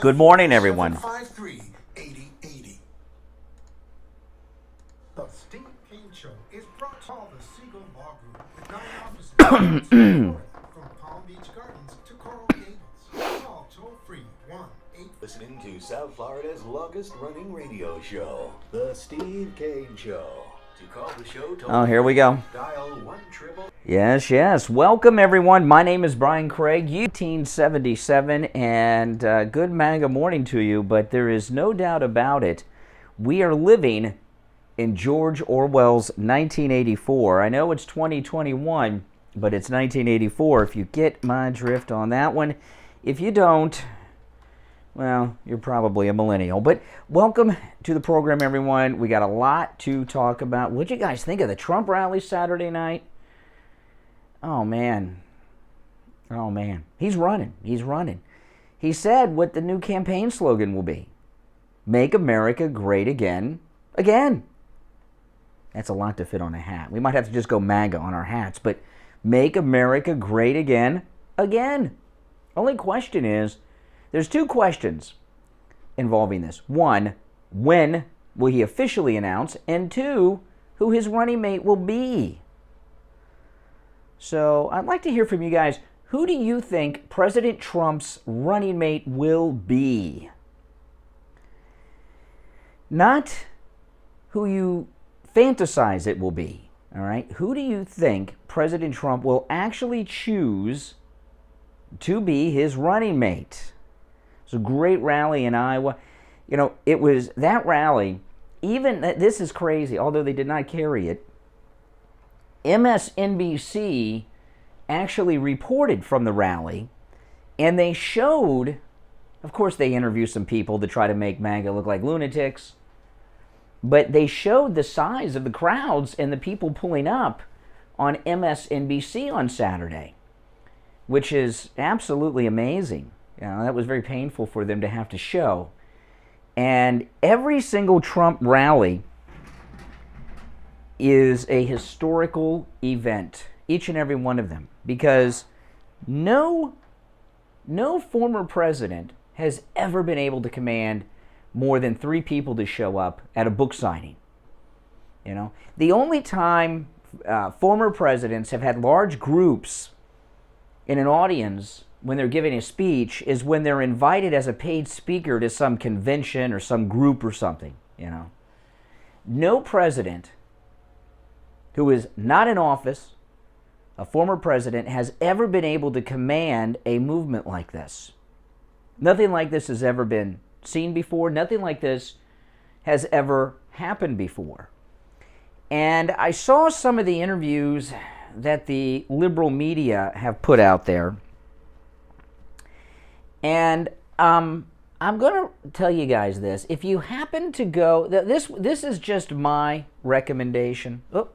Good morning, everyone. The Steve Kane Show is brought to all the Siegel Law Group with 9 offices from Palm Beach Gardens to Coral Gables. Call toll free 1-8. Listening to South Florida's longest running radio show, The Steve Kane Show. To call the show, Oh, here we go. Dial 1-888. Yes. Welcome, everyone. My name is Brian Craig, 1877, and good MAGA morning to you, but there is no doubt about it. We are living in George Orwell's 1984. I know it's 2021, but it's 1984, if you get my drift on that one. If you don't, well, you're probably a millennial. But welcome to the program, everyone. We got a lot to talk about. What'd you guys think of the Trump rally Saturday night? Oh, man. He's running. He said what the new campaign slogan will be. Make America great again. Again. That's a lot to fit on a hat. We might have to just go MAGA on our hats. But make America great again. Again. Only question is, there's two questions involving this. One, when will he officially announce? And two, who his running mate will be. So I'd like to hear from you guys. Who do you think President Trump's running mate will be? Not who you fantasize it will be. All right? Who do you think President Trump will actually choose to be his running mate? It's a great rally in Iowa. You know, it was that rally, even, this is crazy, although they did not carry it, MSNBC actually reported from the rally, and they showed, of course they interviewed some people to try to make MAGA look like lunatics, but they showed the size of the crowds and the people pulling up on MSNBC on Saturday, which is absolutely amazing. You know, that was very painful for them to have to show. And every single Trump rally is a historical event, each and every one of them, because no former president has ever been able to command more than 3 people to show up at a book signing. You know, the only time former presidents have had large groups in an audience when they're giving a speech is when they're invited as a paid speaker to some convention or some group or something, you know. No president who is not in office, a former president, has ever been able to command a movement like this. Nothing like this has ever been seen before. Nothing like this has ever happened before. And I saw some of the interviews that the liberal media have put out there. And I'm going to tell you guys this. If you happen to go, this is just my recommendation. Oh,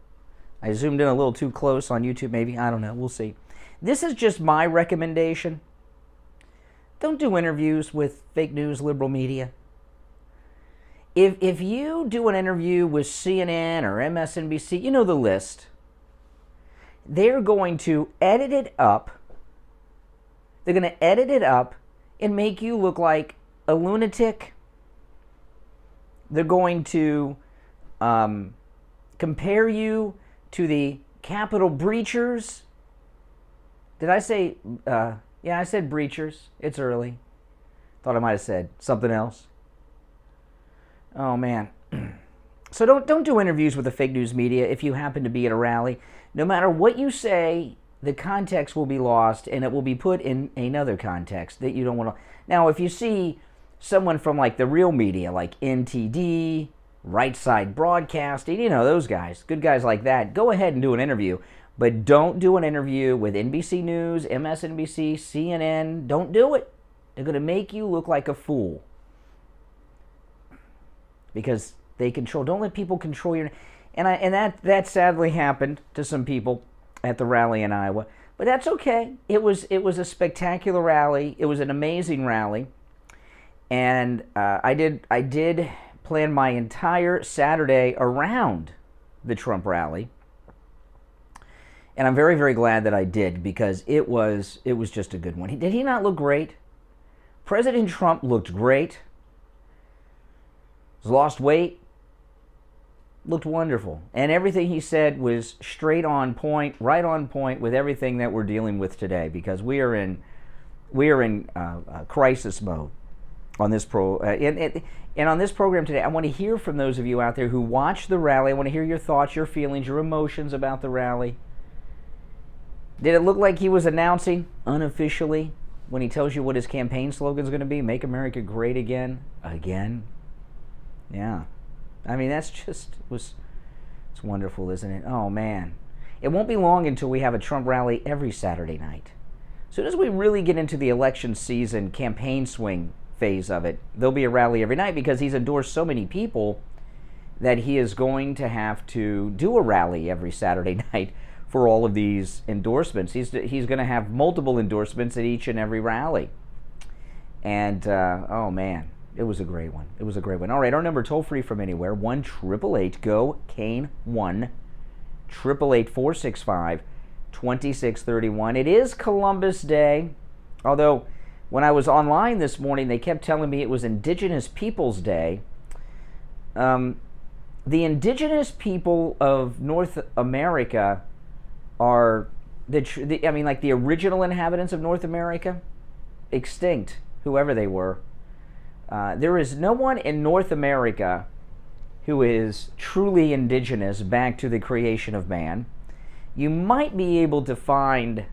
I zoomed in a little too close on YouTube maybe. I don't know. We'll see. This is just my recommendation. Don't do interviews with fake news liberal media. If you do an interview with CNN or MSNBC, you know the list. They're going to edit it up. They're going to edit it up and make you look like a lunatic. They're going to compare you to the Capitol breachers. Did I say, yeah, I said breachers. It's early. Thought I might have said something else. Oh, man. So don't do interviews with the fake news media if you happen to be at a rally. No matter what you say, the context will be lost, and it will be put in another context that you don't want to. Now, if you see someone from like the real media, like NTD, Right Side Broadcasting, you know, those guys, good guys like that, go ahead and do an interview. But don't do an interview with NBC News, MSNBC, CNN. Don't do it. They're going to make you look like a fool. Because they control. Don't let people control your. And that sadly happened to some people at the rally in Iowa, but that's okay. It was a spectacular rally. It was an amazing rally, and I did plan my entire Saturday around the Trump rally, and I'm very, very glad that I did, because it was just a good one. Did he not look great? President Trump looked great. He's lost weight. Looked wonderful. And everything he said was straight on point, right on point with everything that we're dealing with today, because we are in crisis mode on this and on this program today. I want to hear from those of you out there who watched the rally. I want to hear your thoughts, your feelings, your emotions about the rally. Did it look like he was announcing unofficially when he tells you what his campaign slogan is going to be? Make America great again. Again? Yeah. I mean, it's wonderful, isn't it? Oh, man. It won't be long until we have a Trump rally every Saturday night. As soon as we really get into the election season campaign swing phase of it, there'll be a rally every night, because he's endorsed so many people that he is going to have to do a rally every Saturday night for all of these endorsements. He's going to have multiple endorsements at each and every rally. And, oh, man. It was a great one. It was a great one. All right, our number toll-free from anywhere, 1-888-GO-KANE, 1-888-465-2631. It is Columbus Day, although when I was online this morning, they kept telling me it was Indigenous Peoples Day. The indigenous people of North America are, like the original inhabitants of North America, extinct, whoever they were. There is no one in North America who is truly indigenous back to the creation of man. You might be able to find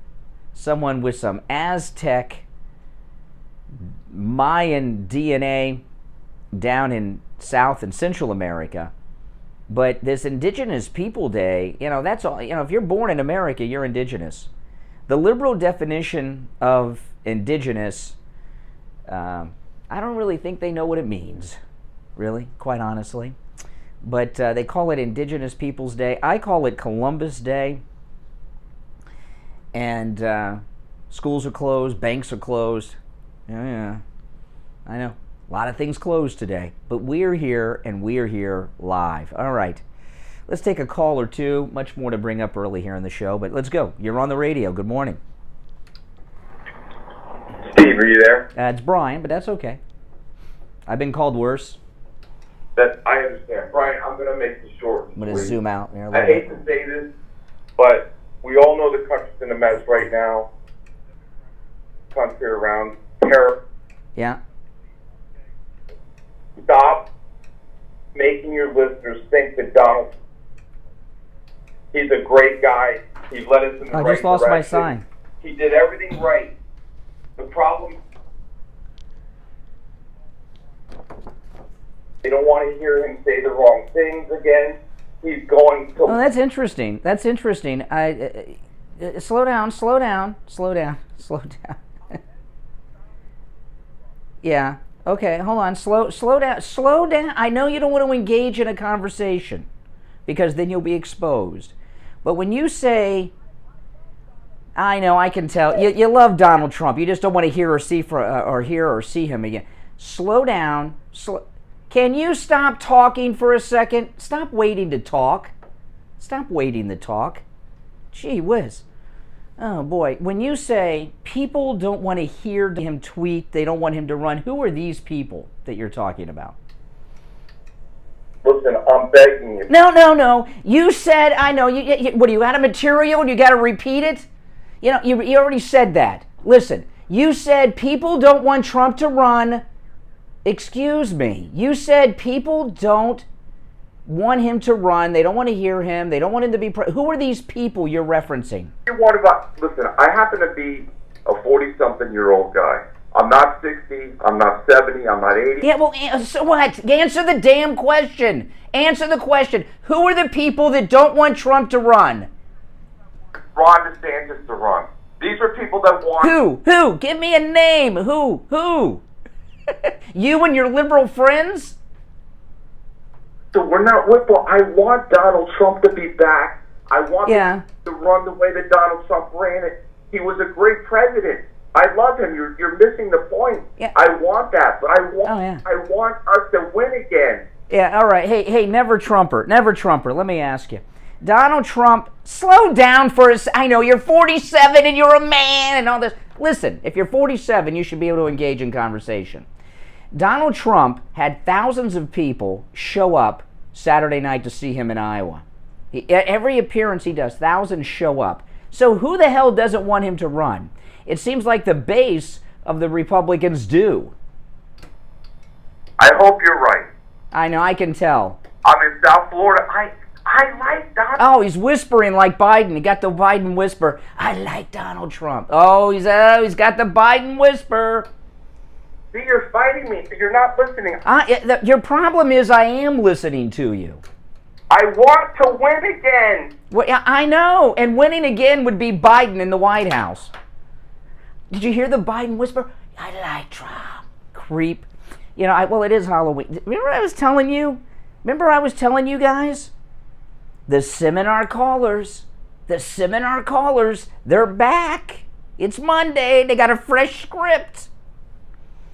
someone with some Aztec, Mayan DNA down in South and Central America. But this Indigenous People Day, that's all. If you're born in America, you're indigenous. The liberal definition of indigenous, I don't really think they know what it means, really, quite honestly. But they call it Indigenous Peoples Day. I call it Columbus Day. And schools are closed, banks are closed. Yeah, I know. A lot of things closed today. But we're here, and we're here live. All right. Let's take a call or two. Much more to bring up early here in the show, but let's go. You're on the radio. Good morning. Steve, are you there? It's Brian, but that's okay. I've been called worse. That I understand. Brian, I'm going to make this short. I'm going to zoom out here a I little hate bit. to say this, but we all know the country's in a mess right now. Country around terror. Yeah. Stop making your listeners think that Donald, he's a great guy. He led us in the right direction. I just lost my sign. He did everything right. The problem, they don't want to hear him say the wrong things again. He's going to... Oh, that's interesting. That's interesting. Slow down. Yeah. Okay, hold on. Slow down. I know you don't want to engage in a conversation because then you'll be exposed. But when you say, I know, I can tell, you love Donald Trump. You just don't want to hear or see him again. Slow down. Can you stop talking for a second? Stop waiting to talk. Gee whiz. Oh boy, when you say people don't want to hear him tweet, they don't want him to run, who are these people that you're talking about? Listen, I'm begging you. No. You said, I know, what, you got a material and you got to repeat it? You already said that. Listen, you said people don't want Trump to run. Excuse me. You said people don't want him to run. They don't want to hear him. They don't want him to be... Who are these people you're referencing? Listen, I happen to be a 40-something-year-old guy. I'm not 60. I'm not 70. I'm not 80. Yeah, well, so what? Answer the damn question. Answer the question. Who are the people that don't want Trump to run? Ron DeSantis to run. These are people that want... Who? Give me a name. Who? You and your liberal friends? So we're not liberal. I want Donald Trump to be back. I want him to run the way that Donald Trump ran it. He was a great president. I love him. You're missing the point. Yeah. I want that, but I want us to win again. Yeah, all right. Hey, never Trumper. Let me ask you. Donald Trump, slow down for a second. I know you're 47 and you're a man and all this. Listen, if you're 47, you should be able to engage in conversation. Donald Trump had thousands of people show up Saturday night to see him in Iowa. Every appearance he does, thousands show up. So who the hell doesn't want him to run? It seems like the base of the Republicans do. I hope you're right. I know, I can tell. I'm in South Florida. I like Donald. Oh, he's whispering like Biden. He got the Biden whisper. I like Donald Trump. Oh, he's got the Biden whisper. See, you're fighting me. You're not listening. Your problem is I am listening to you. I want to win again. Well, yeah, I know. And winning again would be Biden in the White House. Did you hear the Biden whisper? I like Trump. Creep. You know, well, it is Halloween. Remember I was telling you? Remember I was telling you guys? The seminar callers, they're back. It's Monday. They got a fresh script.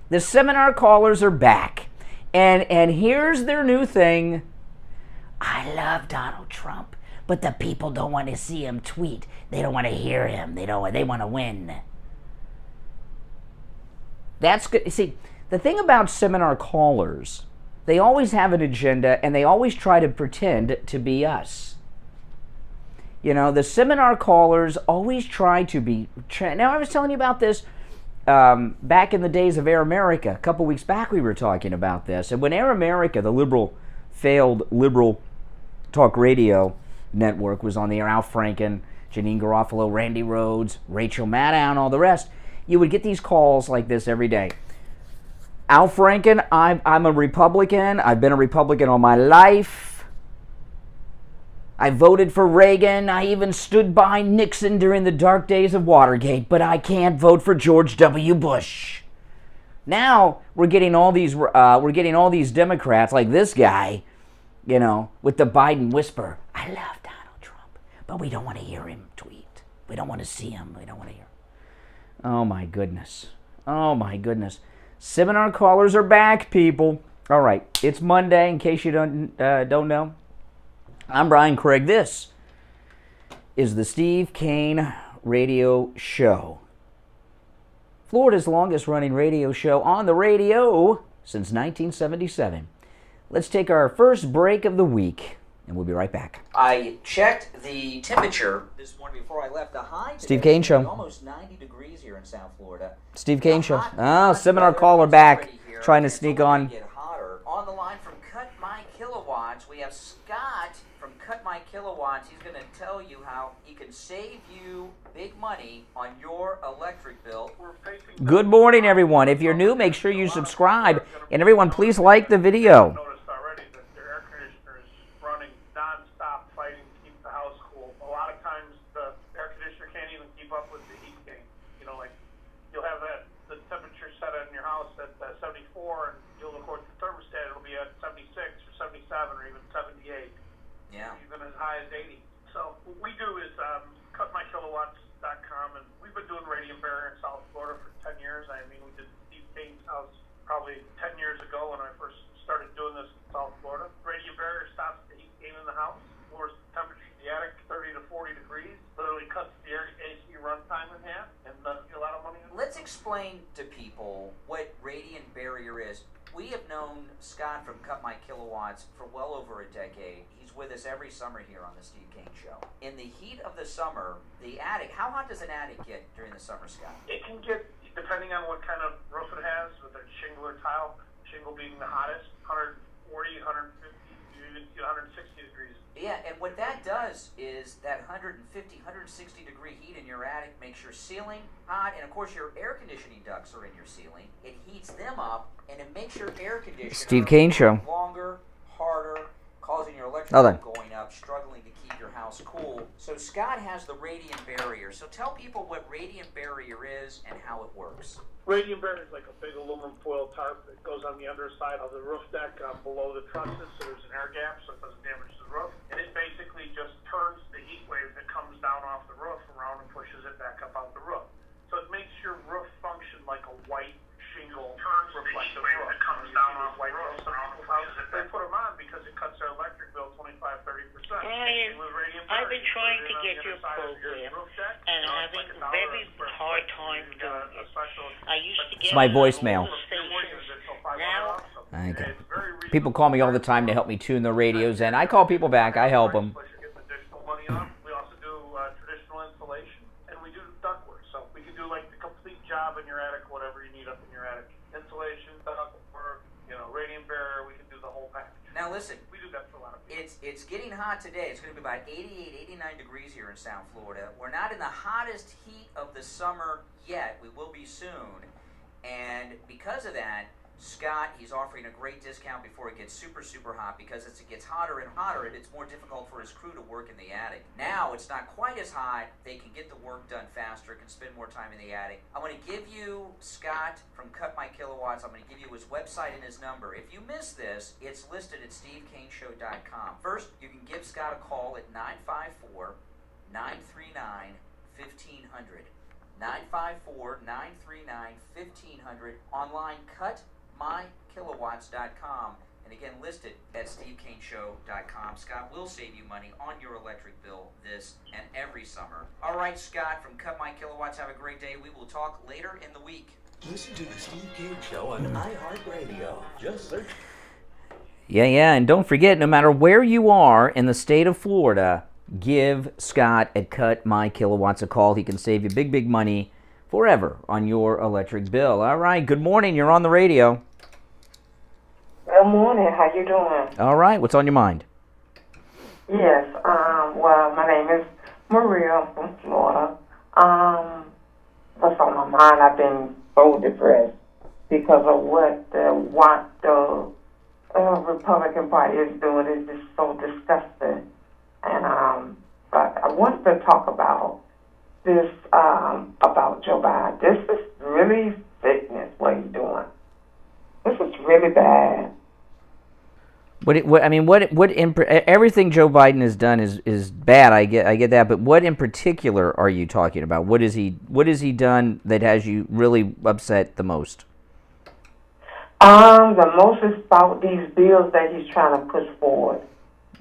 The seminar callers are back. And here's their new thing. I love Donald Trump, but the people don't want to see him tweet. They don't want to hear him. They want to win. That's good. See, the thing about seminar callers, they always have an agenda and they always try to pretend to be us. You know, the seminar callers always try to be... Now, I was telling you about this back in the days of Air America. A couple weeks back we were talking about this. And when Air America, the failed liberal talk radio network, was on the air, Al Franken, Janine Garofalo, Randy Rhoads, Rachel Maddow, and all the rest, you would get these calls like this every day. Al Franken, I'm a Republican. I've been a Republican all my life. I voted for Reagan. I even stood by Nixon during the dark days of Watergate, but I can't vote for George W. Bush. Now we're getting all these Democrats like this guy, you know, with the Biden whisper. I love Donald Trump, but we don't want to hear him tweet. We don't want to see him. We don't want to hear him. Oh my goodness. Oh my goodness. Seminar callers are back, people. All right, it's Monday. In case you don't know, I'm Brian Craig. This is the Steve Kane Radio Show, Florida's longest-running radio show on the radio since 1977. Let's take our first break of the week, and we'll be right back. I checked the temperature this morning before I left. The high today, Steve Kane Show. Almost 90 degrees here in South Florida. Steve Kane Show. Seminar caller back, trying to sneak on. On the line from Cut My Kilowatts, we have Scott from Cut My Kilowatts. He's going to tell you how he can save you big money on your electric bill. Good morning, everyone. If you're new, make sure you subscribe. And everyone, please like the video. Noticed already that their air conditioner is running non-stop, fighting to keep the house cool. A lot of times the air conditioner can't even keep up with the heat gain. You know, like you'll have the temperature set in your house at 74, and you'll look at the thermostat, it'll be at 76 or 77 or even 78. Yeah. Even as high as 80. So what we do is cutmykilowatts.com, and we've been doing radiant barrier in South Florida for 10 years. I mean, we did Steve Kane's house probably 10 years ago when I first started doing this in South Florida. Radiant barrier stops the heat gain in the house, lowers the temperature in the attic 30 to 40 degrees, literally cuts the AC runtime in half, and doesn't get a lot of money. Let's explain to people what radiant barrier is. We have known Scott from Cut My Kilowatts for well over a decade. He's with us every summer here on the Steve Kane Show. In the heat of the summer, the attic, how hot does an attic get during the summer, Scott? It can get, depending on what kind of roof it has, with a shingle or tile, shingle being the hottest, 140, 150, even 160 degrees. Yeah, and what that does is that 150, 160 degree heat in your attic makes your ceiling hot, and of course your air conditioning ducts are in your ceiling. It heats them up, and it makes your air conditioner Steve Kane Show. longer, harder, causing your electric bill going up, struggling to keep your house cool. So Scott has the radiant barrier. So tell people what radiant barrier is and how it works. Radiant barrier is like a big aluminum foil tarp that goes on the underside of the roof deck below the trusses, so there's an air gap so it doesn't damage the roof. And it basically just turns the heat wave that comes down off the roof around and pushes it back up out the roof. So it makes your roof function like a white shingle reflective roof that comes down on white roofs. Some people's houses, they put them on because it cuts their electric bill 25-30%. Brian, I've been trying to get your program and having a very hard time doing It's my voicemail. Okay. People call me all the time to help me tune the radios, and I call people back. I help them. We also do traditional insulation, and we do ductwork. So we can do like the complete job in your attic, whatever you need up in your attic. Insulation, ductwork, radiant barrier. We can do the whole package. Now listen, we do that for a lot of people. It's getting hot today. It's going to be about 88, 89 degrees here in South Florida. We're not in the hottest heat of the summer yet. We will be soon. And because of that, Scott, he's offering a great discount before it gets super, super hot, because as it gets hotter and hotter, it's more difficult for his crew to work in the attic. Now, it's not quite as hot. They can get the work done faster, can spend more time in the attic. I want to give you Scott from Cut My Kilowatts. I'm going to give you his website and his number. If you miss this, it's listed at SteveKaneShow.com. First, you can give Scott a call at 954-939-1500. 954-939-1500. Online, cutmykilowatts.com. And again, listed at SteveKaneShow.com. Scott will save you money on your electric bill this and every summer. All right, Scott from Cut My Kilowatts, have a great day. We will talk later in the week. Listen to the Steve Kane Show on iHeartRadio. Just search. Yeah, and don't forget, no matter where you are in the state of Florida, give Scott at Cut My Kilowatts a call. He can save you big, big money forever on your electric bill. All right, good morning. You're on the radio. Good morning. How you doing? All right, what's on your mind? Yes. Well, my name is Maria from Florida. What's on my mind? I've been so depressed because of what the Republican Party is doing. Is just so disgusting. And but I wanted to talk about this, about Joe Biden. This is really sickness, what he's doing. This is really bad. Everything Joe Biden has done is bad. I get that, but what in particular are you talking about? What has he done that has you really upset the most? The most is about these bills that he's trying to push forward.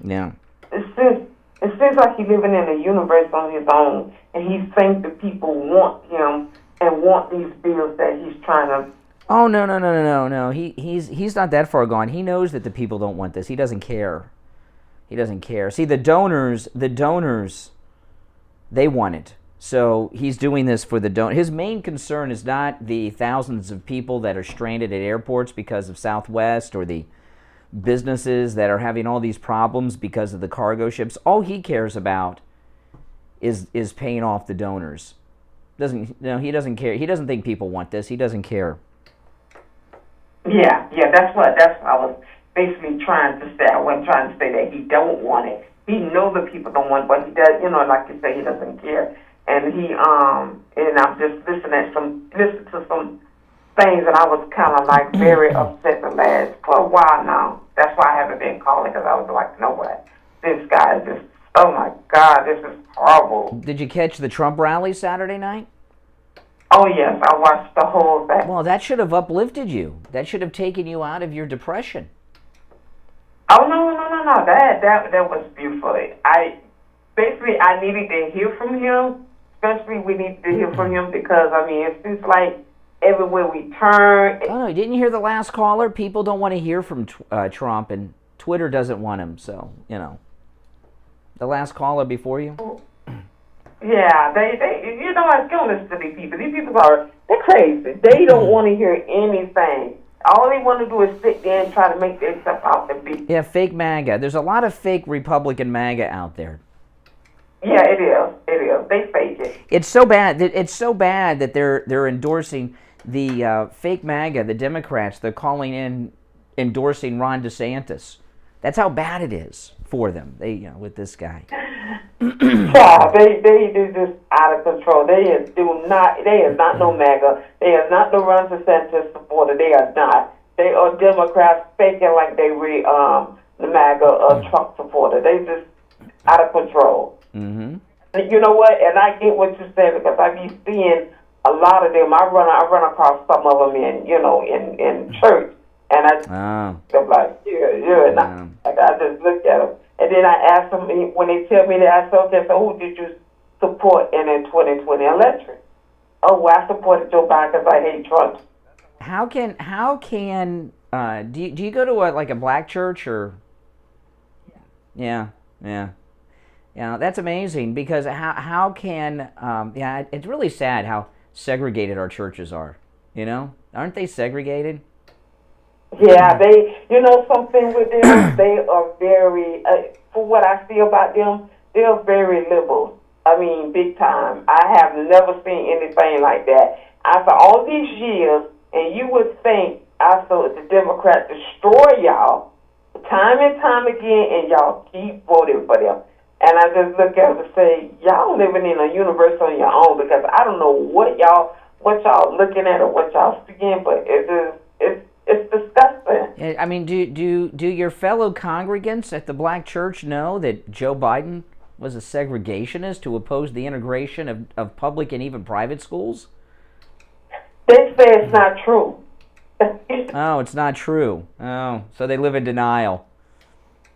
Yeah. It seems like he's living in a universe on his own, and he thinks the people want him and want these bills that he's trying to. Oh no! He's not that far gone. He knows that the people don't want this. He doesn't care. See, the donors, they want it. So he's doing this for the donors. His main concern is not the thousands of people that are stranded at airports because of Southwest, or the businesses that are having all these problems because of the cargo ships. All he cares about is paying off the donors. He doesn't care. He doesn't think people want this. He doesn't care. Yeah, that's what I was basically trying to say. I wasn't trying to say that he don't want it. He knows the people don't want it, but he does, like you say, he doesn't care. And and I'm just listening to some things, and I was kind of like very upset for a while now. That's why I haven't been calling, because I was like, you know what, this guy is just, oh my God, this is horrible. Did you catch the Trump rally Saturday night? Oh yes, I watched the whole thing. Well, that should have uplifted you. That should have taken you out of your depression. Oh no, that was beautiful. I needed to hear from him. Especially we need to hear from him, because it seems like everywhere we turn. Oh no, didn't you hear the last caller? People don't want to hear from Trump, and Twitter doesn't want him. So the last caller before you. Yeah, they I don't listen to these people. These people they're crazy. They don't want to hear anything. All they want to do is sit there and try to make themselves out to be. Yeah, fake MAGA. There's a lot of fake Republican MAGA out there. Yeah, it is. They fake it. It's so bad that they're endorsing the fake MAGA, the Democrats. They're calling in endorsing Ron DeSantis. That's how bad it is for them. With this guy. Yeah, they just out of control. They is not no MAGA. They are not no Ron DeSantis supporter. They are not. They are Democrats faking like they the MAGA Trump supporter. They just out of control. Mm-hmm. You know what? And I get what you're saying, because I be seeing a lot of them. I run across some of them in church, and I'm like, yeah. Like I just look at them, and then I ask them when they tell me that. I say, okay, so who did you support in the 2020 election? Oh, well, I supported Joe Biden because I hate Trump. How can do you go to a black church or? Yeah. That's amazing because how can it's really sad how segregated our churches are. Aren't they segregated? Yeah, something with them, they are very, for what I see about them, they're very liberal. I mean, big time. I have never seen anything like that. After all these years, and you would think after the Democrats destroy y'all time and time again, and y'all keep voting for them. And I just look at it and say, y'all living in a universe on your own, because I don't know what y'all looking at or what y'all seeing, but it's disgusting. I mean, do your fellow congregants at the black church know that Joe Biden was a segregationist who opposed the integration of public and even private schools? They say it's not true. Oh, it's not true. Oh, so they live in denial.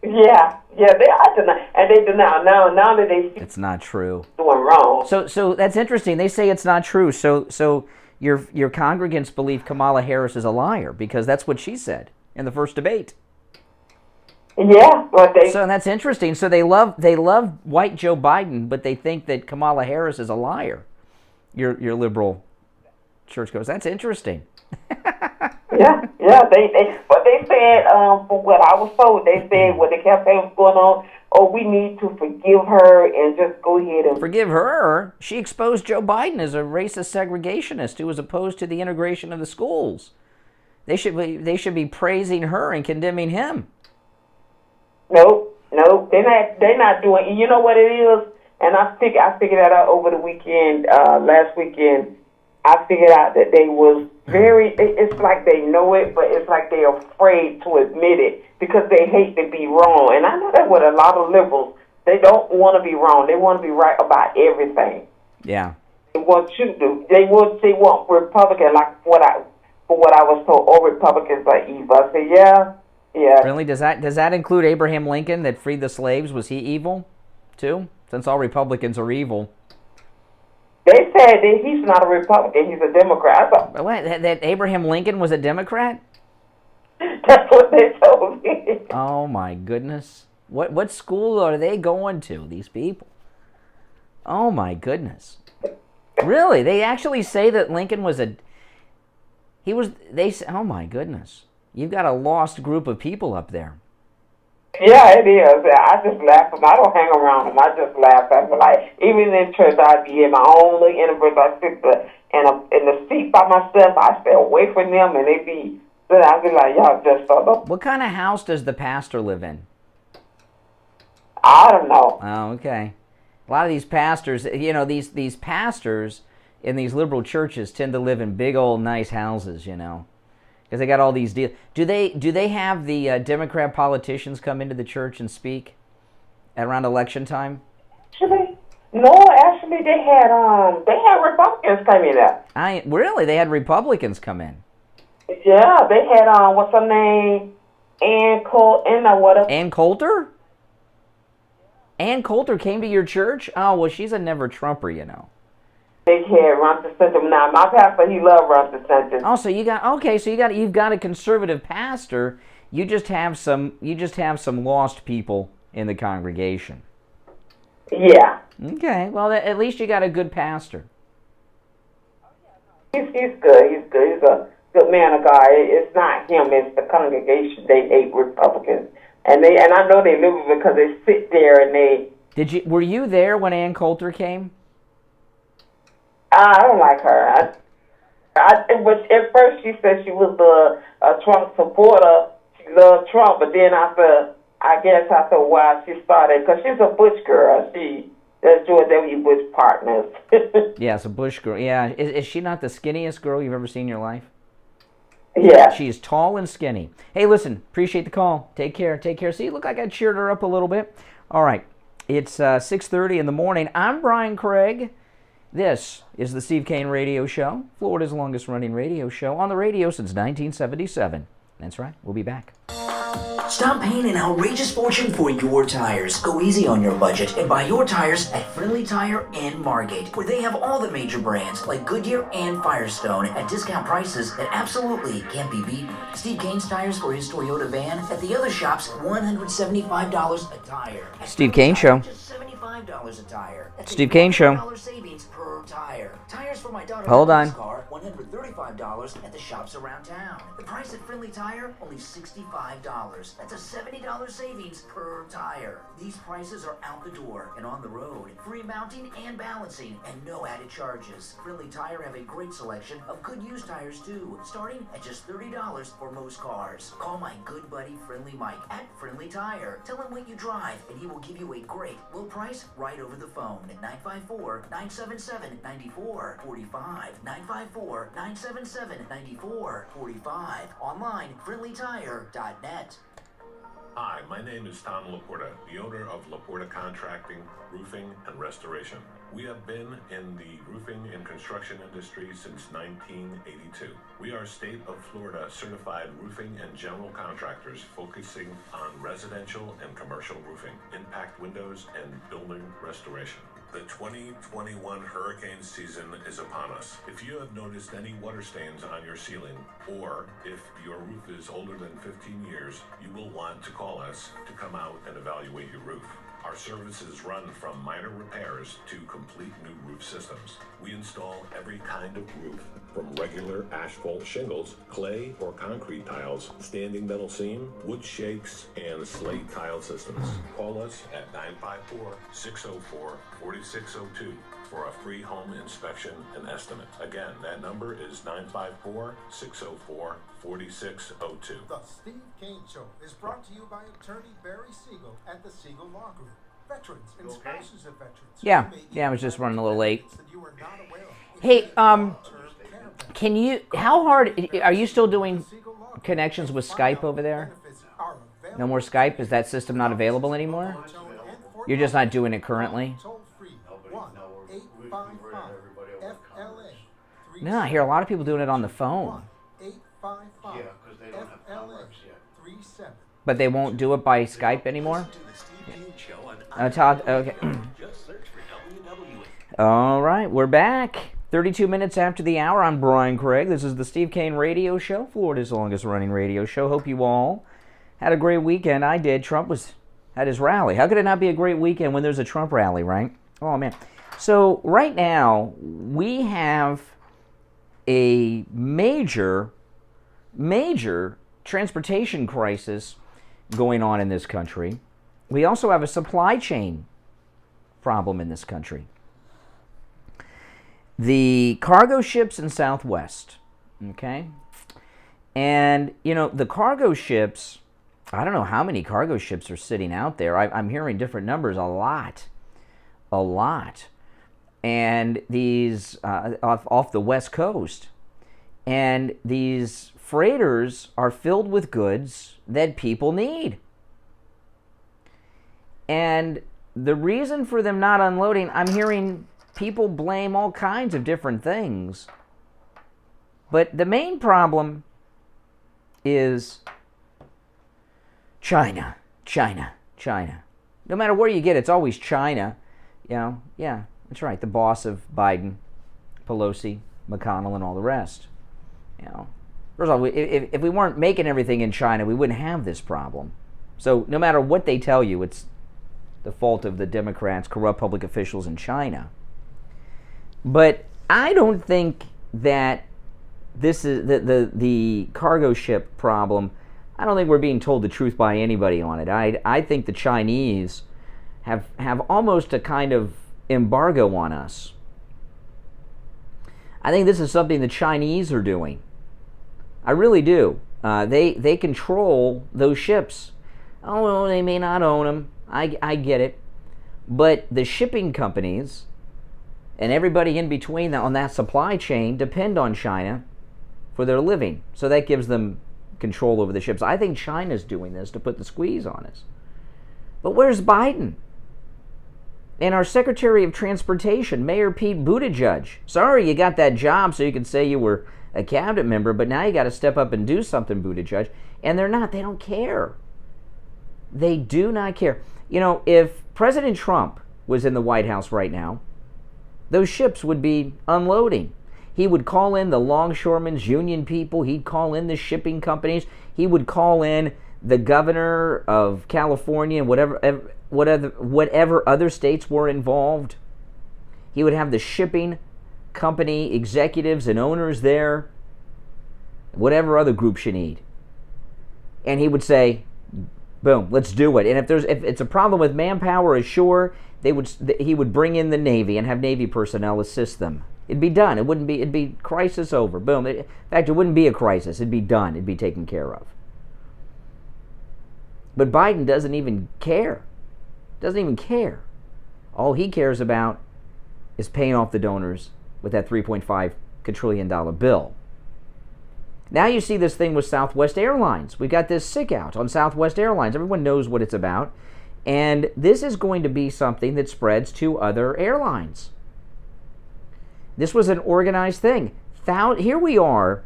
Yeah, they are denying, and they deny now that they see it's not true. Doing wrong. So that's interesting. They say it's not true. So your congregants believe Kamala Harris is a liar because that's what she said in the first debate. Yeah, so that's interesting. So they love white Joe Biden, but they think that Kamala Harris is a liar. Your liberal church goes, that's interesting. Yeah. But they said, from what I was told, they said when the campaign was going on, we need to forgive her and just go ahead and forgive her. She exposed Joe Biden as a racist segregationist who was opposed to the integration of the schools. They should be praising her and condemning him. No, they're not doing. You know what it is, and I figured that out over the weekend. Last weekend, I figured out that they was very. It's like they know it, but it's like they're afraid to admit it because they hate to be wrong. And I know that with a lot of liberals, they don't want to be wrong. They want to be right about everything. Yeah. They want you to. They want Republican like what I was told. All Republicans are evil. I say yeah. Really? Does that include Abraham Lincoln that freed the slaves? Was he evil too? Since all Republicans are evil. They said that he's not a Republican, he's a Democrat. What? That Abraham Lincoln was a Democrat? That's what they told me. Oh my goodness. What school are they going to, these people? Oh my goodness. Really? They actually say that Lincoln was oh my goodness. You've got a lost group of people up there. Yeah, it is. I just laugh at them. I don't hang around them. I just laugh at them. Like, even in church, I'd be in my own little universe. I sit in the seat by myself. I stay away from them, and I'd be like, y'all just What kind of house does the pastor live in? I don't know. Oh, okay. A lot of these pastors, these pastors in these liberal churches tend to live in big old nice houses, because they got all these deals. Do they have the Democrat politicians come into the church and speak at around election time? Actually, they had Republicans come in there. Really? They had Republicans come in? Yeah, they had what's her name, Ann Coulter. Ann Coulter came to your church? Oh, well, she's a never Trumper, Big head, Ron DeSantis. Now, my pastor, he loved Ron DeSantis. Oh, so you've got a conservative pastor. You just have some lost people in the congregation. Yeah. Okay. Well, at least you got a good pastor. He's good. He's a good man of God. It's not him. It's the congregation. They hate Republicans, and I know they live it because they sit there and they. Were you there when Ann Coulter came? I don't like her. At first she said she was a Trump supporter. She loved Trump, but then after a while she started, because she's a Bush girl. That's George W. Bush partners. Yeah, it's a Bush girl. Yeah, is she not the skinniest girl you've ever seen in your life? Yeah. She is tall and skinny. Hey, listen, appreciate the call. Take care. See, look like I cheered her up a little bit. All right, it's 6:30 in the morning. I'm Brian Craig. This is the Steve Kane Radio Show, Florida's longest-running radio show on the radio since 1977. That's right. We'll be back. Stop paying an outrageous fortune for your tires. Go easy on your budget and buy your tires at Friendly Tire in Margate, where they have all the major brands like Goodyear and Firestone at discount prices that absolutely can't be beaten. Steve Kane's tires for his Toyota van at the other shops, $175 a tire. Steve Kane Show. Just $75 a tire. That's Steve Kane Show. $100 savings per tire. Tires for my daughter's Hold on. car, $135 at the shops around town. The price at Friendly Tire, only $65. That's a $70 savings per tire. These prices are out the door and on the road. Free mounting and balancing and no added charges. Friendly Tire have a great selection of good used tires too, starting at just $30 for most cars. Call my good buddy Friendly Mike at Friendly Tire. Tell him what you drive and he will give you a great low price right over the phone at 954-977-9445. 954-977-9445. Online, friendlytire.net. Hi, my name is Tom Laporta, the owner of Laporta Contracting, Roofing, and Restoration. We have been in the roofing and construction industry since 1982. We are state of Florida certified roofing and general contractors focusing on residential and commercial roofing, impact windows, and building restoration. The 2021 hurricane season is upon us. If you have noticed any water stains on your ceiling, or if your roof is older than 15 years, you will want to call us to come out and evaluate your roof. Our services run from minor repairs to complete new roof systems. We install every kind of roof, from regular asphalt shingles, clay or concrete tiles, standing metal seam, wood shakes, and slate tile systems. Call us at 954-604-4602 for a free home inspection and estimate. Again, that number is 954-604-4602. The Steve Kane Show is brought to you by attorney Barry Siegel at the Siegel Law Group. Veterans and spouses of veterans. Yeah, I was just running a little late. That you are not aware of. Hey, can you, how hard, are you still doing connections with Skype over there? No more Skype? Is that system not available anymore? You're just not doing it currently? No, I hear a lot of people doing it on the phone. But they won't do it by Skype anymore? Okay. All right, we're back. 32 minutes after the hour. I'm Brian Craig. This is the Steve Kane Radio Show, Florida's longest running radio show. Hope you all had a great weekend. I did. Trump was at his rally. How could it not be a great weekend when there's a Trump rally, right? Oh, man. So right now, we have a major transportation crisis going on in this country. We also have a supply chain problem in this country. The cargo ships in Southwest, okay? And, you know, the cargo ships, I don't know how many cargo ships are sitting out there. I'm hearing different numbers, a lot. And these, off the West Coast. And these freighters are filled with goods that people need. And the reason for them not unloading, I'm hearing people blame all kinds of different things. But the main problem is China. No matter where you get it, it's always China. You know, yeah, that's right. The boss of Biden, Pelosi, McConnell, and all the rest. You know, first of all, if we weren't making everything in China, we wouldn't have this problem. So no matter what they tell you, it's the fault of the Democrats, corrupt public officials in China. But I don't think that this is the cargo ship problem. I don't think we're being told the truth by anybody on it. I think the Chinese have almost a kind of embargo on us. I think this is something the Chinese are doing. I really do. They control those ships. Oh, well, they may not own them. I get it. But the shipping companies and everybody in between on that supply chain depend on China for their living. So that gives them control over the ships. I think China's doing this to put the squeeze on us. But where's Biden? And our Secretary of Transportation, Mayor Pete Buttigieg. Sorry you got that job so you can say you were a cabinet member, but now you got to step up and do something, Buttigieg. And they're not. They don't care. They do not care. You know, if President Trump was in the White House right now, those ships would be unloading. He would call in the longshoremen's union people. He'd call in the shipping companies. He would call in the governor of California and whatever other states were involved. He would have the shipping company executives and owners there, whatever other groups you need. And he would say, boom, let's do it. And if it's a problem with manpower ashore, he would bring in the Navy and have Navy personnel assist them. It'd be done. It'd be crisis over. Boom. In fact, it wouldn't be a crisis. It'd be done. It'd be taken care of. But Biden doesn't even care. Doesn't even care. All he cares about is paying off the donors with that $3.5 quadrillion bill. Now you see this thing with Southwest Airlines. We've got this sick out on Southwest Airlines. Everyone knows what it's about. And this is going to be something that spreads to other airlines. This was an organized thing. Here we are,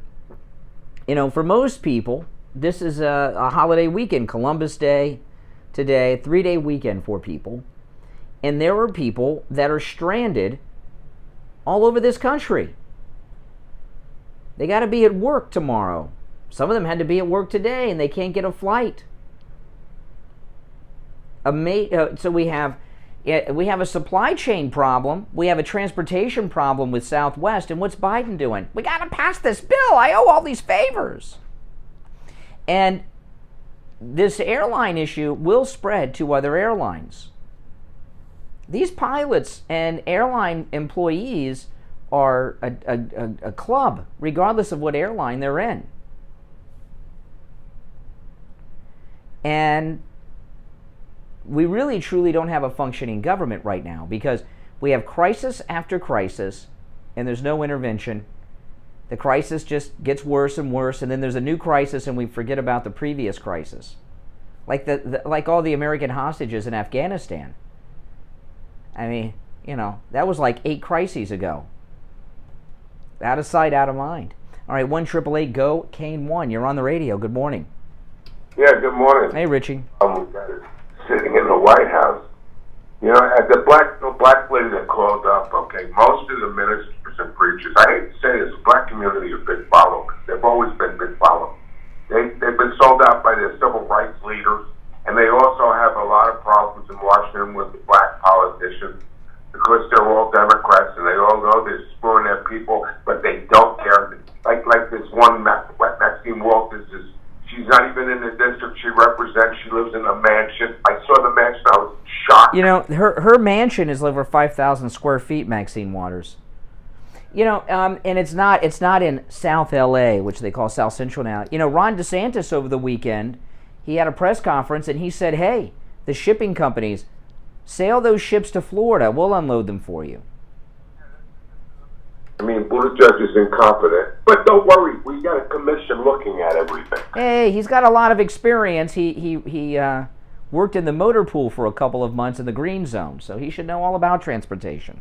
you know, for most people, this is a holiday weekend, Columbus Day today, 3-day weekend for people. And there are people that are stranded all over this country. They got to be at work tomorrow. Some of them had to be at work today and they can't get a flight. So we have a supply chain problem. We have a transportation problem with Southwest. And what's Biden doing? We got to pass this bill. I owe all these favors. And this airline issue will spread to other airlines. These pilots and airline employees are a club, regardless of what airline they're in. And we really, truly don't have a functioning government right now because we have crisis after crisis and there's no intervention. The crisis just gets worse and worse, and then there's a new crisis and we forget about the previous crisis. Like all the American hostages in Afghanistan. I mean, you know, that was like 8 crises ago. Out of sight, out of mind. All right, 1-888-GO, Kane 1. You're on the radio. Good morning. Yeah, good morning. Hey, Richie. Sitting in the White House. You know, at the black lady that called up, okay, most of the ministers and preachers, I hate to say this, the black community are big followers. They've always been big followers. They've been sold out by their civil rights leaders, and they also have a lot of problems in Washington with the black politicians because they're all Democrats and they all know they're screwing their people, but they don't care. Like this one Maxine Walters she's not even in the district she represents. She lives in a mansion. I saw the mansion. I was shocked. You know, her mansion is over 5,000 square feet, Maxine Waters. You know, and it's not in South LA, which they call South Central now. You know, Ron DeSantis over the weekend, he had a press conference and he said, hey, the shipping companies, sail those ships to Florida. We'll unload them for you. I mean, Buttigieg is incompetent. But don't worry, we got a commission looking at everything. Hey, he's got a lot of experience. He worked in the motor pool for a couple of months in the green zone, so he should know all about transportation.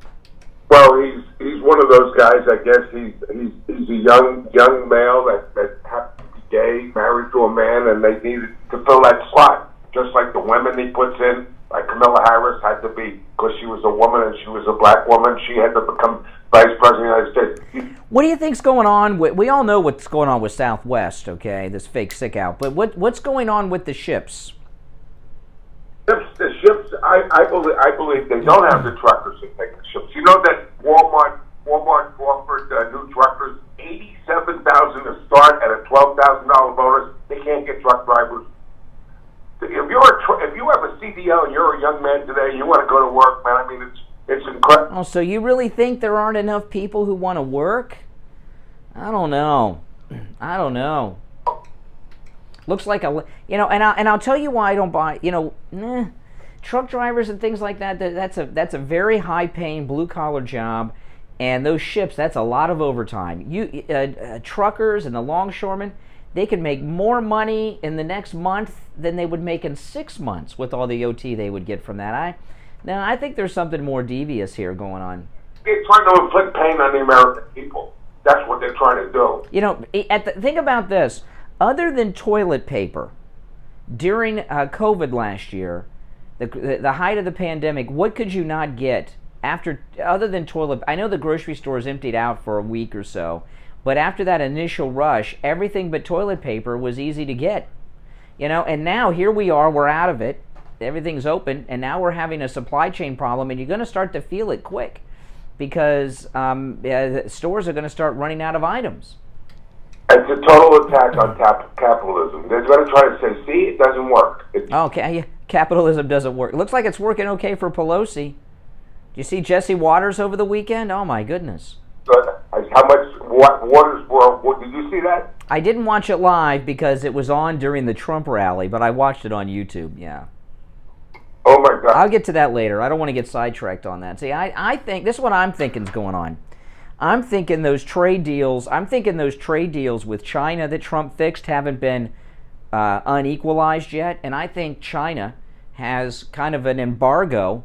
Well, he's one of those guys. I guess he's a young male that happened to be gay, married to a man, and they needed to fill that slot. Just like the women he puts in, like Kamala Harris had to be, because she was a woman and she was a black woman, she had to become Vice President of the United States. What do you think's going on with? We all know what's going on with Southwest, okay? This fake sick out. But what's going on with the ships? The ships. I believe they don't have the truckers to take the ships. You know that Walmart offered new truckers $87,000 to start at a $12,000 bonus. They can't get truck drivers. If you have a CDL and you're a young man today, and you want to go to work, man. I mean, it's incredible. Oh, so you really think there aren't enough people who want to work? I don't know. Looks like and I'll tell you why I don't buy. Truck drivers and things like that. That's a very high paying blue collar job, and those ships. That's a lot of overtime. Truckers and the longshoremen, they can make more money in the next month than they would make in 6 months with all the OT they would get from that. I think there's something more devious here going on. They're trying to inflict pain on the American people. That's what they're trying to do. Think about this. Other than toilet paper, during COVID last year, the height of the pandemic, what could you not get other than toilet? I know the grocery stores emptied out for a week or so, but after that initial rush, everything but toilet paper was easy to get. And now here we are, we're out of it, everything's open, and now we're having a supply chain problem, and you're going to start to feel it quick because stores are going to start running out of items. It's a total attack on capitalism. They're going to try to say, see, it doesn't work. Okay, capitalism doesn't work. It looks like it's working okay for Pelosi. Did you see Jesse Waters over the weekend? Oh, my goodness. How much Waters were? Did you see that? I didn't watch it live because it was on during the Trump rally, but I watched it on YouTube, yeah. Oh, my God. I'll get to that later. I don't want to get sidetracked on that. See, I think, this is what I'm thinking is going on. I'm thinking those trade deals with China that Trump fixed haven't been unequalized yet, and I think China has kind of an embargo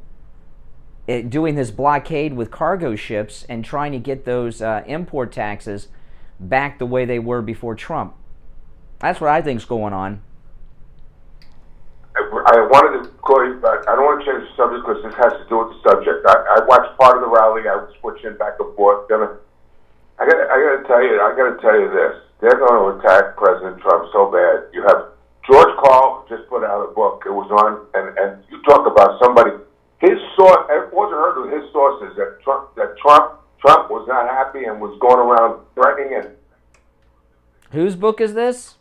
doing this blockade with cargo ships and trying to get those import taxes back the way they were before Trump. That's what I think's going on. I wanted to call you back. I don't want to change the subject because this has to do with the subject. I watched part of the rally. I was switching back and forth. I got to tell you this. They're going to attack President Trump so bad. You have George Carl just put out a book. It was on, and you talk about somebody. His source. It wasn't heard of his sources that Trump was not happy and was going around threatening it. Whose book is this?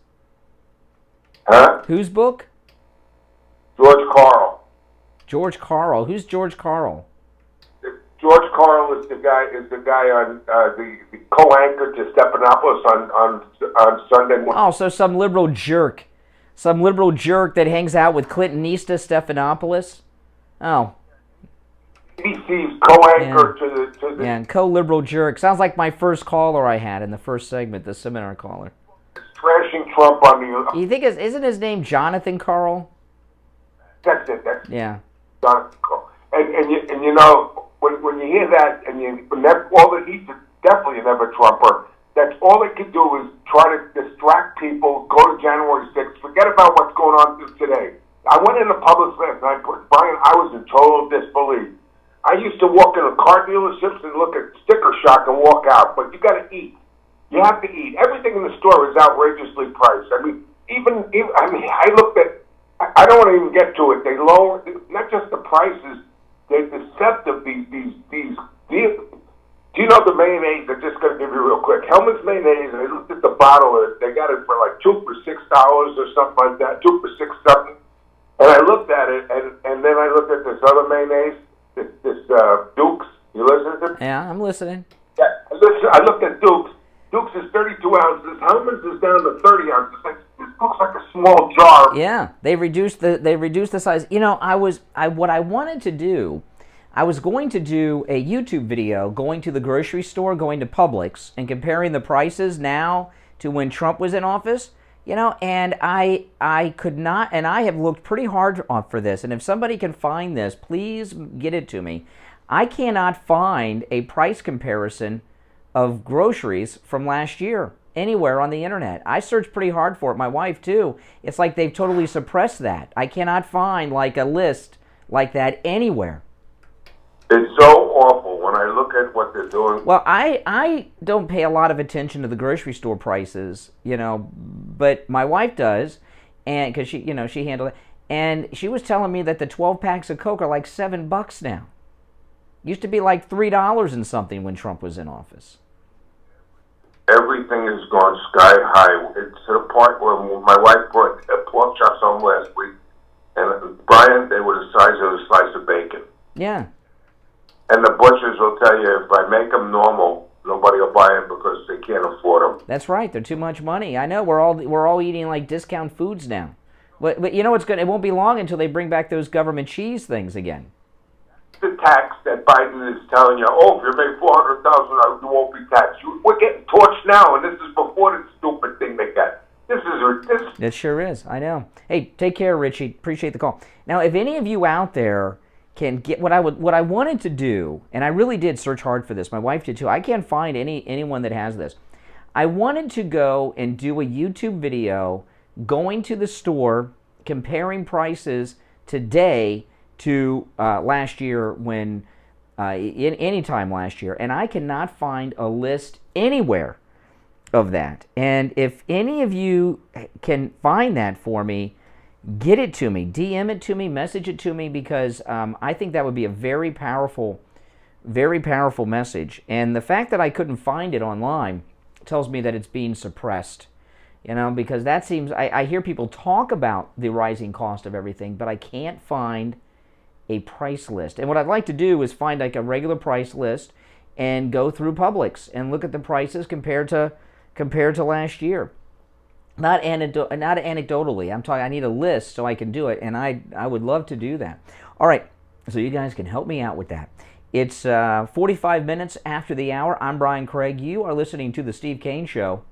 Huh? Whose book? George Carl. George Carl. Who's George Carl? George Carl is the guy on the co-anchor to Stephanopoulos on Sunday morning. Oh, so some liberal jerk that hangs out with Clintonista Stephanopoulos. Oh. BBC's co-anchor to the yeah, co-liberal jerk. Sounds like my first caller I had in the first segment, the seminar caller. Trashing Trump on the. You think isn't his name Jonathan Carl? That's it. Yeah. Jonathan Carl. And you know when you hear that he's definitely an ever Trumper. That's all they can do is try to distract people. Go to January 6th. Forget about what's going on today. I went into Publix last night, Brian. I was in total disbelief. I used to walk into car dealerships and look at sticker shock and walk out, but you got to eat. You have to eat. Everything in the store is outrageously priced. I mean, I looked at. I don't want to even get to it. They lower not just the prices. They're deceptive. These. Do you know the mayonnaise? I'm just going to give you real quick. Hellman's mayonnaise. I looked at the bottle. They got it for like $2 for $6 or something like that. 2 for $6 something. And I looked at it, and then I looked at this other mayonnaise. This Duke's. You listening to me? Yeah, I'm listening. Yeah, I looked at Duke's. Duke's is 32 ounces. Hellman's is down to 30 ounces. This looks like a small jar. Yeah, they reduced the size. You know, what I wanted to do, I was going to do a YouTube video going to the grocery store, going to Publix, and comparing the prices now to when Trump was in office. You know, and I could not, and I have looked pretty hard for this, and if somebody can find this, please get it to me. I cannot find a price comparison of groceries from last year anywhere on the internet. I searched pretty hard for it, my wife too. It's like they've totally suppressed that. I cannot find like a list like that anywhere. It's so awful when I look at what they're doing. Well, I don't pay a lot of attention to the grocery store prices, you know, but my wife does, and because she handled it, and she was telling me that the 12 packs of Coke are like $7 now. Used to be like $3 and something when Trump was in office. Everything has gone sky high. It's to the point where my wife brought pork chops home last week, and Brian, they were the size of a slice of bacon. Yeah. And the butchers will tell you if I make them normal, nobody will buy them because they can't afford them. That's right. They're too much money. I know. We're all eating like discount foods now. But you know what's good? It won't be long until they bring back those government cheese things again. The tax that Biden is telling you, if you make $400,000, you won't be taxed. We're getting torched now, and this is before the stupid thing they got. This is ridiculous. It sure is. I know. Hey, take care, Richie. Appreciate the call. Now, if any of you out there can get what I wanted to do, and I really did search hard for this. My wife did too. I can't find anyone that has this. I wanted to go and do a YouTube video going to the store, comparing prices today to last year when, any time last year, and I cannot find a list anywhere of that. And if any of you can find that for me, get it to me, DM it to me, message it to me, because I think that would be a very powerful message. And the fact that I couldn't find it online tells me that it's being suppressed, because that seems, I hear people talk about the rising cost of everything, but I can't find a price list. And what I'd like to do is find like a regular price list and go through Publix and look at the prices compared to last year. Not anecdotally. I'm talking, I need a list so I can do it, and I would love to do that. All right, so you guys can help me out with that. It's 45 minutes after the hour. I'm Brian Craig. You are listening to The Steve Kane Show,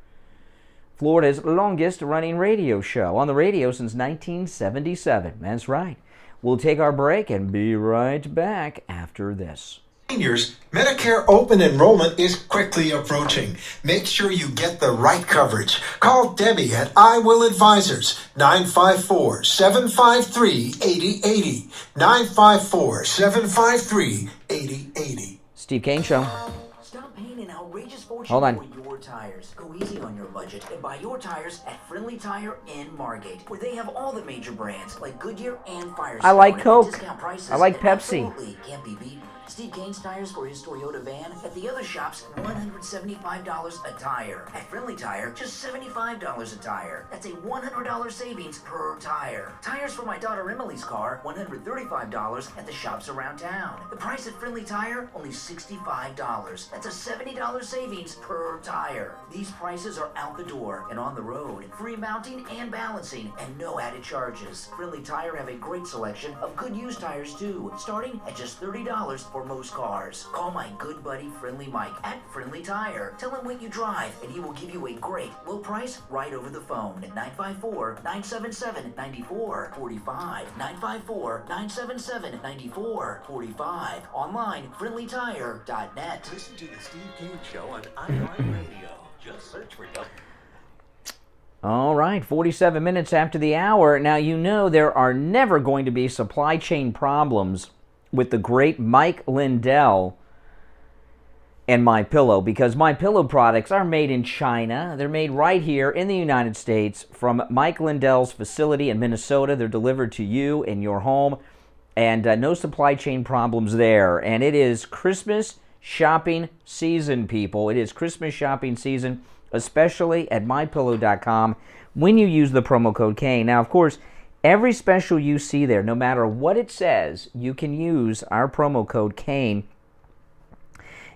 Florida's longest running radio show, on the radio since 1977. That's right. We'll take our break and be right back after this. Seniors, Medicare open enrollment is quickly approaching. Make sure you get the right coverage. Call Debbie at I Will Advisors, 954-753-8080. 954-753-8080. Steve Kane Show. Stop paying an outrageous fortune Hold on. for your tires. Go easy on your budget and buy your tires at Friendly Tire in Margate, where they have all the major brands like Goodyear and Firestone. I like Coke. Discount prices I like that Pepsi. Absolutely can't be beaten. Steve Kane's tires for his Toyota van. At the other shops, $175 a tire. At Friendly Tire, just $75 a tire. That's a $100 savings per tire. Tires for my daughter Emily's car, $135 at the shops around town. The price at Friendly Tire, only $65. That's a $70 savings per tire. These prices are out the door and on the road. Free mounting and balancing, and no added charges. Friendly Tire have a great selection of good used tires too, starting at just $30 for most cars. Call my good buddy Friendly Mike at Friendly Tire. Tell him what you drive, and he will give you a great low price right over the phone at 954-977-9445. 954-977-9445. Online, friendlytire.net. Listen to the Steve Kane Show on iHeartRadio. Just search for W. All right, 47 minutes after the hour. Now, there are never going to be supply chain problems with the great Mike Lindell and MyPillow, because MyPillow products are made in China. They're made right here in the United States from Mike Lindell's facility in Minnesota. They're delivered to you in your home, and no supply chain problems there. And it is Christmas shopping season, people. It is Christmas shopping season, especially at MyPillow.com when you use the promo code Kane. Now, of course, every special you see there, no matter what it says, you can use our promo code Kane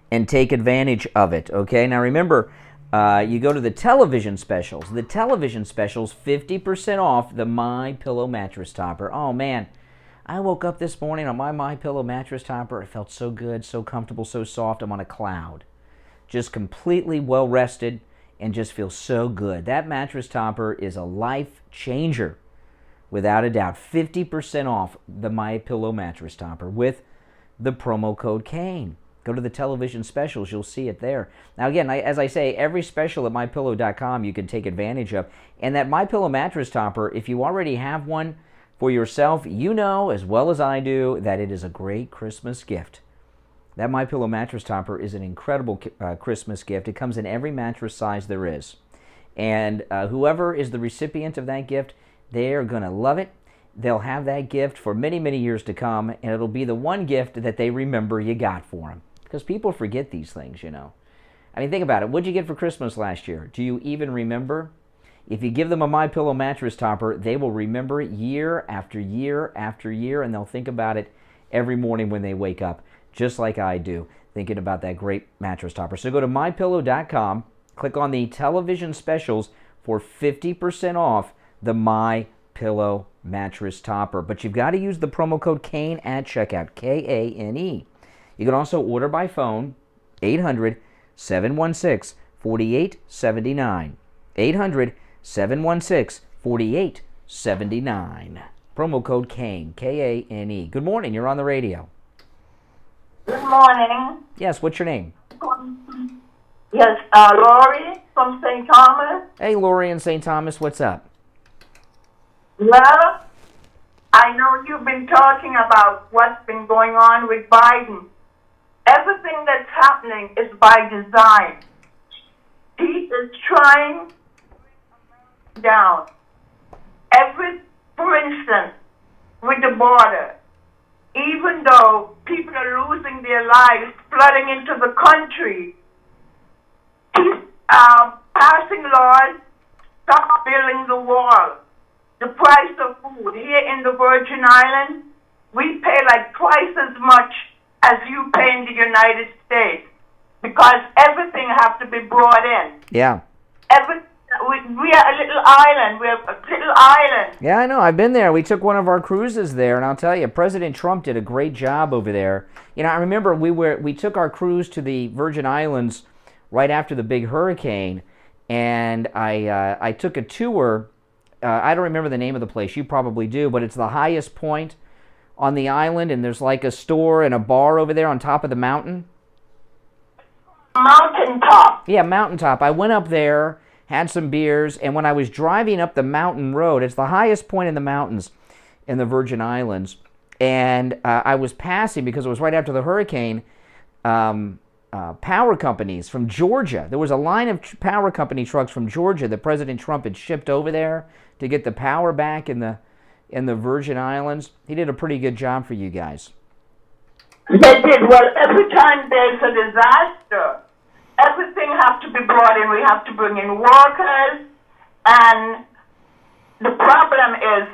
and take advantage of it, okay? Now remember, you go to the television specials. The television specials, 50% off the MyPillow mattress topper. Oh, man. I woke up this morning on my MyPillow mattress topper. It felt so good, so comfortable, so soft. I'm on a cloud. Just completely well-rested and just feels so good. That mattress topper is a life changer. Without a doubt, 50% off the MyPillow mattress topper with the promo code Kane. Go to the television specials. You'll see it there. Now, again, as I say, every special at MyPillow.com you can take advantage of. And that MyPillow mattress topper, if you already have one for yourself, you know as well as I do that it is a great Christmas gift. That MyPillow mattress topper is an incredible Christmas gift. It comes in every mattress size there is. And whoever is the recipient of that gift, they're going to love it. They'll have that gift for many, many years to come, and it'll be the one gift that they remember you got for them. Because people forget these things, I mean, think about it. What'd you get for Christmas last year? Do you even remember? If you give them a MyPillow mattress topper, they will remember it year after year after year, and they'll think about it every morning when they wake up, just like I do, thinking about that great mattress topper. So go to MyPillow.com, click on the television specials for 50% off the MyPillow mattress topper. But you've got to use the promo code Kane at checkout, Kane. You can also order by phone, 800-716-4879. 800-716-4879. Promo code Kane, Kane. Good morning, you're on the radio. Good morning. Yes, what's your name? Yes, Lori from St. Thomas. Hey, Lori in St. Thomas, what's up? Well, you've been talking about what's been going on with Biden. Everything that's happening is by design. He is trying down. For instance, with the border, even though people are losing their lives flooding into the country, he's passing laws, stop building the wall. The price of food here in the Virgin Islands, we pay like twice as much as you pay in the United States because everything has to be brought in. Yeah. We are a little island. We're a little island. Yeah, I know. I've been there. We took one of our cruises there, and I'll tell you, President Trump did a great job over there. You know, I remember we took our cruise to the Virgin Islands right after the big hurricane, and I took a tour. I don't remember the name of the place. You probably do, but it's the highest point on the island, and there's like a store and a bar over there on top of the mountain. Mountaintop. Yeah, mountaintop. I went up there, had some beers, and when I was driving up the mountain road, it's the highest point in the mountains in the Virgin Islands, and I was passing, because it was right after the hurricane, power companies from Georgia. There was a line of power company trucks from Georgia that President Trump had shipped over there to get the power back in the Virgin Islands. He did a pretty good job for you guys. They did. Well, every time there's a disaster, everything has to be brought in. We have to bring in workers, and the problem is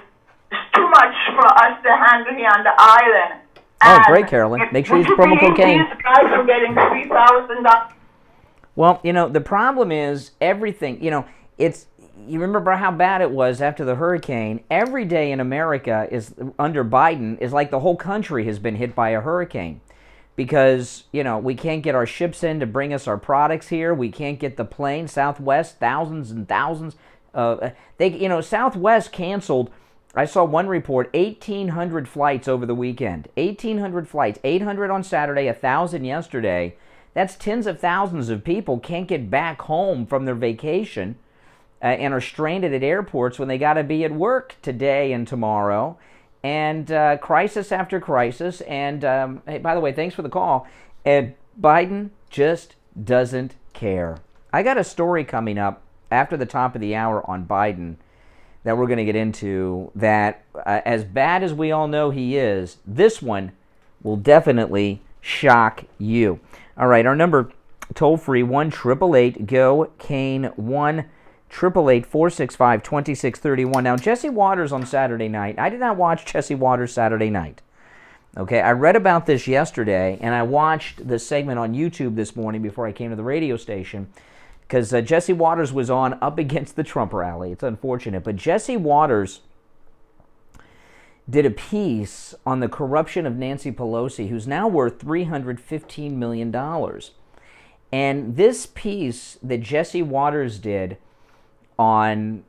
it's too much for us to handle here on the island. Oh, great, Carolyn. Make sure you use promo code Kane. These guys are getting $3,000. Well, you know, the problem is everything, you know, you remember how bad it was after the hurricane. Every day in America is under Biden is like the whole country has been hit by a hurricane, because, you know, we can't get our ships in to bring us our products here. We can't get the plane. Southwest, thousands and thousands. Southwest canceled, I saw one report, 1,800 flights over the weekend. 1,800 flights, 800 on Saturday, 1,000 yesterday. That's tens of thousands of people can't get back home from their vacation and are stranded at airports when they got to be at work today and tomorrow. And crisis after crisis. And, hey, by the way, thanks for the call. And Biden just doesn't care. I got a story coming up after the top of the hour on Biden that we're going to get into, that as bad as we all know he is, this one will definitely shock you. All right, our number, toll-free, 1-888-GO-KANE, 1-888-465-2631. Now, Jesse Waters on Saturday night, I did not watch Jesse Waters Saturday night. Okay, I read about this yesterday, and I watched the segment on YouTube this morning before I came to the radio station, because Jesse Waters was on up against the Trump rally. It's unfortunate. But Jesse Waters did a piece on the corruption of Nancy Pelosi, who's now worth $315 million. And this piece that Jesse Waters did on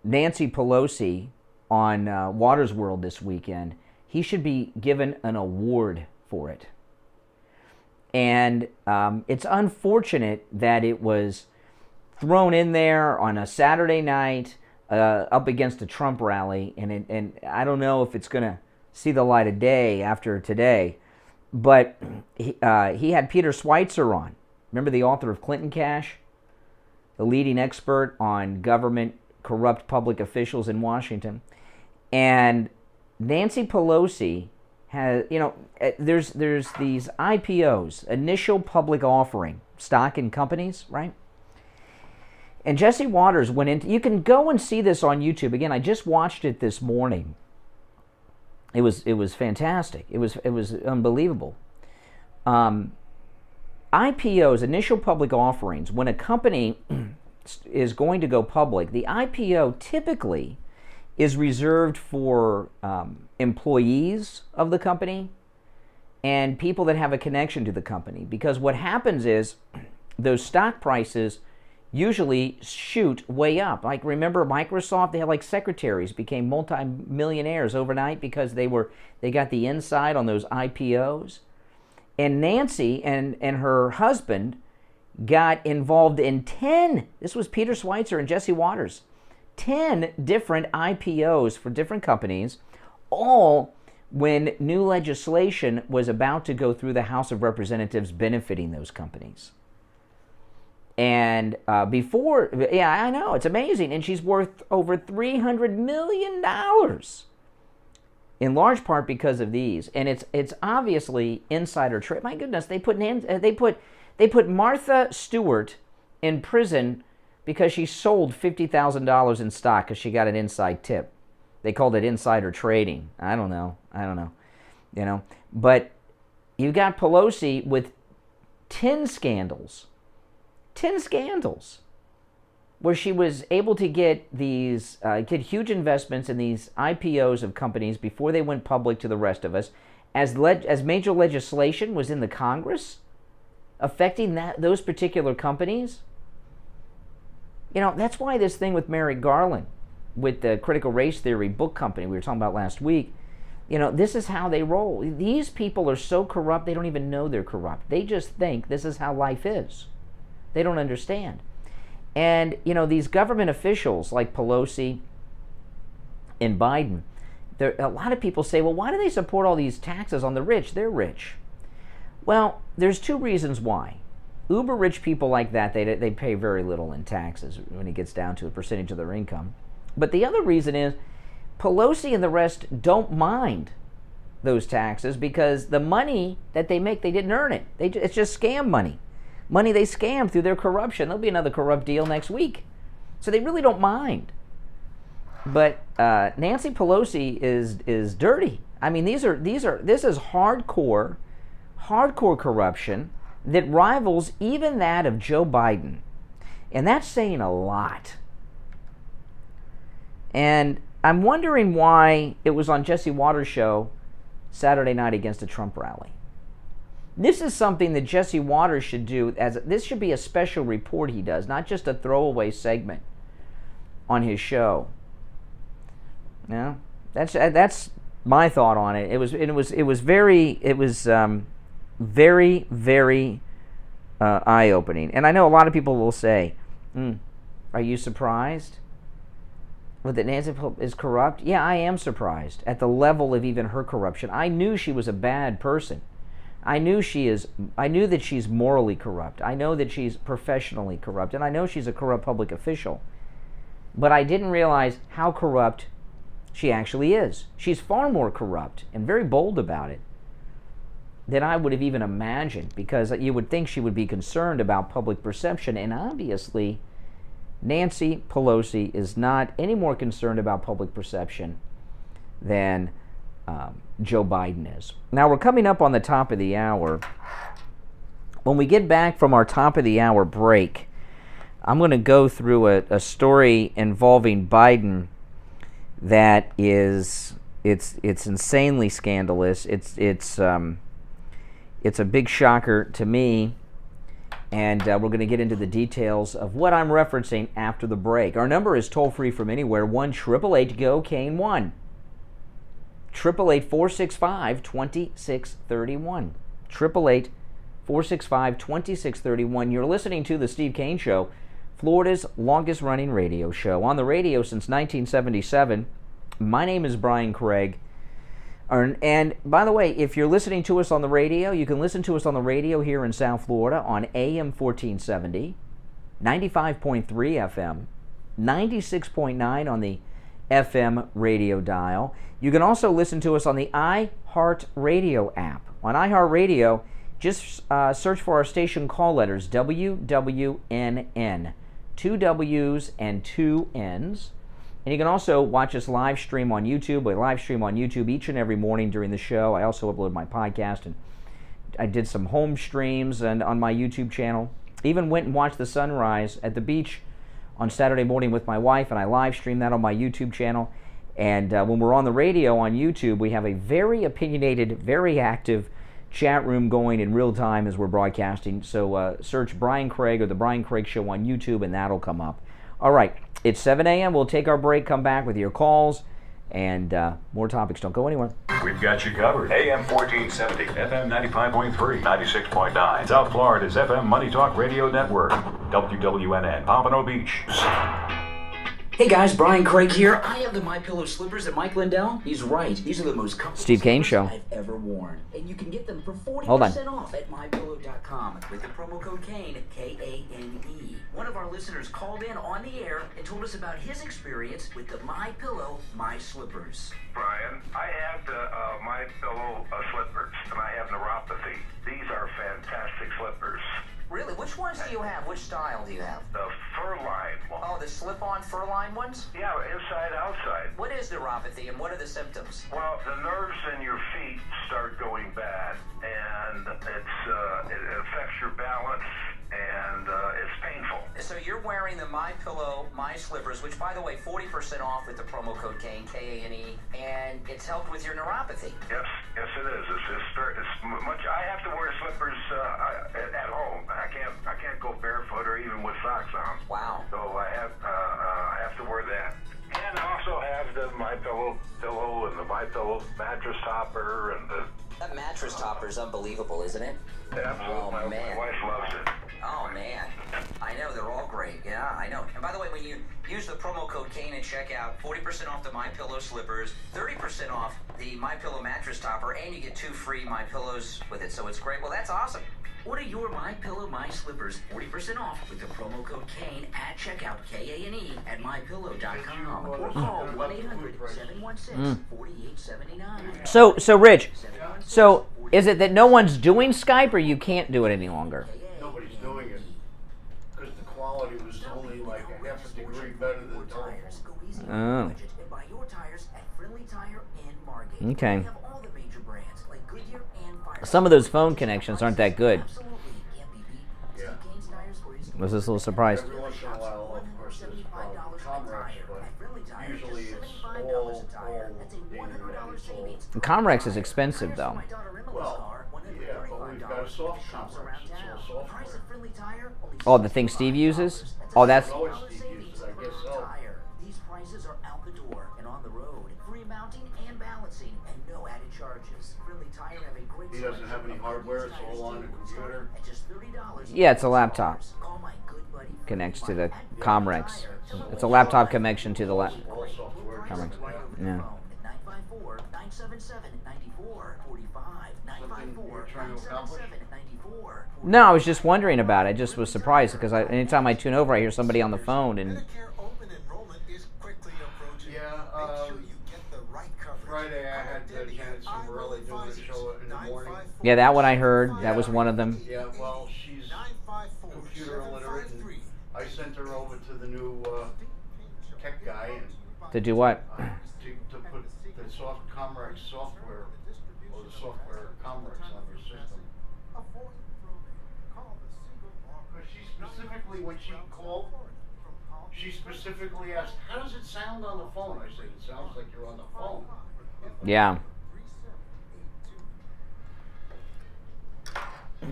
Nancy Pelosi on Waters World this weekend, he should be given an award for it. And it's unfortunate that it was thrown in there on a Saturday night up against a Trump rally, and I don't know if it's going to see the light of day after today. But he had Peter Schweitzer on. Remember, the author of Clinton Cash, the leading expert on government corrupt public officials in Washington. And Nancy Pelosi has, you know, there's these IPOs, initial public offering, stock in companies, right? And Jesse Waters went into, you can go and see this on YouTube. Again, I just watched it this morning. It was fantastic. It was unbelievable. IPOs, initial public offerings, when a company is going to go public, the IPO typically is reserved for employees of the company and people that have a connection to the company. Because what happens is those stock prices usually shoot way up. Like, remember Microsoft, they had like secretaries became multi-millionaires overnight because they got the inside on those IPOs. And Nancy and her husband got involved in 10, this was Peter Schweitzer and Jesse Waters, 10 different IPOs for different companies, all when new legislation was about to go through the House of Representatives benefiting those companies. And before, yeah, I know, it's amazing. And she's worth over $300 million, in large part because of these. And it's obviously insider trade. My goodness, they put Martha Stewart in prison because she sold $50,000 in stock because she got an inside tip. They called it insider trading. I don't know. You know, but you got Pelosi with 10 scandals, where she was able to get these get huge investments in these IPOs of companies before they went public to the rest of us, as major legislation was in the Congress affecting those particular companies. You know, that's why this thing with Merrick Garland, with the critical race theory book company we were talking about last week, you know, this is how they roll. These people are so corrupt, they don't even know they're corrupt. They just think this is how life is. They don't understand. And, you know, these government officials like Pelosi and Biden, a lot of people say, well, why do they support all these taxes on the rich? They're rich. Well, there's two reasons why. Uber rich people like that, they pay very little in taxes when it gets down to a percentage of their income. But the other reason is Pelosi and the rest don't mind those taxes because the money that they make, they didn't earn it. It's just scam money. Money they scam through their corruption. There'll be another corrupt deal next week. So they really don't mind. But Nancy Pelosi is dirty. I mean, this is hardcore corruption that rivals even that of Joe Biden. And that's saying a lot. And I'm wondering why it was on Jesse Waters' show Saturday night against a Trump rally. This is something that Jesse Waters should do. This should be a special report he does, not just a throwaway segment on his show. Yeah, that's my thought on it. It was very eye-opening. And I know a lot of people will say, "Are you surprised that Nancy is corrupt?" Yeah, I am surprised at the level of even her corruption. I knew she was a bad person. I knew that she's morally corrupt. I know that she's professionally corrupt, and I know she's a corrupt public official. But I didn't realize how corrupt she actually is. She's far more corrupt and very bold about it than I would have even imagined, because you would think she would be concerned about public perception, and obviously Nancy Pelosi is not any more concerned about public perception than Joe Biden is. Now we're coming up on the top of the hour. When we get back from our top of the hour break, I'm going to go through a story involving Biden that it's insanely scandalous. It's a big shocker to me, and we're going to get into the details of what I'm referencing after the break. Our number is toll free from anywhere, 1-888-GO-KANE-1. 888-465-2631. 888-465-2631. You're listening to The Steve Kane Show, Florida's longest running radio show. On the radio since 1977. My name is Brian Craig. And by the way, if you're listening to us on the radio, you can listen to us on the radio here in South Florida on AM 1470, 95.3 FM, 96.9 on the FM radio dial. You can also listen to us on the iHeartRadio app. On iHeartRadio, just search for our station call letters, WWNN, 2 W's and 2 N's. And you can also watch us live stream on YouTube. We live stream on YouTube each and every morning during the show. I also upload my podcast, and I did some home streams and on my YouTube channel. Even went and watched the sunrise at the beach on Saturday morning with my wife, and I live streamed that on my YouTube channel. And when we're on the radio on YouTube, we have a very opinionated, very active chat room going in real time as we're broadcasting. So search Brian Craig or The Brian Craig Show on YouTube, and that'll come up. All right, it's 7 a.m. We'll take our break, come back with your calls, and more topics. Don't go anywhere. We've got you covered. AM 1470, FM 95.3, 96.9. South Florida's FM Money Talk Radio Network. WWNN, Pompano Beach. Hey guys, Brian Craig here. I have the MyPillow slippers at Mike Lindell. He's right. These are the most comfortable Steve Kane Show. I've ever worn. And you can get them for 40% Hold on. off at MyPillow.com with the promo code KANE, K-A-N-E. One of our listeners called in on the air and told us about his experience with the MyPillow My Slippers. Brian, I have the MyPillow slippers, and I have neuropathy. These are fantastic slippers. Really? Which ones do you have? Which style do you have? The fur-lined one. Oh, the slip-on fur-lined ones? Yeah, inside, outside. What is neuropathy and what are the symptoms? Well, the nerves in your feet start going bad, and it affects your balance, and it's painful. So you're wearing the MyPillow My Slippers, which, by the way, 40% off with the promo code KANE, K-A-N-E, and it's helped with your neuropathy. Yes, it is. It's much. I have to wear slippers at home. I can't go barefoot or even with socks on. Wow. So I have to wear that. And I also have the MyPillow pillow and the MyPillow mattress topper and the. That mattress topper is unbelievable, isn't it? Absolutely. Oh, man. My wife loves it. Oh, man. I know, they're all great. Yeah, I know. And by the way, when you use the promo code KANE at checkout, 40% off the MyPillow slippers, 30% off the MyPillow mattress topper, and you get 2 free MyPillows with it, so it's great. Well, that's awesome. Order your MyPillow My Slippers 40% off with the promo code KANE at checkout, K-A-N-E, at MyPillow.com, or call 1-800-716-4879. So Rich, so is it that no one's doing Skype or you can't do it any longer? Nobody's doing it because the quality was only like a half a degree better than telephone. Oh. Okay. Some of those phone connections aren't that good. Yeah. Was this a little surprised? Every once in a while, of course, there's Comrex, but usually it's all Comrex is expensive though. Well, yeah, but we've got a soft Comrex. It's all software. Oh, the thing Steve uses? Oh, that's... Oh, it's Steve uses, I guess so. These prices are out the door and on the road. Free mounting and balancing and no added charges. Friendly Tire have a great He doesn't have any hardware, it's all on the computer. at just $30. Yeah, it's a laptop. Call my good buddy Connects to the Comrex. It's a laptop connection to the All software. Comrex. Yeah. 954-977-9445. No, I was just wondering about it. I just was surprised because anytime I tune over, I hear somebody on the phone and... Medicare open enrollment is quickly approaching. Yeah, Make sure you get the right coverage. Friday I had Janet Cimarelli doing a show in the morning. Yeah, that one I heard. That was one of them. Yeah, well, she's computer illiterate, and I sent her over to the new tech guy and To do what? to put the Comrex software, or the software Comrex on your system. Because she specifically, when she called, she specifically asked, how does it sound on the phone? I said, it sounds like you're on the phone. Yeah. You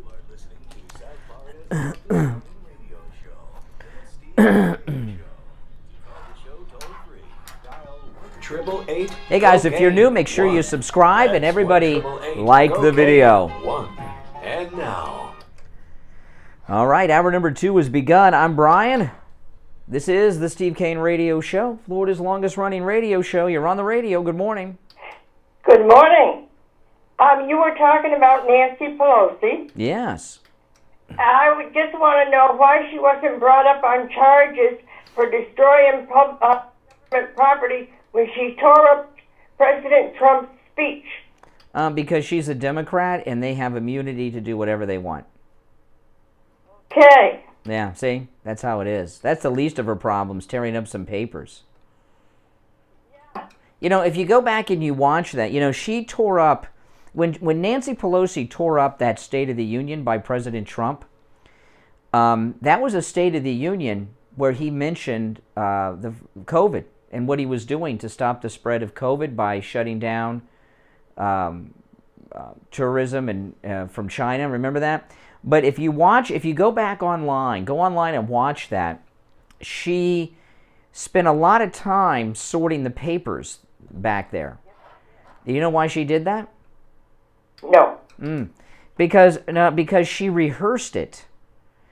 are listening to South Florida's radio show. The Steve Kane Show. Call the show toll-free. Dial 1-888. Hey guys, if you're new, make sure you subscribe and everybody like the video. And now, All right, hour number 2 has begun. I'm Brian. This is the Steve Kane Radio Show, Florida's longest running radio show. You're on the radio. Good morning. Good morning. You were talking about Nancy Pelosi. Yes. I would just want to know why she wasn't brought up on charges for destroying government property when she tore up President Trump's speech. Because she's a Democrat and they have immunity to do whatever they want. Okay. Yeah, see? That's how it is. That's the least of her problems, tearing up some papers. Yeah. You know, if you go back and you watch that, you know, she tore up, when Nancy Pelosi tore up that State of the Union by President Trump, that was a State of the Union where he mentioned the COVID and what he was doing to stop the spread of COVID by shutting down tourism and from China. Remember that? But if you go back online, go online and watch that, she spent a lot of time sorting the papers back there. Do you know why she did that? No. Because she rehearsed it.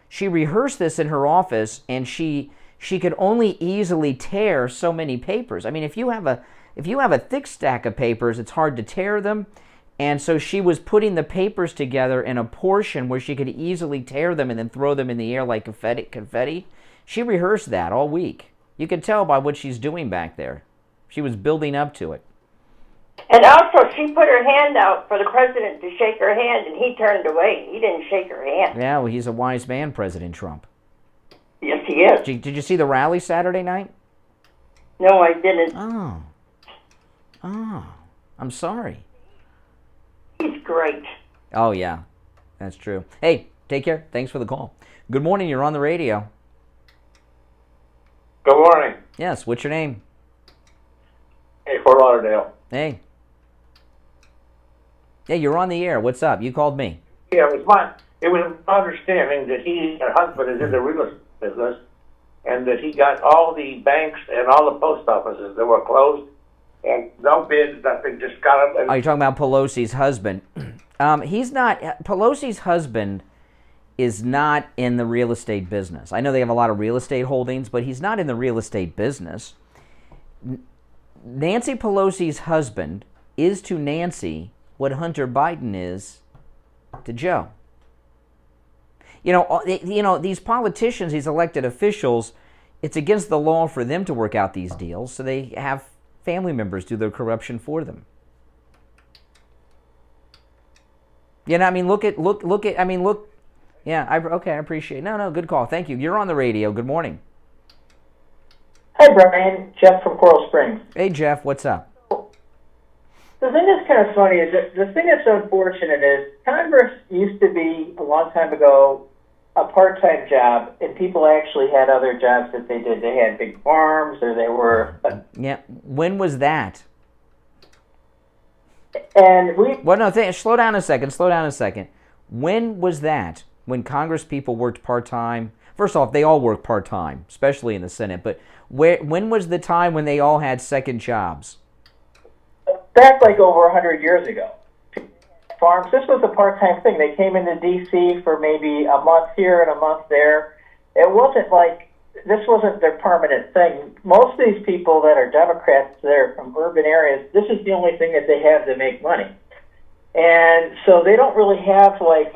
She rehearsed this in her office, and she she could only easily tear so many papers. I mean, if you have a thick stack of papers, it's hard to tear them. And so she was putting the papers together in a portion where she could easily tear them and then throw them in the air like confetti. She rehearsed that all week. You could tell by what she's doing back there. She was building up to it. And also, she put her hand out for the president to shake her hand, and he turned away. He didn't shake her hand. Yeah, well, he's a wise man, President Trump. Yes, he is. Did you see the rally Saturday night? No, I didn't. Oh, I'm sorry. He's great. Oh, yeah, that's true. Hey, take care. Thanks for the call. Good morning. You're on the radio. Good morning. Yes, what's your name? Hey, Fort Lauderdale. Hey. Yeah, you're on the air. What's up? You called me. Yeah, it was my understanding that her husband is in the real estate business, and that he got all the banks and all the post offices that were closed, and no bids, nothing, just got them. Oh, you're talking about Pelosi's husband. He's not. Pelosi's husband is not in the real estate business. I know they have a lot of real estate holdings, but he's not in the real estate business. Nancy Pelosi's husband is to Nancy what Hunter Biden is to Joe. You know, these politicians, these elected officials, it's against the law for them to work out these deals, so they have family members do their corruption for them. You know, I mean, look. Yeah, I appreciate it. No, good call. Thank you. You're on the radio. Good morning. Hi, Brian. Jeff from Coral Springs. Hey, Jeff. What's up? The thing that's kind of funny is that the thing that's unfortunate is Congress used to be, a long time ago, a part-time job, and people actually had other jobs that they did. They had big farms, or they were... Yeah. When was that? And we... Well, no, slow down a second. When was that? When Congress people worked part-time? First off, they all work part-time, especially in the Senate. But when was the time when they all had second jobs? Back like over 100 years ago. Farms, this was a part-time thing. They came into D.C. for maybe a month here and a month there. It wasn't like, this wasn't their permanent thing. Most of these people that are Democrats that are from urban areas, this is the only thing that they have to make money. And so they don't really have like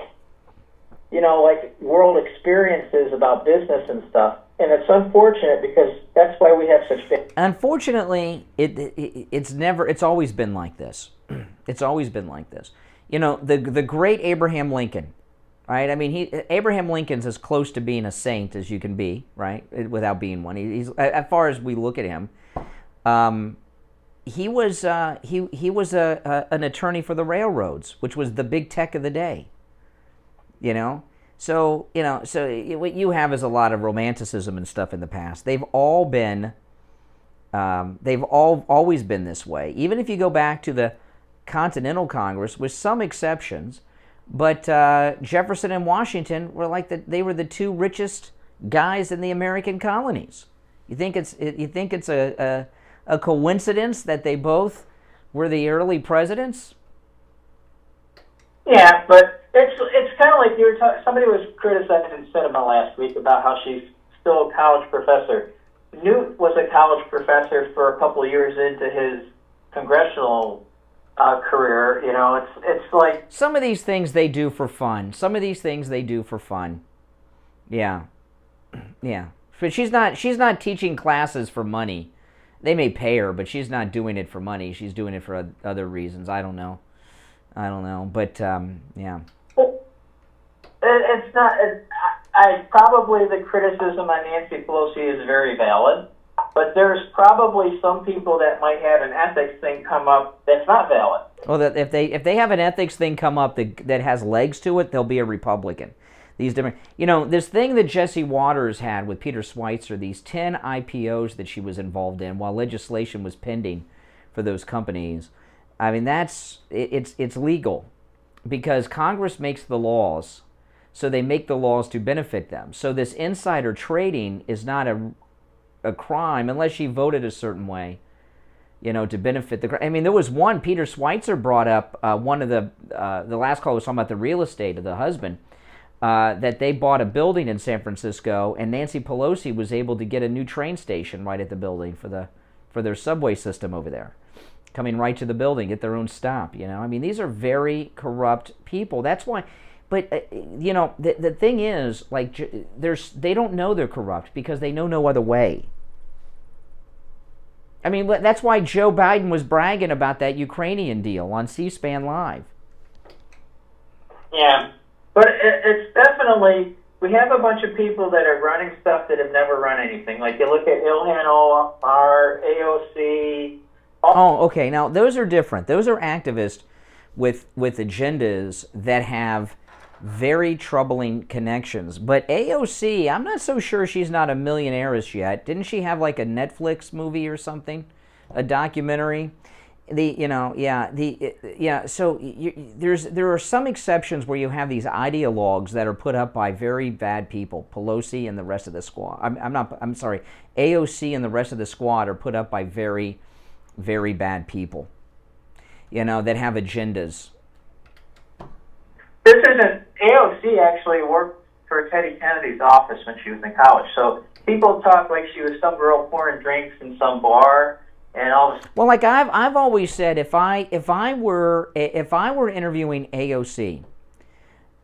world experiences about business and stuff. And it's unfortunate because that's why we have such big... Unfortunately, it's always been like this. It's always been like this. You know, the great Abraham Lincoln, right? I mean, Abraham Lincoln's as close to being a saint as you can be, right? Without being one. He's as far as we look at him, he was an attorney for the railroads, which was the big tech of the day. You know, so what you have is a lot of romanticism and stuff in the past. They've all been, always been this way. Even if you go back to the Continental Congress, with some exceptions, but Jefferson and Washington were they were the two richest guys in the American colonies. You think it's a coincidence that they both were the early presidents? Yeah, but it's kind of like you were talking. Somebody was criticizing cinema last week about how she's still a college professor. Newt was a college professor for a couple of years into his congressional career. You know, it's like some of these things they do for fun. Yeah. But she's not teaching classes for money. They may pay her, but she's not doing it for money. She's doing it for other reasons. I don't know, but yeah. It's not. I probably the criticism on Nancy Pelosi is very valid, but there's probably some people that might have an ethics thing come up that's not valid. Well, that if they have an ethics thing come up that has legs to it, they'll be a Republican. These different, this thing that Jesse Waters had with Peter Schweitzer, these 10 IPOs that she was involved in while legislation was pending for those companies. I mean, it's legal because Congress makes the laws, so they make the laws to benefit them. So this insider trading is not a crime unless she voted a certain way, to benefit the. I mean, there was one Peter Schweitzer brought up. One of the last call was talking about the real estate of the husband. that they bought a building in San Francisco, and Nancy Pelosi was able to get a new train station right at the building for their subway system over there, coming right to the building, get their own stop. I mean, these are very corrupt people. That's why. But the thing is, like, they don't know they're corrupt because they know no other way. I mean, that's why Joe Biden was bragging about that Ukrainian deal on C-SPAN Live. Yeah, but it's definitely, we have a bunch of people that are running stuff that have never run anything. Like, you look at Ilhan Omar, AOC. Oh, okay. Now, those are different. Those are activists with agendas that have very troubling connections. But AOC, I'm not so sure she's not a millionaire-ish yet. Didn't she have like a Netflix movie or something? A documentary? So there are some exceptions where you have these ideologues that are put up by very bad people. Pelosi and the rest of the squad. AOC and the rest of the squad are put up by very, very bad people. That have agendas. This isn't, AOC actually worked for Teddy Kennedy's office when she was in college. So people talk like she was some girl pouring drinks in some bar and all this. Well, like I've always said, if I were interviewing AOC,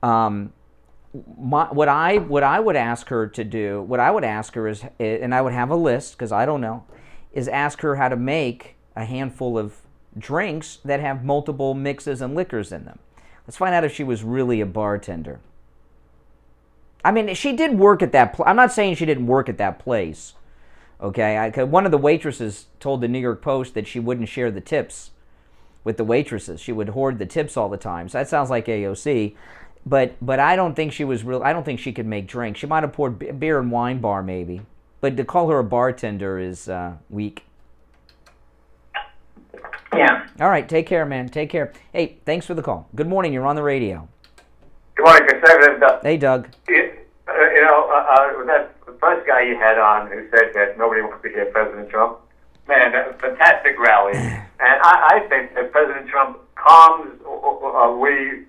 what I would ask her to do, what I would ask her is, and I would have a list because I don't know, is ask her how to make a handful of drinks that have multiple mixes and liquors in them. Let's find out if she was really a bartender. I mean, she did work at that I'm not saying she didn't work at that place. Okay, one of the waitresses told the New York Post that she wouldn't share the tips with the waitresses. She would hoard the tips all the time. So that sounds like AOC. But I don't think she was real. I don't think she could make drinks. She might have poured beer and wine bar maybe. But to call her a bartender is weak. Yeah. All right, take care, man. Take care. Hey, thanks for the call. Good morning. You're on the radio. Good morning, Conservative Doug. Hey, Doug. That first guy you had on who said that nobody wants to hear President Trump, man, that was a fantastic rally. And I think that President Trump calms we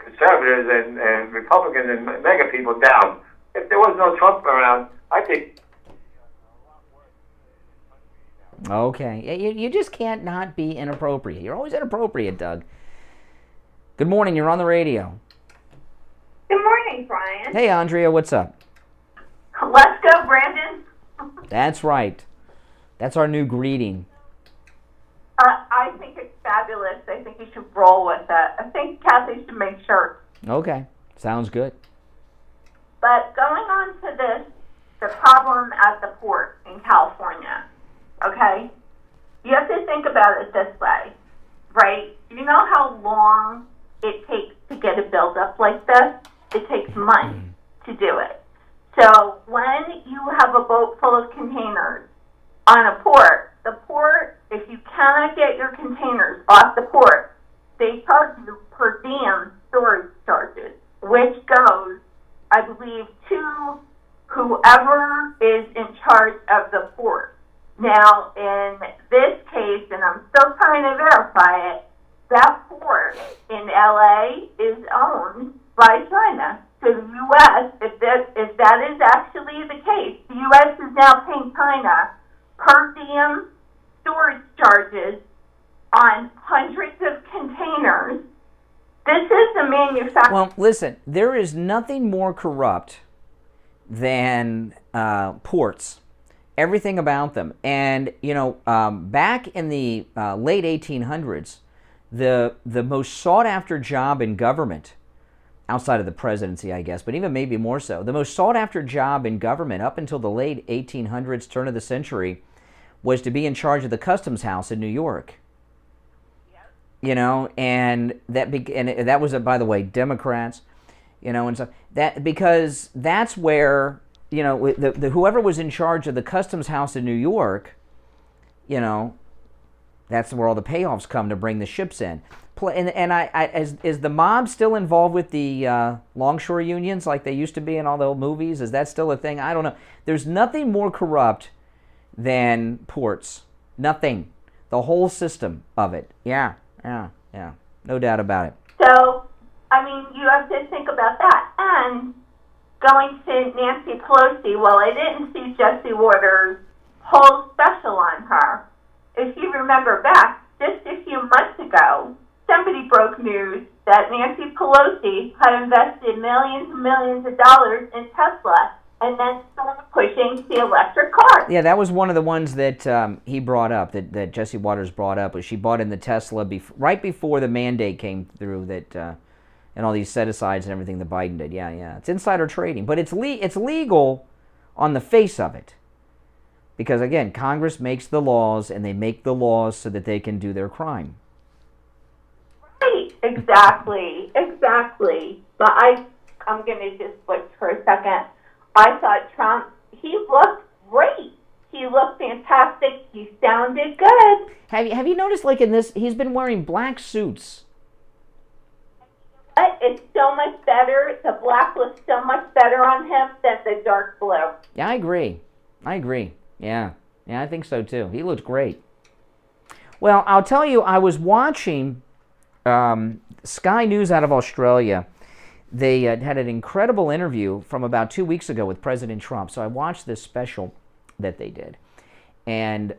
conservatives and Republicans and MAGA people down. If there was no Trump around, I think. Okay. You just can't not be inappropriate. You're always inappropriate, Doug. Good morning. You're on the radio. Good morning, Brian. Hey, Andrea. What's up? Let's go, Brandon. That's right. That's our new greeting. I think it's fabulous. I think you should roll with it. I think Kathy should make shirts. Okay. Sounds good. But going on to this, the problem at the port in California, okay? You have to think about it this way, right? You know how long it takes to get a buildup like this? It takes months to do it. So when you have a boat full of containers on a port, the port, if you cannot get your containers off the port, they charge you per diem storage charges, which goes, I believe, to whoever is in charge of the port. Now, in this case, and I'm still trying to verify it, that port in LA is owned by China. So the U.S., if that is actually the case, the U.S. is now paying China per diem storage charges on hundreds of containers. This is a manufacturer. Well, listen, there is nothing more corrupt than ports. Everything about them. And, back in the late 1800s, the most sought-after job in government, outside of the presidency, I guess, but even maybe more so, the most sought-after job in government up until the late 1800s, turn of the century, was to be in charge of the customs house in New York. And that was, by the way, Democrats, and so that, because that's where, whoever was in charge of the customs house in New York, that's where all the payoffs come to bring the ships in. And is the mob still involved with the longshore unions like they used to be in all the old movies? Is that still a thing? I don't know. There's nothing more corrupt than ports. Nothing. The whole system of it. Yeah. No doubt about it. So, I mean, you you have to think about that. And going to Nancy Pelosi, well, I didn't see Jesse Waters' whole special on her. If you remember back, just a few months ago, somebody broke news that Nancy Pelosi had invested millions and millions of dollars in Tesla and then started pushing the electric car. Yeah, that was one of the ones that he brought up, that Jesse Waters brought up, was she bought in the Tesla right before the mandate came through, that and all these set-asides and everything that Biden did. Yeah. It's insider trading. But it's legal on the face of it. Because, again, Congress makes the laws, and they make the laws so that they can do their crime. Right, exactly. But I'm going to just switch for a second. I thought Trump, he looked great. He looked fantastic. He sounded good. Have you noticed, like in this, he's been wearing black suits. But it's so much better. The black looks so much better on him than the dark blue. Yeah, I agree. Yeah, I think so too. He looked great. Well, I'll tell you, I was watching Sky News out of Australia. They had an incredible interview from about 2 weeks ago with President Trump. So I watched this special that they did. And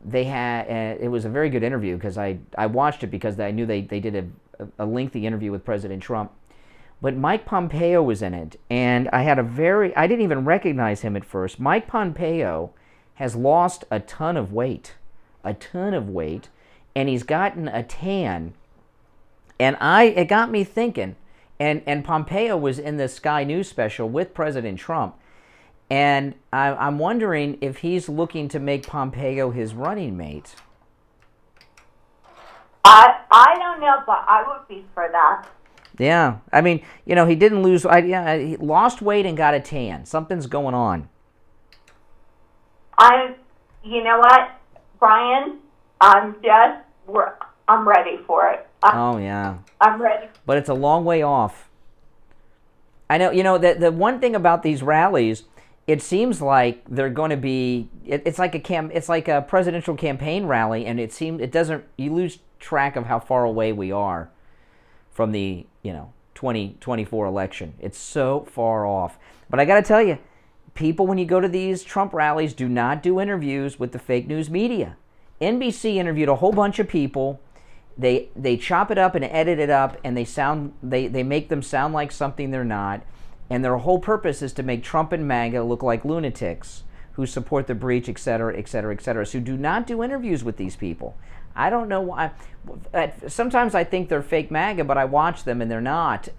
they had, it was a very good interview because I watched it because I knew they did a lengthy interview with President Trump. But Mike Pompeo was in it, and I didn't even recognize him at first. Mike Pompeo has lost a ton of weight, and he's gotten a tan. And it got me thinking, and Pompeo was in the Sky News special with President Trump, and I'm wondering if he's looking to make Pompeo his running mate. I don't know, but I would be for that. Yeah, I mean, he didn't lose. He lost weight and got a tan. Something's going on. You know what, Brian? I'm ready for it. I'm ready. But it's a long way off. I know. The one thing about these rallies, it seems like they're going to be. It's like a presidential campaign rally, and you lose track of how far away we are from the 2024 election. It's so far off. But I got to tell you, people, when you go to these Trump rallies, do not do interviews with the fake news media. NBC interviewed a whole bunch of people. They chop it up and edit it up, and they make them sound like something they're not. And their whole purpose is to make Trump and MAGA look like lunatics who support the breach, et cetera, et cetera, et cetera. So do not do interviews with these people. I don't know why. Sometimes I think they're fake MAGA, but I watch them and they're not.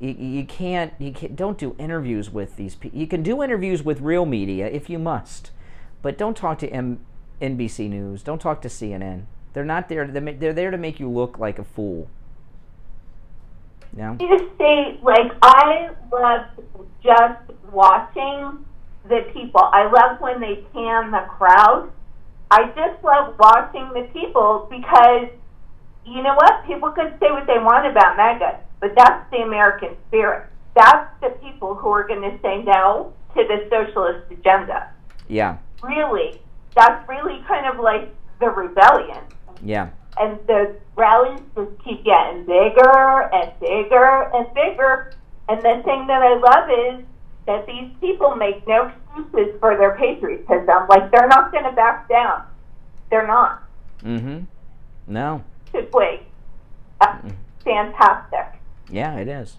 You can't. Don't do interviews with these people. You can do interviews with real media if you must, but don't talk to NBC News. Don't talk to CNN. They're not there. They're there to make you look like a fool. Yeah. You see, I love just watching the people. I love when they pan the crowd. I just love watching the people because, you know what? People could say what they want about MAGA, but that's the American spirit. That's the people who are going to say no to the socialist agenda. Yeah. Really. That's really kind of like the rebellion. Yeah. And the rallies just keep getting bigger and bigger and bigger. And the thing that I love is that these people make no excuses for their patriotism. They're not going to back down. They're not. Mm-hmm. No. Just wait. Fantastic. Yeah, it is.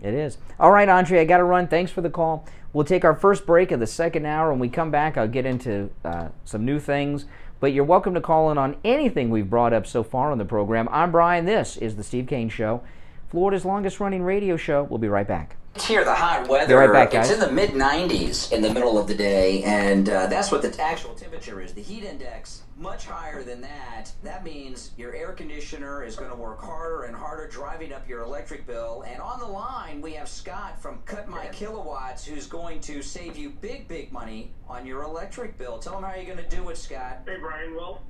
It is. All right, Andre, I got to run. Thanks for the call. We'll take our first break of the second hour. When we come back, I'll get into some new things. But you're welcome to call in on anything we've brought up so far on the program. I'm Brian. This is The Steve Kane Show, Florida's longest-running radio show. We'll be right back. It's here, the hot weather. Be right back, guys. It's in the mid-90s in the middle of the day, and that's what the actual temperature is. The heat index, much higher than that. That means your air conditioner is going to work harder and harder, driving up your electric bill. And on the line, we have Scott from Cut My Kilowatts, who's going to save you big, big money on your electric bill. Tell them how you're going to do it, Scott. Hey, Brian. Well,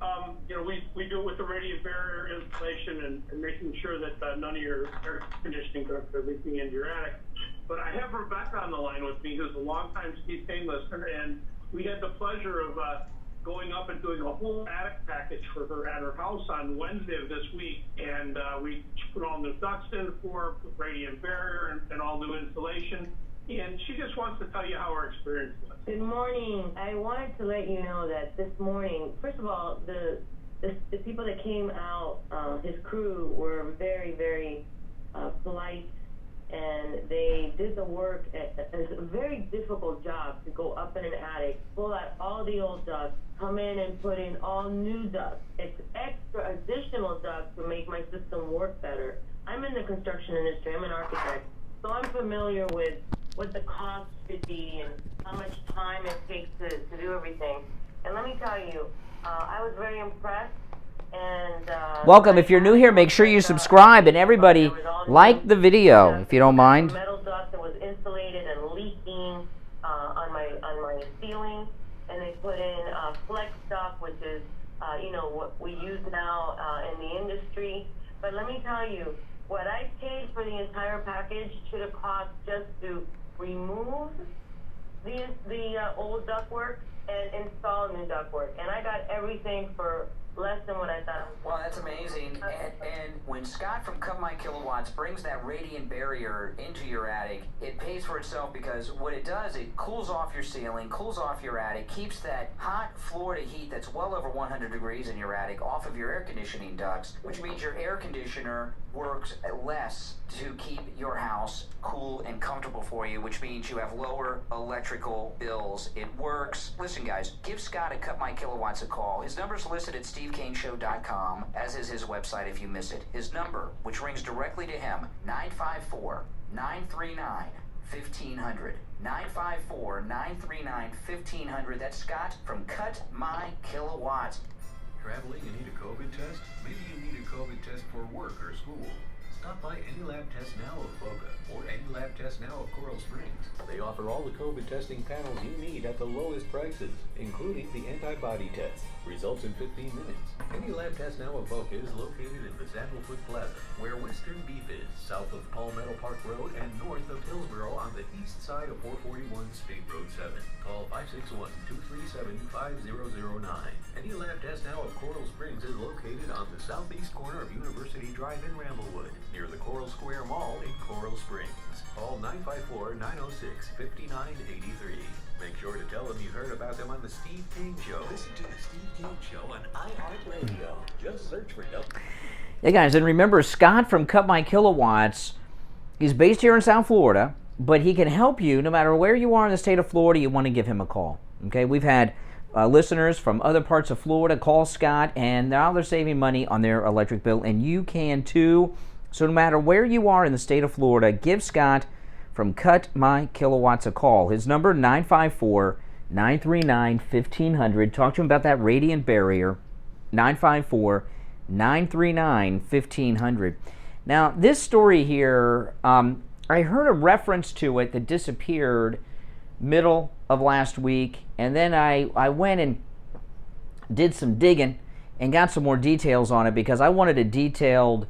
we do it with the radiant barrier installation and making sure that none of your air conditioning ducts are leaking into your attic. But I have Rebecca on the line with me, who's a longtime Steve Kane listener, and we had the pleasure of going up and doing a whole attic package for her at her house on Wednesday of this week. And we put all new ducts in for radiant barrier and all new insulation. And she just wants to tell you how her experience was. Good morning. I wanted to let you know that this morning, first of all, the people that came out, his crew, were very, very polite, and they did the work. It's a very difficult job to go up in an attic, pull out all the old ducts, come in and put in all new ducts. It's extra additional ducts to make my system work better. I'm in the construction industry. I'm an architect, so I'm familiar with what the cost should be and how much time it takes to do everything. And let me tell you, I was very impressed. And welcome. If you're new here, make sure you subscribe, and everybody like the video if you don't mind. Metal duct that was insulated and leaking on my ceiling, and they put in flex duct, which is what we use now in the industry. But let me tell you, what I paid for the entire package should have cost just to remove the old ductwork and install new ductwork, and I got everything for less than what I thought. Well, that's amazing. And when Scott from Cut My Kilowatts brings that radiant barrier into your attic, it pays for itself, because what it does, it cools off your ceiling, cools off your attic, keeps that hot Florida heat that's well over 100 degrees in your attic off of your air conditioning ducts, which means your air conditioner works less to keep your house cool and comfortable for you, which means you have lower electrical bills. It works. Listen, guys, give Scott at Cut My Kilowatts a call. His number's listed at SteveKaneShow.com, as is his website if you miss it. His number, which rings directly to him, 954-939-1500. 954-939-1500. That's Scott from Cut My Kilowatts. Traveling and need a COVID test? Maybe you need a COVID test for work or school. Stop by Any Lab Test Now of Boca or Any Lab Test Now of Coral Springs. They offer all the COVID testing panels you need at the lowest prices, including the antibody test. Results in 15 minutes. Any Lab Test Now of Boca is located in the Sandalfoot Plaza, where Western Beef is, south of Palmetto Park Road and north of Hillsboro on the east side of 441 State Road 7. Call 561-237-5009. Any Lab Test Now of Coral Springs is located on the southeast corner of University Drive in Ramblewood, near the Coral Square Mall in Coral Springs. Call 954-906-5983. Make sure to tell them you heard about them on the Steve Kane Show. Listen to the Steve Kane Show on iHeartRadio. Just search for it. Yeah, guys, and remember, Scott from Cut My Kilowatts, he's based here in South Florida, but he can help you no matter where you are in the state of Florida. You want to give him a call. Okay, we've had listeners from other parts of Florida call Scott, and now they're saving money on their electric bill, and you can too. So no matter where you are in the state of Florida, give Scott from Cut My Kilowatts a call. His number, 954-939-1500. Talk to him about that radiant barrier, 954-939-1500. Now, this story here, I heard a reference to it that disappeared middle of last week, and then I went and did some digging and got some more details on it, because I wanted a detailed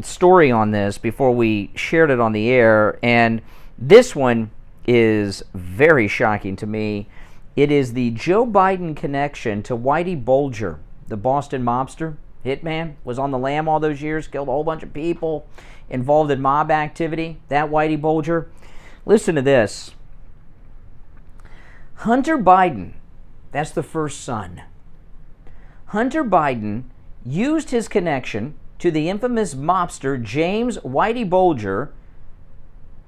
story on this before we shared it on the air, and this one is very shocking to me. It is the Joe Biden connection to Whitey Bulger, the Boston mobster, hitman, was on the lam all those years, killed a whole bunch of people, involved in mob activity, that Whitey Bulger. Listen to this. Hunter Biden, that's the first son. Hunter Biden used his connection to the infamous mobster James Whitey Bulger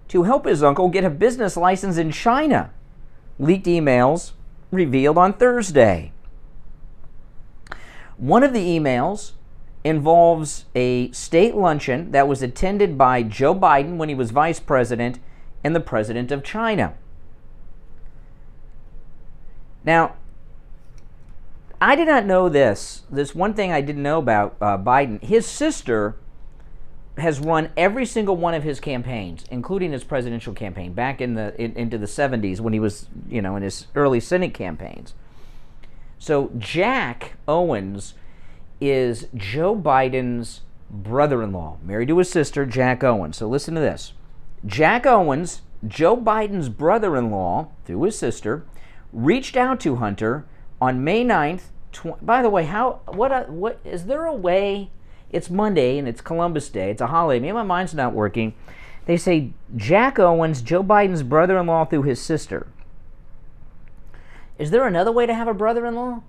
to help his uncle get a business license in China. Leaked emails revealed on Thursday. One of the emails involves a state luncheon that was attended by Joe Biden when he was vice president and the president of China. Now, I did not know this. This one thing I didn't know about Biden. His sister has run every single one of his campaigns, including his presidential campaign back into the 70s when he was, in his early Senate campaigns. So Jack Owens is Joe Biden's brother-in-law, married to his sister, Jack Owens. So listen to this. Jack Owens, Joe Biden's brother-in-law, through his sister, reached out to Hunter on May 9th. By the way, what is there a way? It's Monday and it's Columbus Day. It's a holiday. Maybe my mind's not working. They say Jack Owens, Joe Biden's brother-in-law through his sister. Is there another way to have a brother-in-law?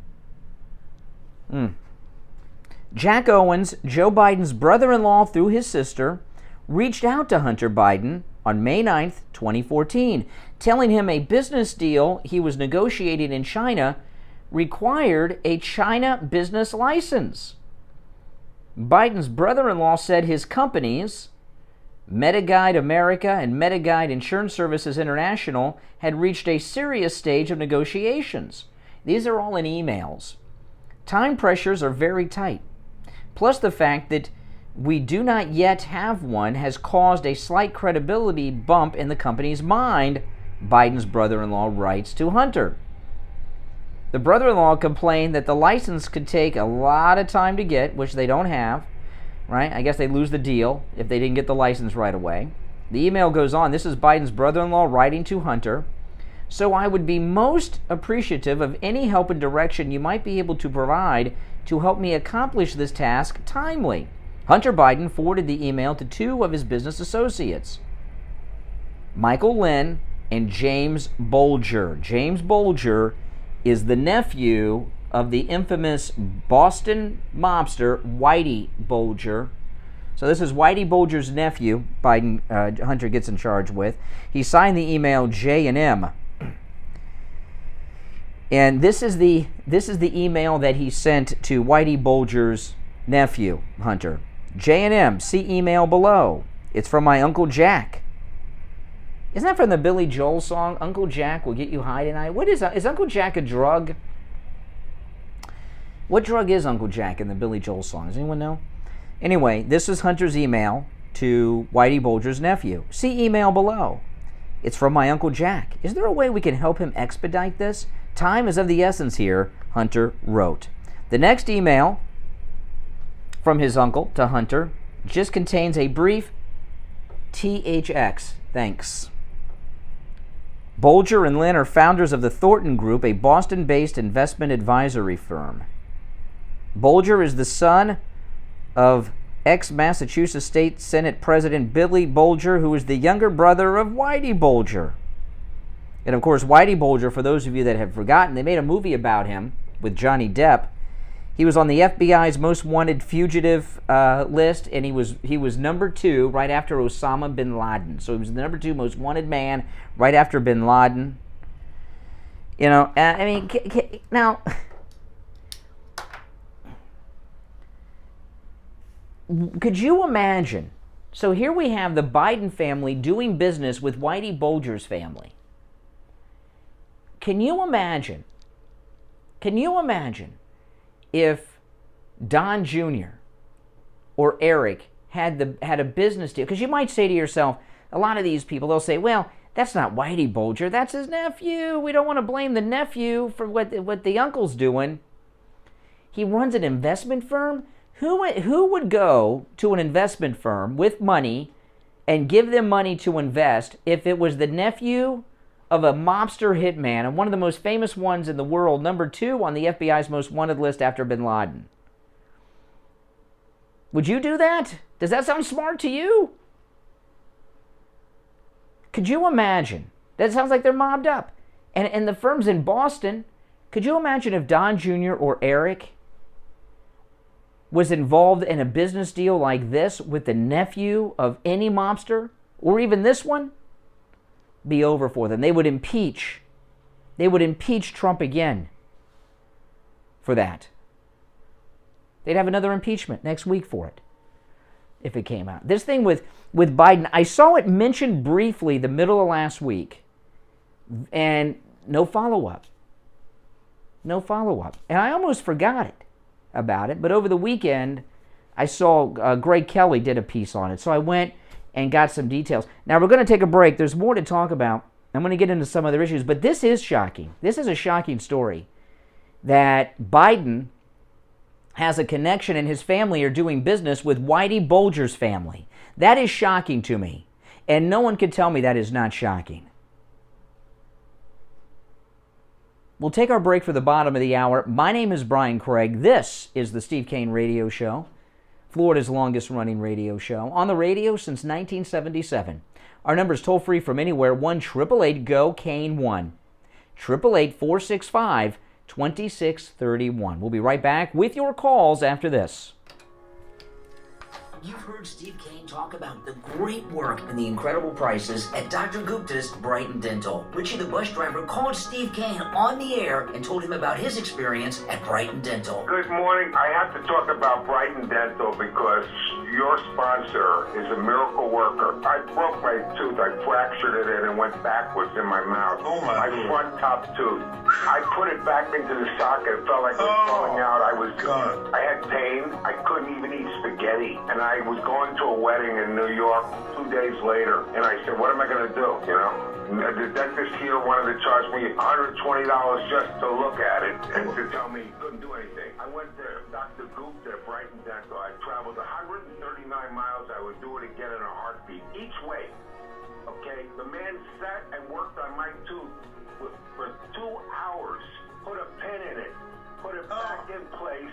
Jack Owens, Joe Biden's brother-in-law through his sister, reached out to Hunter Biden on May 9th, 2014, telling him a business deal he was negotiating in China required a China business license. Biden's brother-in-law said his companies, MetaGuide America and MetaGuide Insurance Services International, had reached a serious stage of negotiations. These are all in emails. Time pressures are very tight. Plus the fact that we do not yet have one has caused a slight credibility bump in the company's mind, Biden's brother-in-law writes to Hunter. The brother-in-law complained that the license could take a lot of time to get, which they don't have, right? I guess they lose the deal if they didn't get the license right away. The email goes on. This is Biden's brother-in-law writing to Hunter. So I would be most appreciative of any help and direction you might be able to provide to help me accomplish this task timely. Hunter Biden forwarded the email to two of his business associates, Michael Lynn and James Bolger. James Bolger is the nephew of the infamous Boston mobster Whitey Bulger. So this is Whitey Bulger's nephew. Hunter gets in charge with. He signed the email J&M. And this is the email that he sent to Whitey Bulger's nephew, Hunter. J&M, see email below. It's from my Uncle Jack. Isn't that from the Billy Joel song, Uncle Jack will get you high tonight? What is that? Is Uncle Jack a drug? What drug is Uncle Jack in the Billy Joel song? Does anyone know? Anyway, this is Hunter's email to Whitey Bulger's nephew. See email below. It's from my Uncle Jack. Is there a way we can help him expedite this? Time is of the essence here, Hunter wrote. The next email from his uncle to Hunter just contains a brief THX, thanks. Bulger and Lynn are founders of the Thornton Group, a Boston-based investment advisory firm. Bulger is the son of ex-Massachusetts State Senate President Billy Bulger, who is the younger brother of Whitey Bulger. And of course, Whitey Bulger, for those of you that have forgotten, they made a movie about him with Johnny Depp. He was on the FBI's most wanted fugitive list, and he was number 2 right after Osama bin Laden. So he was the number 2 most wanted man right after bin Laden. You know, I mean, now, could you imagine? So here we have the Biden family doing business with Whitey Bulger's family. Can you imagine? Can you imagine if Don Jr. or Eric had a business deal? Because you might say to yourself, a lot of these people, they'll say, well, that's not Whitey Bulger, that's his nephew. We don't want to blame the nephew for what the uncle's doing. He runs an investment firm. Who would go to an investment firm with money and give them money to invest if it was the nephew of a mobster hitman and one of the most famous ones in the world, number 2 on the FBI's most wanted list after bin Laden? Would you do that? Does that sound smart to you? Could you imagine? That sounds like they're mobbed up. And the firm's in Boston. Could you imagine if Don Jr. or Eric was involved in a business deal like this with the nephew of any mobster, or even this one? Be over for them. They would impeach Trump again for that. They'd have another impeachment next week for it if it came out. This thing with Biden, I saw it mentioned briefly the middle of last week, and no follow-up. No follow-up. And I almost forgot about it, but over the weekend, I saw Greg Kelly did a piece on it, so I went and got some details. Now, we're going to take a break. There's more to talk about. I'm going to get into some other issues, but this is shocking. This is a shocking story that Biden has a connection and his family are doing business with Whitey Bulger's family. That is shocking to me, and no one can tell me that is not shocking. We'll take our break for the bottom of the hour. My name is Brian Craig. This is the Steve Kane Radio Show, Florida's longest-running radio show. On the radio since 1977. Our number is toll-free from anywhere, 1-888-GO-KANE-1. 888-465-2631. We'll be right back with your calls after this. You've heard Steve Kane talk about the great work and the incredible prices at Dr. Gupta's Brighton Dental. Richie the bus driver called Steve Kane on the air and told him about his experience at Brighton Dental. Good morning. I have to talk about Brighton Dental because your sponsor is a miracle worker. I broke my tooth. I fractured it and it went backwards in my mouth. Oh my front top tooth. I put it back into the socket. It felt like it was falling out. I had pain. I couldn't even eat spaghetti. And I was going to a wedding in New York 2 days later. And I said, what am I going to do? You know? The dentist here wanted to charge me $120 just to look at it and to tell me he couldn't do anything. I went to Dr. Gupta at Brighton Dental. I traveled 139 miles. I would do it again in a heartbeat. Each way. Okay? The man sat and worked on my tooth for 2 hours. Put a pin in it. Put it back in place.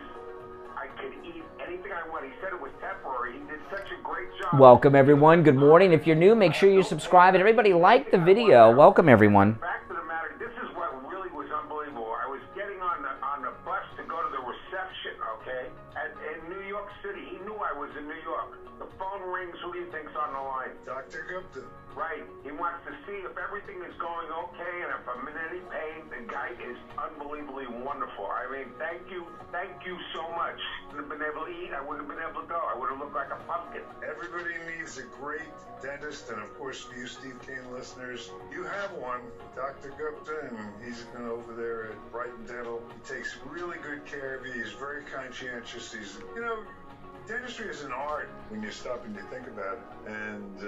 I could eat anything I want. He said it was temporary. He did such a great job. Welcome, everyone. Good morning. If you're new, make sure you subscribe. And everybody like the video. Welcome, everyone. Back to the matter. This is what really was unbelievable. I was getting on the bus to go to the reception, okay, in New York City. He knew I was in New York. The phone rings. Who do you think's on the line? Dr. Gupta. Right. He wants to see if everything is going okay and if I'm in any pain. The guy is unbelievably wonderful. I mean, thank you so much. I wouldn't have been able to eat. I wouldn't have been able to go. I would have looked like a pumpkin. Everybody needs a great dentist, and of course, for you Steve Kane listeners, you have one, Dr. Gupta, and he's been over there at Brighton Dental. He takes really good care of you. He's very conscientious. He's, you know, dentistry is an art when you stop and you think about it. And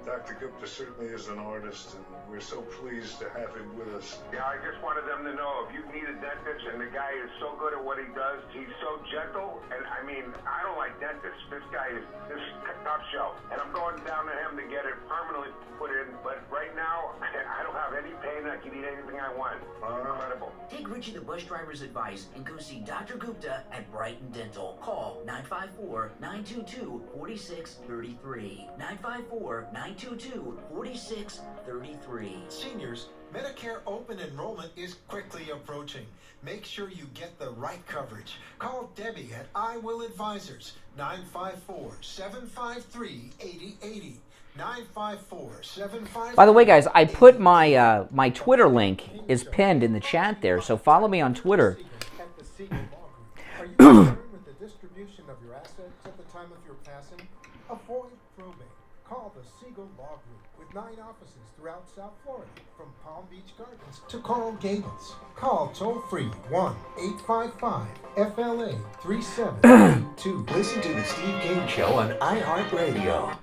Dr. Gupta certainly is an artist, and we're so pleased to have him with us. Yeah, I just wanted them to know if you need a dentist, and the guy is so good at what he does, he's so gentle, and I mean, I don't like dentists. This guy is this top shelf, and I'm going down to him to get it permanently put in, but right now, I don't have any pain. I can eat anything I want. Incredible. Take Richie the bus driver's advice and go see Dr. Gupta at Brighton Dental. Call 954-922-4633. 954-922-4633. Seniors, Medicare open enrollment is quickly approaching. Make sure you get the right coverage. Call Debbie at I Will Advisors, 954-753-8080. 954-753. By the way, guys, I put my my Twitter link is pinned in the chat there, so follow me on Twitter. Are you concerned with the distribution of your assets at the time of your passing? Avoid probate. Call the Siegel Law Group with 9 offices throughout South Florida, from Palm Beach Gardens to Coral Gables. Call toll-free 1-855-FLA-3782. Listen to the Steve Kane Show on iHeartRadio.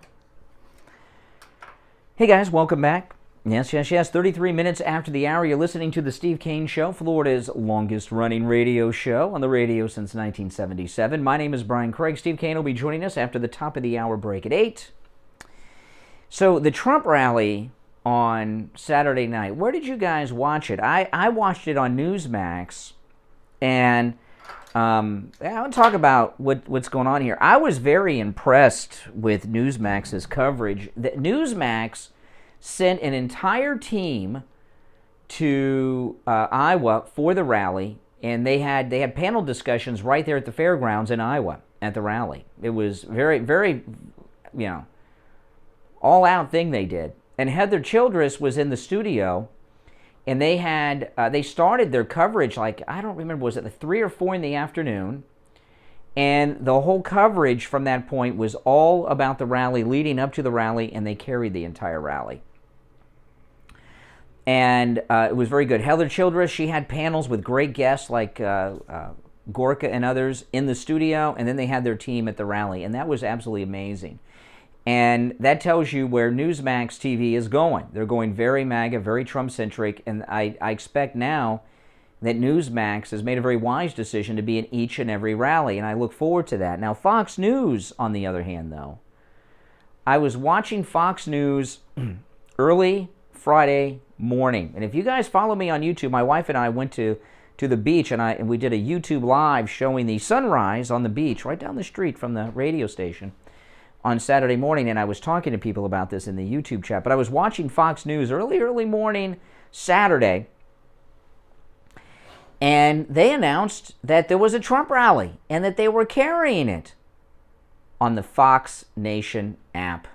Hey guys, welcome back. Yes. 33 minutes after the hour, you're listening to the Steve Kane Show, Florida's longest-running radio show, on the radio since 1977. My name is Brian Craig. Steve Kane will be joining us after the top of the hour break at 8. So the Trump rally on Saturday night, where did you guys watch it? I watched it on Newsmax, and I want to talk about what's going on here. I was very impressed with Newsmax's coverage. Newsmax sent an entire team to Iowa for the rally, and they had panel discussions right there at the fairgrounds in Iowa at the rally. It was very, very, all-out thing they did. And Heather Childress was in the studio, and they started their coverage, like, I don't remember, was it 3 or 4 in the afternoon? And the whole coverage from that point was all about the rally, leading up to the rally, and they carried the entire rally. And it was very good. Heather Childress, she had panels with great guests like Gorka and others in the studio, and then they had their team at the rally, and that was absolutely amazing. And that tells you where Newsmax TV is going. They're going very MAGA, very Trump-centric, and I expect now that Newsmax has made a very wise decision to be in each and every rally, and I look forward to that. Now, Fox News, on the other hand, though, I was watching Fox News early Friday morning. And if you guys follow me on YouTube, my wife and I went to the beach, and we did a YouTube live showing the sunrise on the beach right down the street from the radio station on Saturday morning, and I was talking to people about this in the YouTube chat. But I was watching Fox News early morning Saturday, and they announced that there was a Trump rally and that they were carrying it on the Fox Nation app.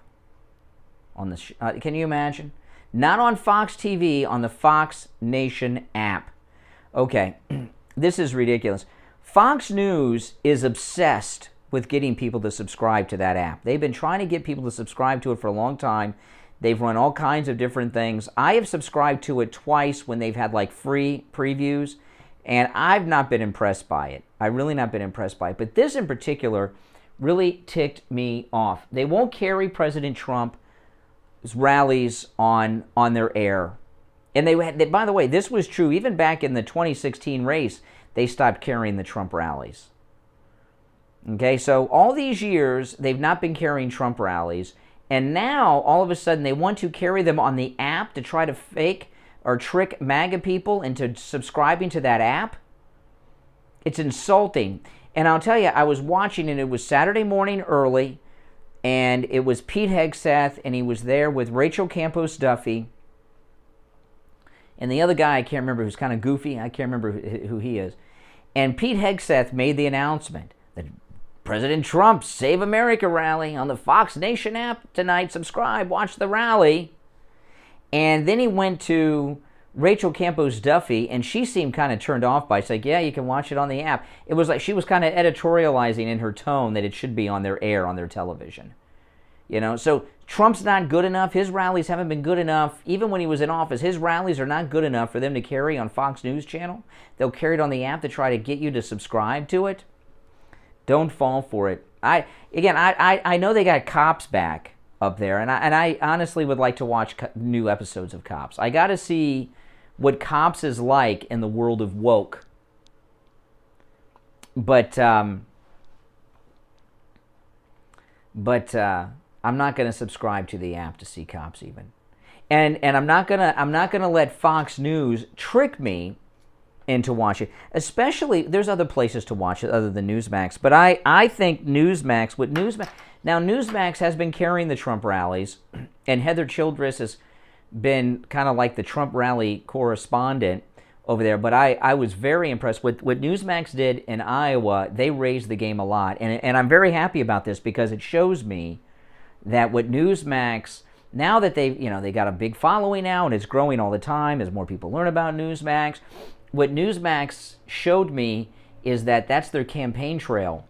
Can you imagine? Not on Fox TV, on the Fox Nation app. Okay, this is ridiculous. Fox News is obsessed with getting people to subscribe to that app. They've been trying to get people to subscribe to it for a long time. They've run all kinds of different things. I have subscribed to it twice when they've had like free previews, and I've not been impressed by it. I've really not been impressed by it. But this in particular really ticked me off. They won't carry President Trump's rallies on their air. And by the way, this was true even back in the 2016 race. They stopped carrying the Trump rallies. Okay, so all these years, they've not been carrying Trump rallies. And now, all of a sudden, they want to carry them on the app to try to fake or trick MAGA people into subscribing to that app. It's insulting. And I'll tell you, I was watching, and it was Saturday morning early, and it was Pete Hegseth, and he was there with Rachel Campos Duffy. And the other guy, I can't remember, who's kind of goofy. I can't remember who he is. And Pete Hegseth made the announcement that President Trump's Save America rally on the Fox Nation app tonight. Subscribe, watch the rally. And then he went to Rachel Campos Duffy, and she seemed kind of turned off by it. It's like, yeah, you can watch it on the app. It was like she was kind of editorializing in her tone that it should be on their air, on their television. You know, so Trump's not good enough. His rallies haven't been good enough. Even when he was in office, his rallies are not good enough for them to carry on Fox News Channel. They'll carry it on the app to try to get you to subscribe to it. Don't fall for it. I know they got Cops back up there, and I honestly would like to watch new episodes of Cops. I got to see what Cops is like in the world of woke. But I'm not going to subscribe to the app to see Cops even, and I'm not gonna let Fox News trick me into watching. Especially, there's other places to watch it other than Newsmax, but I think Newsmax. Now Newsmax has been carrying the Trump rallies, and Heather Childress has been kind of like the Trump rally correspondent over there. But I was very impressed with what Newsmax did in Iowa. They raised the game a lot, and I'm very happy about this because it shows me that what Newsmax, now that they got a big following now and it's growing all the time as more people learn about Newsmax, what Newsmax showed me is that that's their campaign trail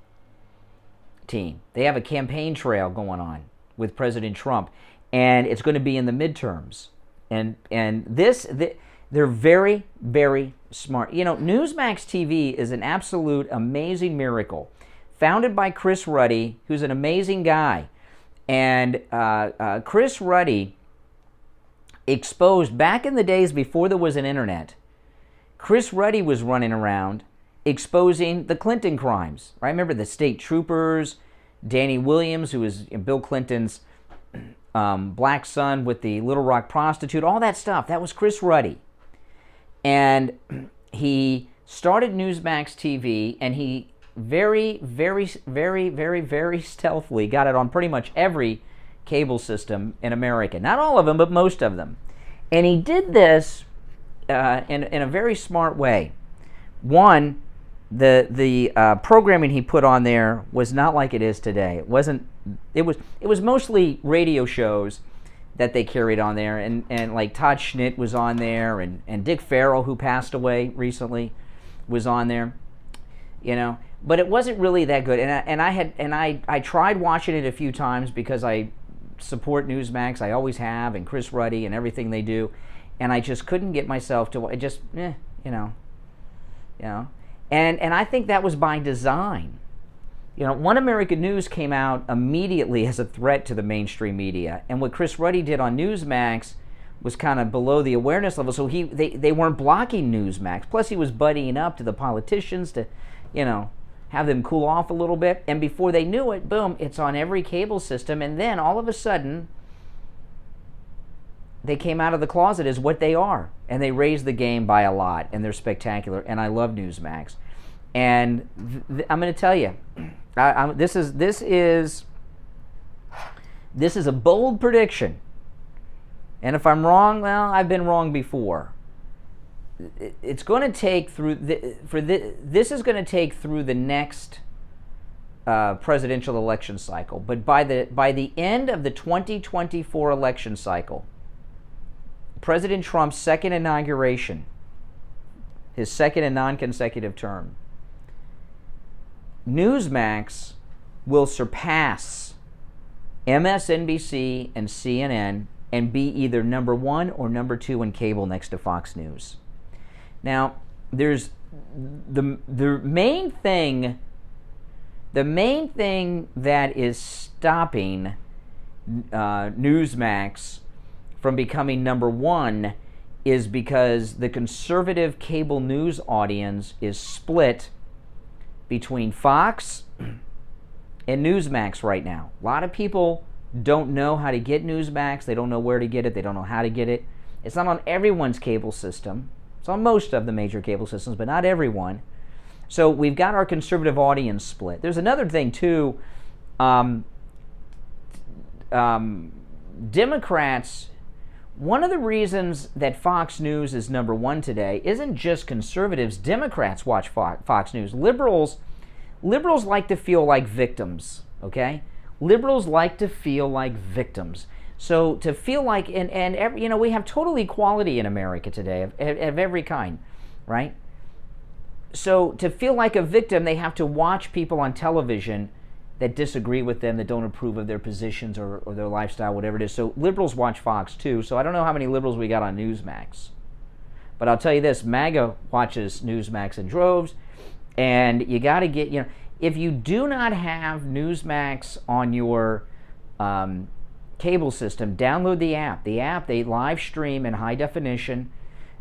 team. They have a campaign trail going on with President Trump, and it's going to be in the midterms. And they're very, very smart. You know, Newsmax TV is an absolute amazing miracle, founded by Chris Ruddy, who's an amazing guy. And Chris Ruddy exposed, back in the days before there was an internet, Chris Ruddy was running around exposing the Clinton crimes. Right? Remember the state troopers, Danny Williams, who was Bill Clinton's black son with the Little Rock prostitute, all that stuff. That was Chris Ruddy. And he started Newsmax TV, and he very, very, very, very, very stealthily got it on pretty much every cable system in America. Not all of them, but most of them. And he did this in a very smart way. One, the programming he put on there was not like it is today. It was mostly radio shows that they carried on there, and like Todd Schnitt was on there, and Dick Farrell, who passed away recently, was on there. You know, but it wasn't really that good. And I tried watching it a few times because I support Newsmax. I always have, and Chris Ruddy and everything they do, and I just couldn't get myself to. It just, you know. And I think that was by design. You know, One American News came out immediately as a threat to the mainstream media, and what Chris Ruddy did on Newsmax was kind of below the awareness level. So they weren't blocking Newsmax. Plus, he was buddying up to the politicians to, have them cool off a little bit. And before they knew it, boom, it's on every cable system. And then all of a sudden, they came out of the closet as what they are, and they raised the game by a lot, and they're spectacular, and I love Newsmax. And I'm going to tell you, this is a bold prediction, and if I'm wrong, well, I've been wrong before. It's going to take through this is going to take through the next presidential election cycle, but by the end of the 2024 election cycle, President Trump's second inauguration, his second and non-consecutive term, Newsmax will surpass MSNBC and CNN and be either number 1 or number 2 in cable next to Fox News. Now, there's the main thing that is stopping Newsmax from becoming number 1 is because the conservative cable news audience is split between Fox and Newsmax right now. A lot of people don't know how to get Newsmax. They don't know where to get it. They don't know how to get it. It's not on everyone's cable system. It's on most of the major cable systems, but not everyone. So we've got our conservative audience split. There's another thing, too. Democrats, one of the reasons that Fox News is number 1 today isn't just conservatives. Democrats watch Fox News. Liberals like to feel like victims, okay? Liberals like to feel like victims. So to feel like, and you know, we have total equality in America today of every kind, right? So to feel like a victim, they have to watch people on television that disagree with them, that don't approve of their positions or their lifestyle, whatever it is. So liberals watch Fox too. So I don't know how many liberals we got on Newsmax. But I'll tell you this, MAGA watches Newsmax in droves. And you got to get, you know, if you do not have Newsmax on your cable system, download the app. The app, they live stream in high definition.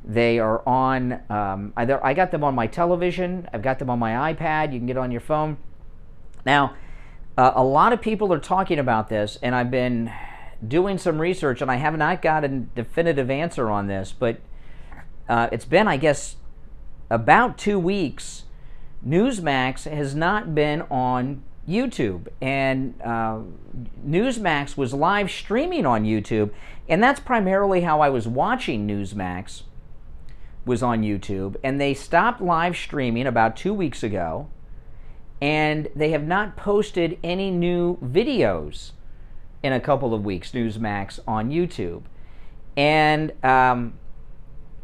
They are on, I got them on my television. I've got them on my iPad. You can get on your phone. Now, a lot of people are talking about this, and I've been doing some research, and I have not got a definitive answer on this, but it's been, I guess, about 2 weeks. Newsmax has not been on YouTube, and Newsmax was live streaming on YouTube, and that's primarily how I was watching Newsmax, was on YouTube, and they stopped live streaming about 2 weeks ago, and they have not posted any new videos in a couple of weeks, Newsmax on YouTube. And now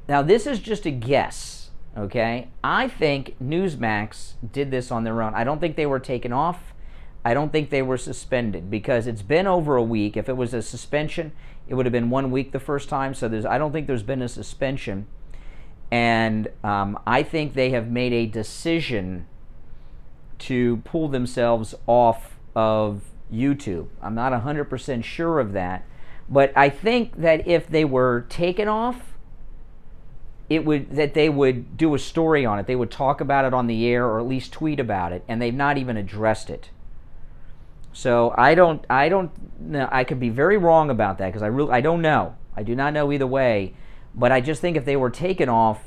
this is just a guess, okay? I think Newsmax did this on their own. I don't think they were taken off. I don't think they were suspended, because it's been over a week. If it was a suspension, it would have been 1 week the first time. So I don't think there's been a suspension. And I think they have made a decision to pull themselves off of YouTube. I'm not 100% sure of that. But I think that if they were taken off, that they would do a story on it. They would talk about it on the air, or at least tweet about it, and they've not even addressed it. So I don't know. I could be very wrong about that, because I don't know. I do not know either way. But I just think if they were taken off,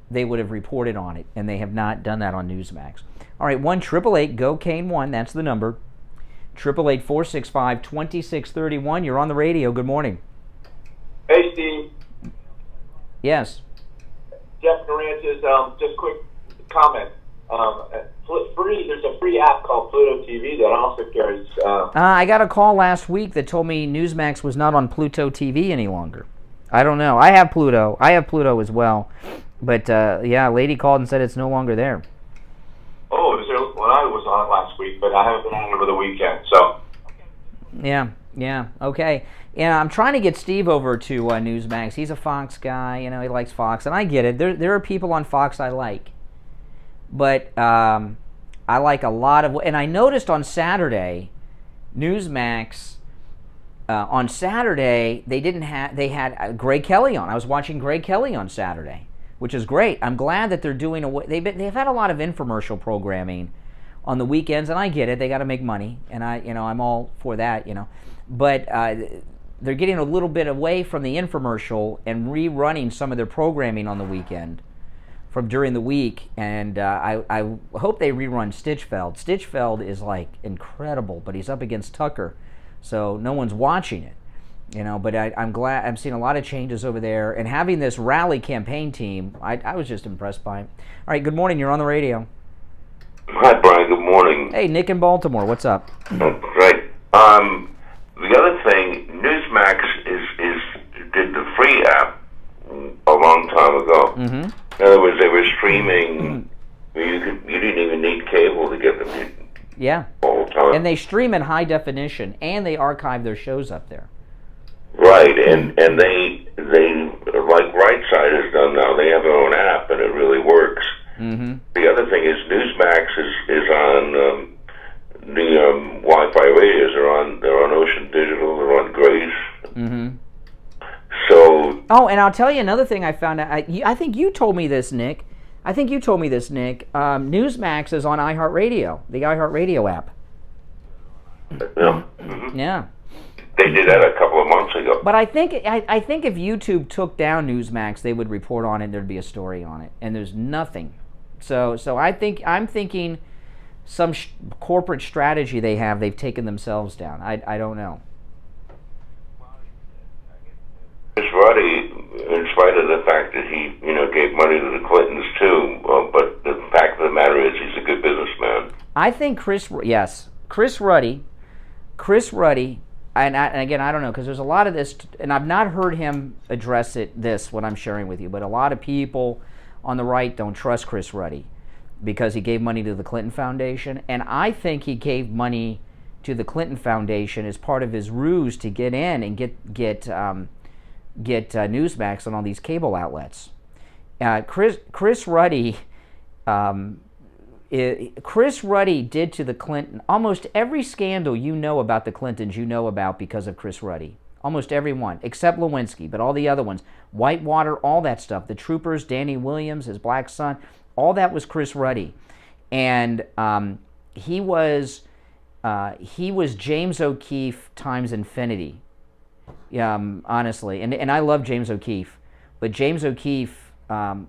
they would have reported on it, and they have not done that on Newsmax. All right, 1-888-GO-CANE1, that's the number. 888-465-2631. You're on the radio. Good morning. Hey, Steve. Yes. Jeff Narantis, just quick comment. There's a free app called Pluto TV that also carries... I got a call last week that told me Newsmax was not on Pluto TV any longer. I don't know. I have Pluto. I have Pluto as well. But, yeah, a lady called and said it's no longer there. Oh, well, I was on it last week, but I haven't been on it over the weekend, so... Yeah, okay. Yeah, I'm trying to get Steve over to Newsmax. He's a Fox guy, you know, he likes Fox, and I get it. There are people on Fox I like. But I like a lot of... And I noticed on Saturday, Newsmax... on Saturday, they had Greg Kelly on. I was watching Greg Kelly on Saturday, which is great. I'm glad that they're doing they've had a lot of infomercial programming on the weekends, and I get it. They got to make money, and I'm all for that, you know. But they're getting a little bit away from the infomercial and rerunning some of their programming on the weekend from during the week, and I hope they rerun Stitchfeld. Stitchfeld is like incredible, but he's up against Tucker, so no one's watching it, you know. But I'm glad I'm seeing a lot of changes over there, and having this rally campaign team, I was just impressed by it. All right, good morning. You're on the radio. Hi, Brian. Good morning. Hey, Nick in Baltimore. What's up? Great. The other thing, Newsmax did the free app a long time ago. Mm-hmm. In other words, they were streaming. You didn't even need cable to get them. Yeah. All the time. And they stream in high definition, and they archive their shows up there. Right, and they like Right Side has done now. They have their own app, and it really works. Mm-hmm. The other thing is Newsmax is on the Wi-Fi radios. They're on Ocean Digital. They're on Grace. Mm-hmm. So. Oh, and I'll tell you another thing I found out. I think you told me this, Nick. Newsmax is on iHeartRadio, the iHeartRadio app. Yeah. Mm-hmm. Yeah. They did that a couple of months ago. But I think if YouTube took down Newsmax, they would report on it. There'd be a story on it, and there's nothing. So I'm thinking some corporate strategy they have. They've taken themselves down. I don't know. Chris Ruddy, in spite of the fact that he gave money to the Clintons too, but the fact of the matter is he's a good businessman. I think Chris Ruddy, and again, I don't know, because there's a lot of this, and I've not heard him address what I'm sharing with you, but a lot of people on the right don't trust Chris Ruddy because he gave money to the Clinton Foundation, and I think he gave money to the Clinton Foundation as part of his ruse to get in and get Newsmax on all these cable outlets. Chris Ruddy did to the Clinton almost every scandal you know about the Clintons you know about because of Chris Ruddy. Almost every one, except Lewinsky, but all the other ones. Whitewater, all that stuff. The Troopers, Danny Williams, his black son, all that was Chris Ruddy. And he was James O'Keefe times infinity. Honestly. And I love James O'Keefe. But James O'Keefe, it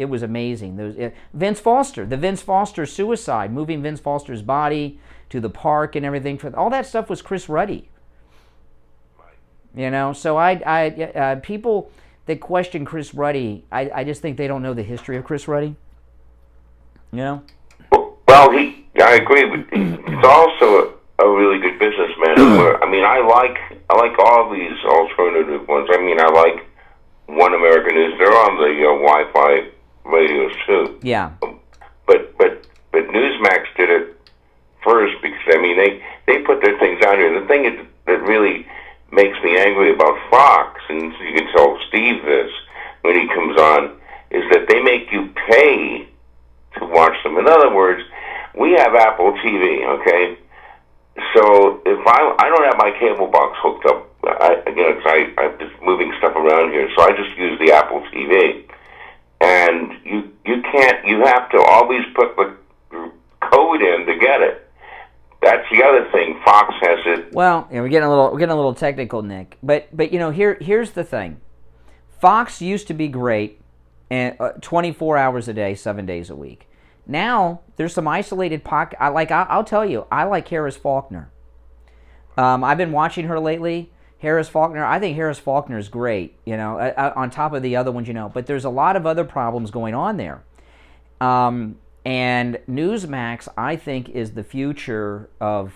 was amazing. Vince Foster, the Vince Foster suicide, moving Vince Foster's body to the park and everything, all that stuff was Chris Ruddy. So people that question Chris Ruddy, I just think they don't know the history of Chris Ruddy. Well, I agree, but he's also a really good businessman. I like all these alternative ones. I like One American News. They're on the Wi-Fi radios too. Yeah. But Newsmax did it first because they put their things out here. The thing that really makes me angry about Fox, and you can tell Steve this when he comes on, is that they make you pay to watch them. In other words, we have Apple TV, okay? So if I don't have my cable box hooked up, I'm just moving stuff around here, so I just use the Apple TV. And you have to always put the code in to get it. That's the other thing. Fox has it. Well, we're getting a little technical, Nick. But here's the thing. Fox used to be great, 24 hours a day, 7 days a week. Now there's some isolated pocket. I'll tell you, I like Harris Faulkner. I've been watching her lately. Harris Faulkner. I think Harris Faulkner is great. On top of the other ones, But there's a lot of other problems going on there. And Newsmax, I think, is the future of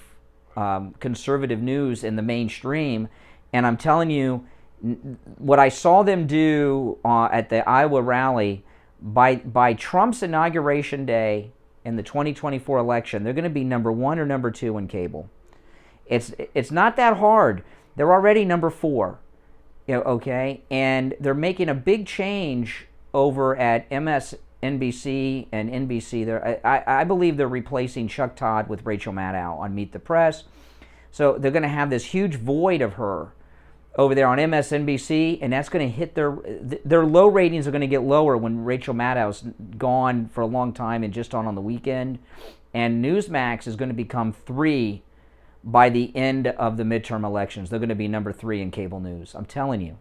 conservative news in the mainstream. And I'm telling you, what I saw them do at the Iowa rally, by Trump's inauguration day in the 2024 election, they're going to be number 1 or number 2 in cable. It's not that hard. They're already number 4. Okay? And they're making a big change over at MSNBC and NBC. I believe they're replacing Chuck Todd with Rachel Maddow on Meet the Press. So they're going to have this huge void of her over there on MSNBC, and that's going to hit their low ratings are going to get lower when Rachel Maddow's gone for a long time and just on the weekend. And Newsmax is going to become 3 by the end of the midterm elections. They're going to be number 3 in cable news. I'm telling you.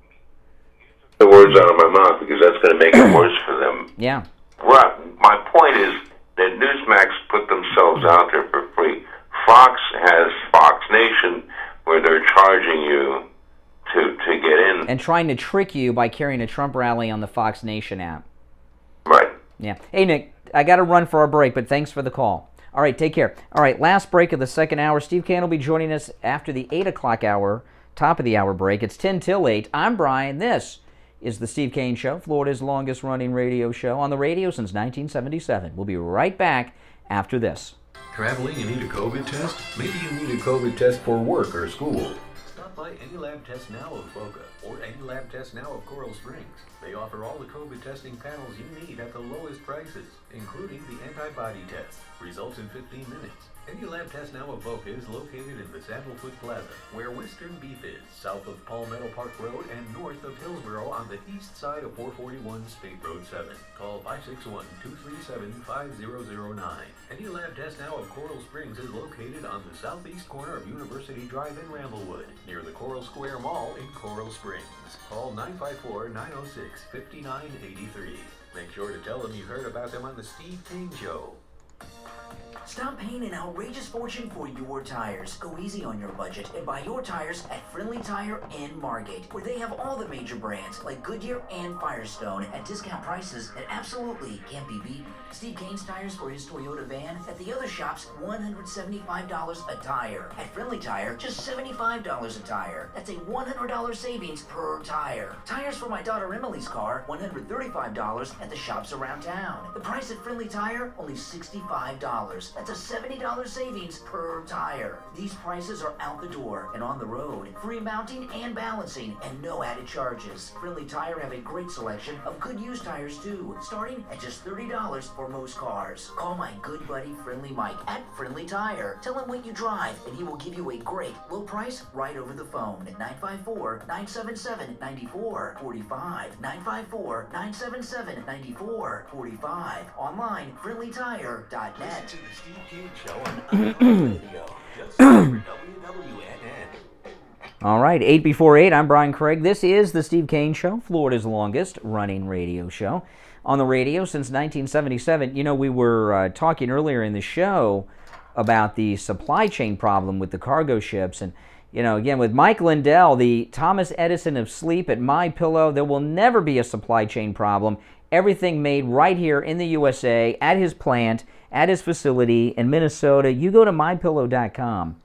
The words out of my mouth, because that's going to make it worse for them. Yeah. Right. My point is that Newsmax put themselves out there for free. Fox has Fox Nation, where they're charging you to get in. And trying to trick you by carrying a Trump rally on the Fox Nation app. Right. Yeah. Hey, Nick, I got to run for our break, but thanks for the call. All right, take care. All right, last break of the second hour. Steve Kane will be joining us after the 8 o'clock hour, top of the hour break. It's 10 till 8. I'm Brian. This is the Steve Kane Show, Florida's longest-running radio show on the radio since 1977. We'll be right back after this. Traveling and need a COVID test? Maybe you need a COVID test for work or school. Stop by Any Lab Test Now of Boca or Any Lab Test Now of Coral Springs. They offer all the COVID testing panels you need at the lowest prices, including the antibody test. Results in 15 minutes. Any Lab Test Now of Boca is located in the Sandalfoot Plaza, where Western Beef is, south of Palmetto Park Road and north of Hillsborough on the east side of 441 State Road 7. Call 561-237-5009. Any Lab Test Now of Coral Springs is located on the southeast corner of University Drive in Ramblewood, near the Coral Square Mall in Coral Springs. Call 954-906-5983. Make sure to tell them you heard about them on the Steve Kane Show. Stop paying an outrageous fortune for your tires. Go easy on your budget and buy your tires at Friendly Tire in Margate, where they have all the major brands like Goodyear and Firestone at discount prices that absolutely can't be beaten. Steve Kane's tires for his Toyota van at the other shops, $175 a tire. At Friendly Tire, just $75 a tire. That's a $100 savings per tire. Tires for my daughter Emily's car, $135 at the shops around town. The price at Friendly Tire, only $65. That's a $70 savings per tire. These prices are out the door and on the road. Free mounting and balancing and no added charges. Friendly Tire have a great selection of good used tires too, starting at just $30 for most cars. Call my good buddy Friendly Mike at Friendly Tire. Tell him what you drive and he will give you a great low price right over the phone at 954-977-9445. 954-977-9445. Online, friendlytire.net. Steve Kane Show on Radio. Just WWNN. All right, 8 before 8, I'm Brian Craig. This is the Steve Kane Show, Florida's longest-running radio show on the radio since 1977. You know, we were talking earlier in the show about the supply chain problem with the cargo ships. And, you know, again, with Mike Lindell, the Thomas Edison of sleep at MyPillow, there will never be a supply chain problem. Everything made right here in the USA, at his plant, at his facility in Minnesota. You go to MyPillow.com.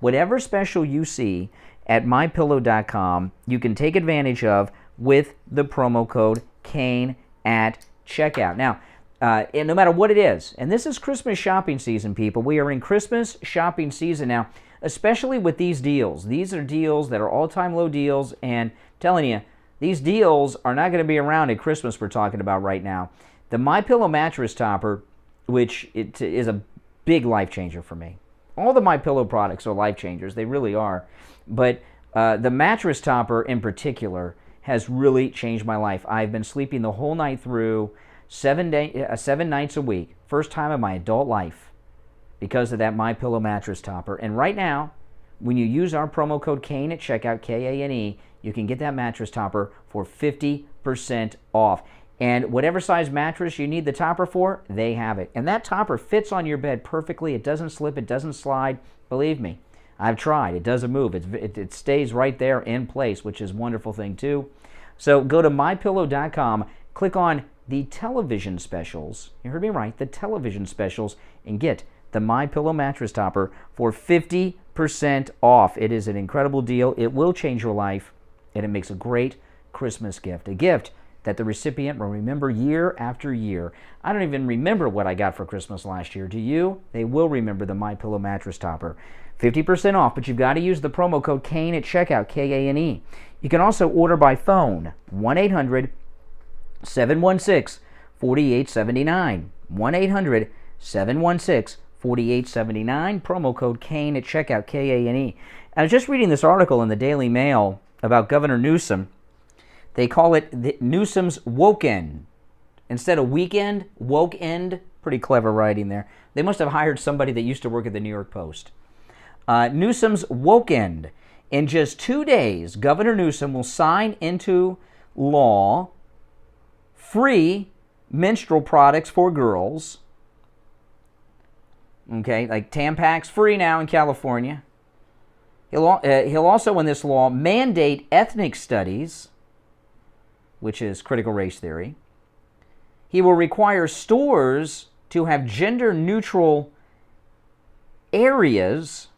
Whatever special you see at MyPillow.com, you can take advantage of with the promo code KANE at checkout. Now, and no matter what it is, and this is Christmas shopping season, people. We are in Christmas shopping season now, especially with these deals. These are deals that are all-time low deals, and I'm telling you, these deals are not going to be around at Christmas we're talking about right now. The MyPillow mattress topper, which it is a big life changer for me. All the MyPillow products are life changers. They really are. But the mattress topper in particular has really changed my life. I've been sleeping the whole night through, 7 nights a week. First time in my adult life because of that MyPillow mattress topper. And right now, when you use our promo code KANE at checkout, K-A-N-E, you can get that mattress topper for 50% off. And whatever size mattress you need the topper for, they have it. And that topper fits on your bed perfectly. It doesn't slip. It doesn't slide. Believe me, I've tried. It doesn't move. It stays right there in place, which is a wonderful thing too. So go to MyPillow.com, click on the television specials. You heard me right, the television specials, and get the MyPillow mattress topper for 50% off. It is an incredible deal. It will change your life, and it makes a great Christmas gift. A gift that the recipient will remember year after year. I don't even remember what I got for Christmas last year. Do you? They will remember the MyPillow mattress topper. 50% off, but you've got to use the promo code KANE at checkout, K-A-N-E. You can also order by phone, 1-800-716-4879. 1-800-716-4879. Promo code KANE at checkout, K-A-N-E. I was just reading this article in the Daily Mail about Governor Newsom. They call it Newsom's Woke-End. Instead of weekend, woke-end. Pretty clever writing there. They must have hired somebody that used to work at the New York Post. Newsom's wokeend. In just 2 days, Governor Newsom will sign into law free menstrual products for girls. Okay, like Tampax free now in California. He'll also, in this law, mandate ethnic studies, which is critical race theory. He will require stores to have gender-neutral areas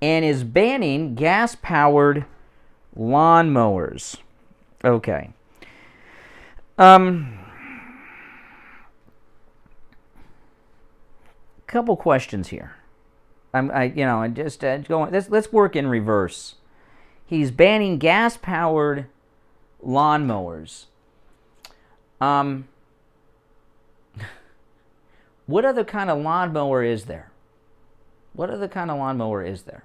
and is banning gas-powered lawnmowers. Okay. Couple questions here. Let's work in reverse. He's banning gas-powered lawnmowers. What other kind of lawnmower is there? What other kind of lawnmower is there?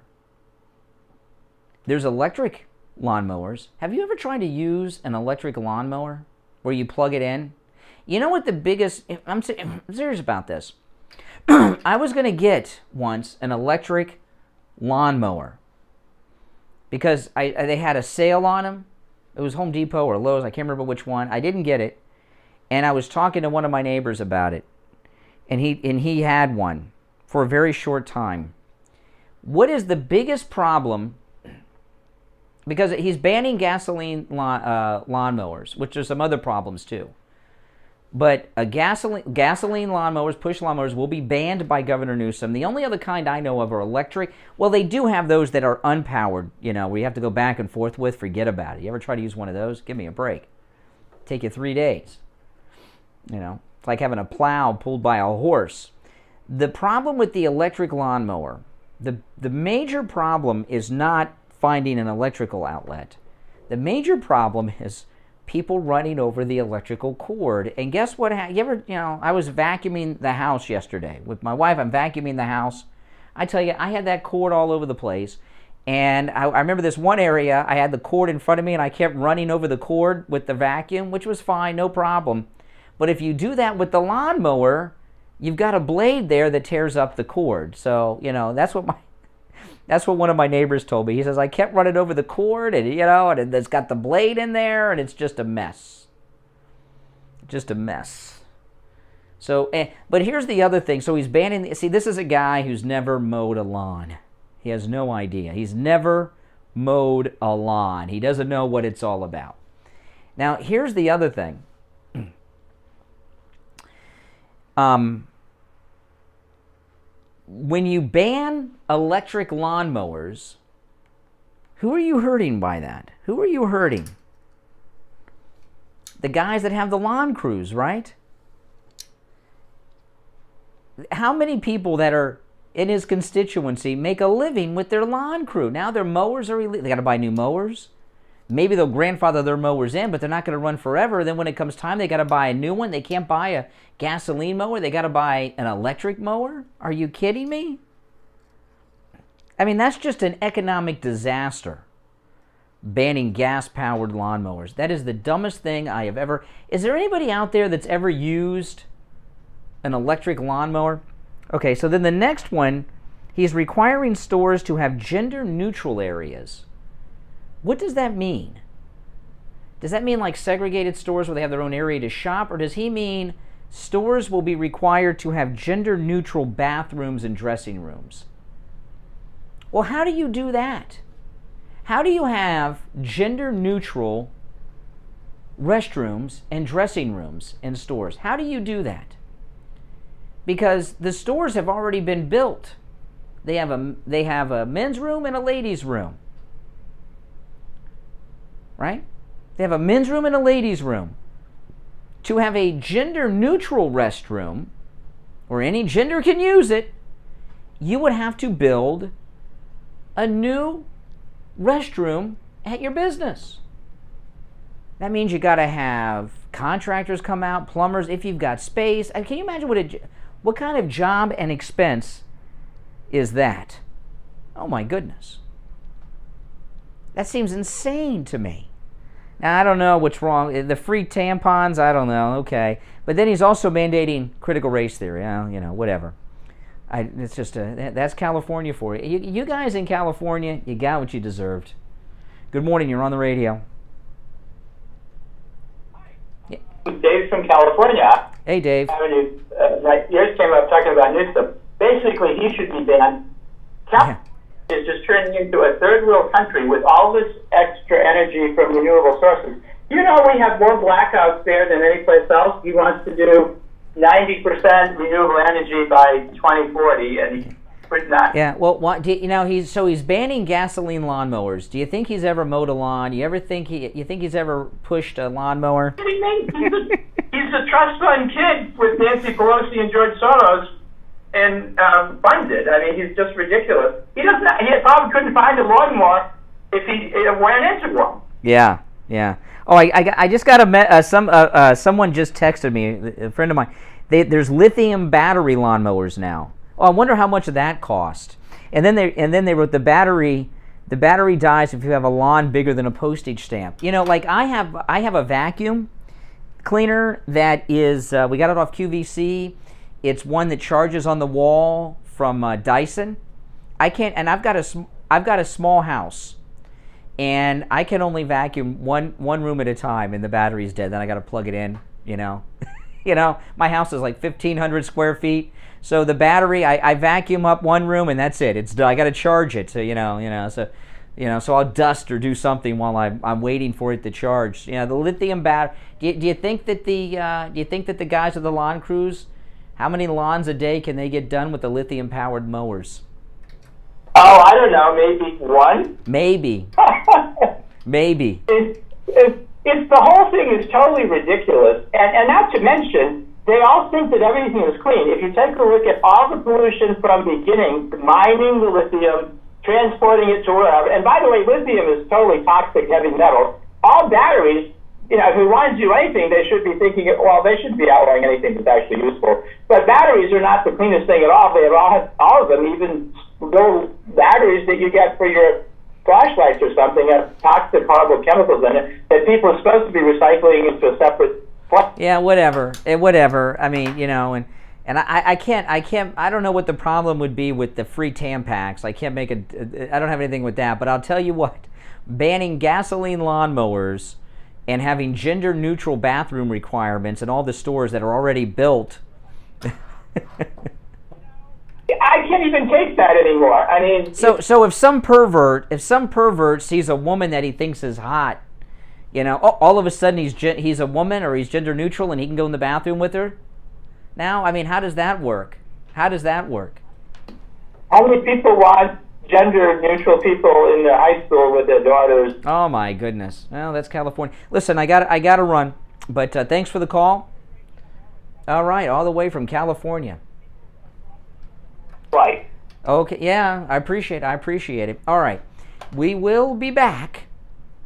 There's electric lawnmowers. Have you ever tried to use an electric lawnmower where you plug it in? You know what the biggest... I'm serious about this. I was going to get once an electric lawnmower because they had a sale on them. It was Home Depot or Lowe's. I can't remember which one. I didn't get it. And I was talking to one of my neighbors about it. And he had one for a very short time. What is the biggest problem? Because he's banning gasoline lawnmowers, which there's some other problems too. But gasoline lawnmowers, push lawnmowers, will be banned by Governor Newsom. The only other kind I know of are electric. Well, they do have those that are unpowered, where you have to go back and forth with. Forget about it. You ever try to use one of those? Give me a break. Take you 3 days. It's like having a plow pulled by a horse. The problem with the electric lawnmower, the major problem is not finding an electrical outlet. The major problem is people running over the electrical cord. And guess what? I was vacuuming the house yesterday with my wife. I'm vacuuming the house. I tell you, I had that cord all over the place. And I remember this one area, I had the cord in front of me and I kept running over the cord with the vacuum, which was fine, no problem. But if you do that with the lawnmower, you've got a blade there that tears up the cord. So, that's what one of my neighbors told me. He says, I kept running over the cord and, and it's got the blade in there and it's just a mess. Just a mess. So, but here's the other thing. So he's banning, see, this is a guy who's never mowed a lawn. He has no idea. He's never mowed a lawn. He doesn't know what it's all about. Now, here's the other thing. When you ban electric lawnmowers, who are you hurting by that? Who are you hurting? The guys that have the lawn crews, right? How many people that are in his constituency make a living with their lawn crew? Now their mowers are illegal. They got to buy new mowers. Maybe they'll grandfather their mowers in, but they're not going to run forever. Then when it comes time, they got to buy a new one. They can't buy a gasoline mower. They got to buy an electric mower. Are you kidding me? I mean, that's just an economic disaster. Banning gas-powered lawnmowers. That is the dumbest thing I have ever... Is there anybody out there that's ever used an electric lawnmower? Okay, so then the next one, he's requiring stores to have gender-neutral areas. What does that mean? Does that mean like segregated stores where they have their own area to shop? Or does he mean stores will be required to have gender-neutral bathrooms and dressing rooms? Well, how do you do that? How do you have gender-neutral restrooms and dressing rooms in stores? How do you do that? Because the stores have already been built. They have a men's room and a ladies' room. Right? They have a men's room and a ladies' room. To have a gender-neutral restroom, where any gender can use it, you would have to build a new restroom at your business. That means you got to have contractors come out, plumbers, if you've got space. Can you imagine what kind of job and expense is that? Oh my goodness. That seems insane to me. Now, I don't know what's wrong. The free tampons, I don't know. Okay. But then he's also mandating critical race theory. Whatever. It's just that's California for you. You guys in California, you got what you deserved. Good morning. You're on the radio. Yeah. Dave from California. Hey, Dave. Yours came up talking about Newsom. Basically, he should be banned. California is just turning into a third world country with all this extra energy from renewable sources. You know, we have more blackouts there than any place else. He wants to do 90% renewable energy by 2040, and he would not. Yeah, well, he's banning gasoline lawnmowers. Do you think he's ever mowed a lawn? You think he's ever pushed a lawnmower? What do you mean? He's a trust fund kid with Nancy Pelosi and George Soros, and funded. I mean, he's just ridiculous. He probably couldn't find a lawnmower if he went into one. Yeah. Oh, I just got someone just texted me, a friend of mine. There's lithium battery lawnmowers now. Oh, I wonder how much that cost. And then they wrote the battery dies if you have a lawn bigger than a postage stamp. You know, like I have a vacuum cleaner that is we got it off QVC. It's one that charges on the wall from Dyson. I've got a small house. And I can only vacuum one room at a time, and the battery's dead. Then I got to plug it in. You know, my house is like 1,500 square feet. So the battery, I vacuum up one room, and that's it. It's done. I got to charge it. So so I'll dust or do something while I'm waiting for it to charge. The lithium battery. Do you think that the guys of the lawn crews, how many lawns a day can they get done with the lithium powered mowers? Oh, I don't know, maybe one? Maybe. Maybe. It's the whole thing is totally ridiculous. And not to mention, they all think that everything is clean. If you take a look at all the pollution from beginning, mining the lithium, transporting it to wherever, and by the way, lithium is totally toxic heavy metal. All batteries, if we want to do anything, they should be thinking, they should be outlawing anything that's actually useful. But batteries are not the cleanest thing at all. They have all of them, even those batteries that you get for your flashlights or something, have toxic, horrible chemicals in it that people are supposed to be recycling into a separate. Yeah, whatever. I mean, and I don't know what the problem would be with the free Tampax. I don't have anything with that. But I'll tell you what, banning gasoline lawnmowers and having gender-neutral bathroom requirements in all the stores that are already built. I can't even take that anymore. I mean, so if some pervert sees a woman that he thinks is hot, all of a sudden he's a woman or he's gender neutral and he can go in the bathroom with her. Now, I mean, how does that work? How many people want gender neutral people in the high school with their daughters? Oh my goodness! Well, that's California. Listen, I got to run, but thanks for the call. All right, all the way from California. Right. Okay, yeah, I appreciate it. All right, we will be back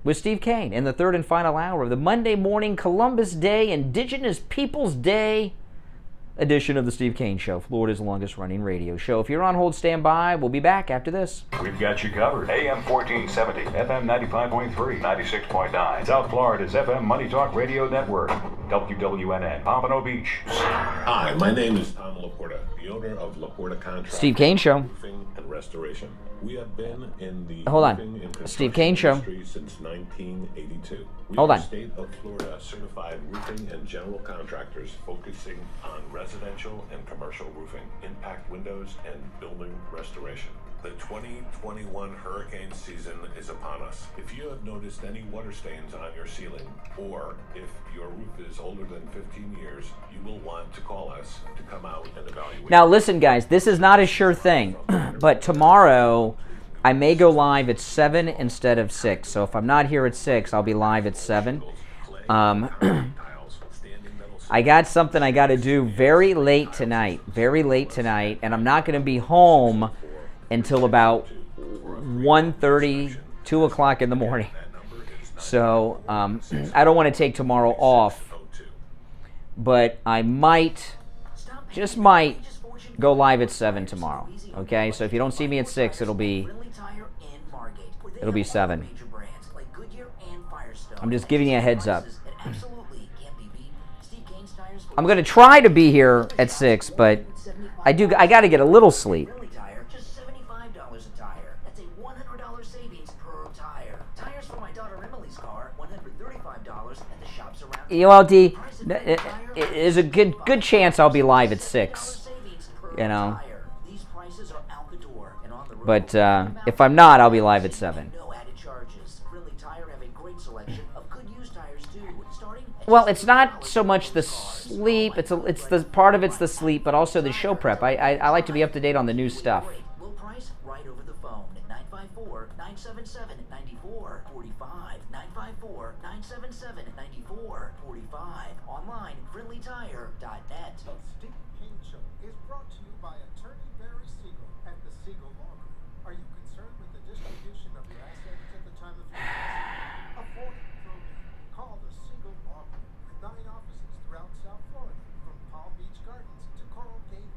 with Steve Kane in the third and final hour of the Monday morning Columbus Day Indigenous Peoples Day edition of the Steve Kane Show, Florida's longest running radio show. If you're on hold, stand by. We'll be back after this. We've got you covered. AM 1470, FM 95.3, 96.9. South Florida's FM Money Talk Radio Network. WWNN, Pompano Beach. Hi, my name is Tom Laporta, the owner of Laporta Contracting, Steve Kane Show. Roofing and Restoration. We have been in the Hold on. roofing and Steve Kane Show. industry since 1982. We Hold are on. State of Florida certified roofing and general contractors focusing on residential and commercial roofing, impact windows, and building restoration. The 2021 hurricane season is upon us. If you have noticed any water stains on your ceiling, or if your roof is older than 15 years, you will want to call us to come out and evaluate. Now listen, guys, this is not a sure thing, but tomorrow I may go live at 7 instead of 6. So if I'm not here at 6, I'll be live at 7. I got something I got to do very late tonight, and I'm not going to be home until about 1:30, 2 o'clock in the morning. So I don't want to take tomorrow off, but I just might go live at 7 tomorrow. Okay, so if you don't see me at 6, it'll be 7. I'm just giving you a heads up. I'm going to try to be here at 6, but I got to get a little sleep. Friendly Tire, just $75 a tire. That's a $100 savings per tire. Tires for my daughter Emily's car, $135 at the shops around. ULD, there's a good chance I'll be live at 6. You know. These prices are out the door and on the road. But if I'm not, I'll be live at 7. No added charges. Friendly Tire have a great selection of good used tires too, starting at Well, it's not so much the sleep. It's the part of it's the sleep, but also the show prep. I like to be up to date on the new stuff. low price right over the phone at 954-977-9445. 954-977-9445. Online, friendlytire.net. The Steve Kane Show is brought to you by attorney Barry Siegel at the Siegel Law Group. Are you concerned with the distribution of your assets at the time of your passing? Avoid probate. Call the Siegel Law Group with 9 offices throughout South Florida, from Palm Beach Gardens to Coral Gables.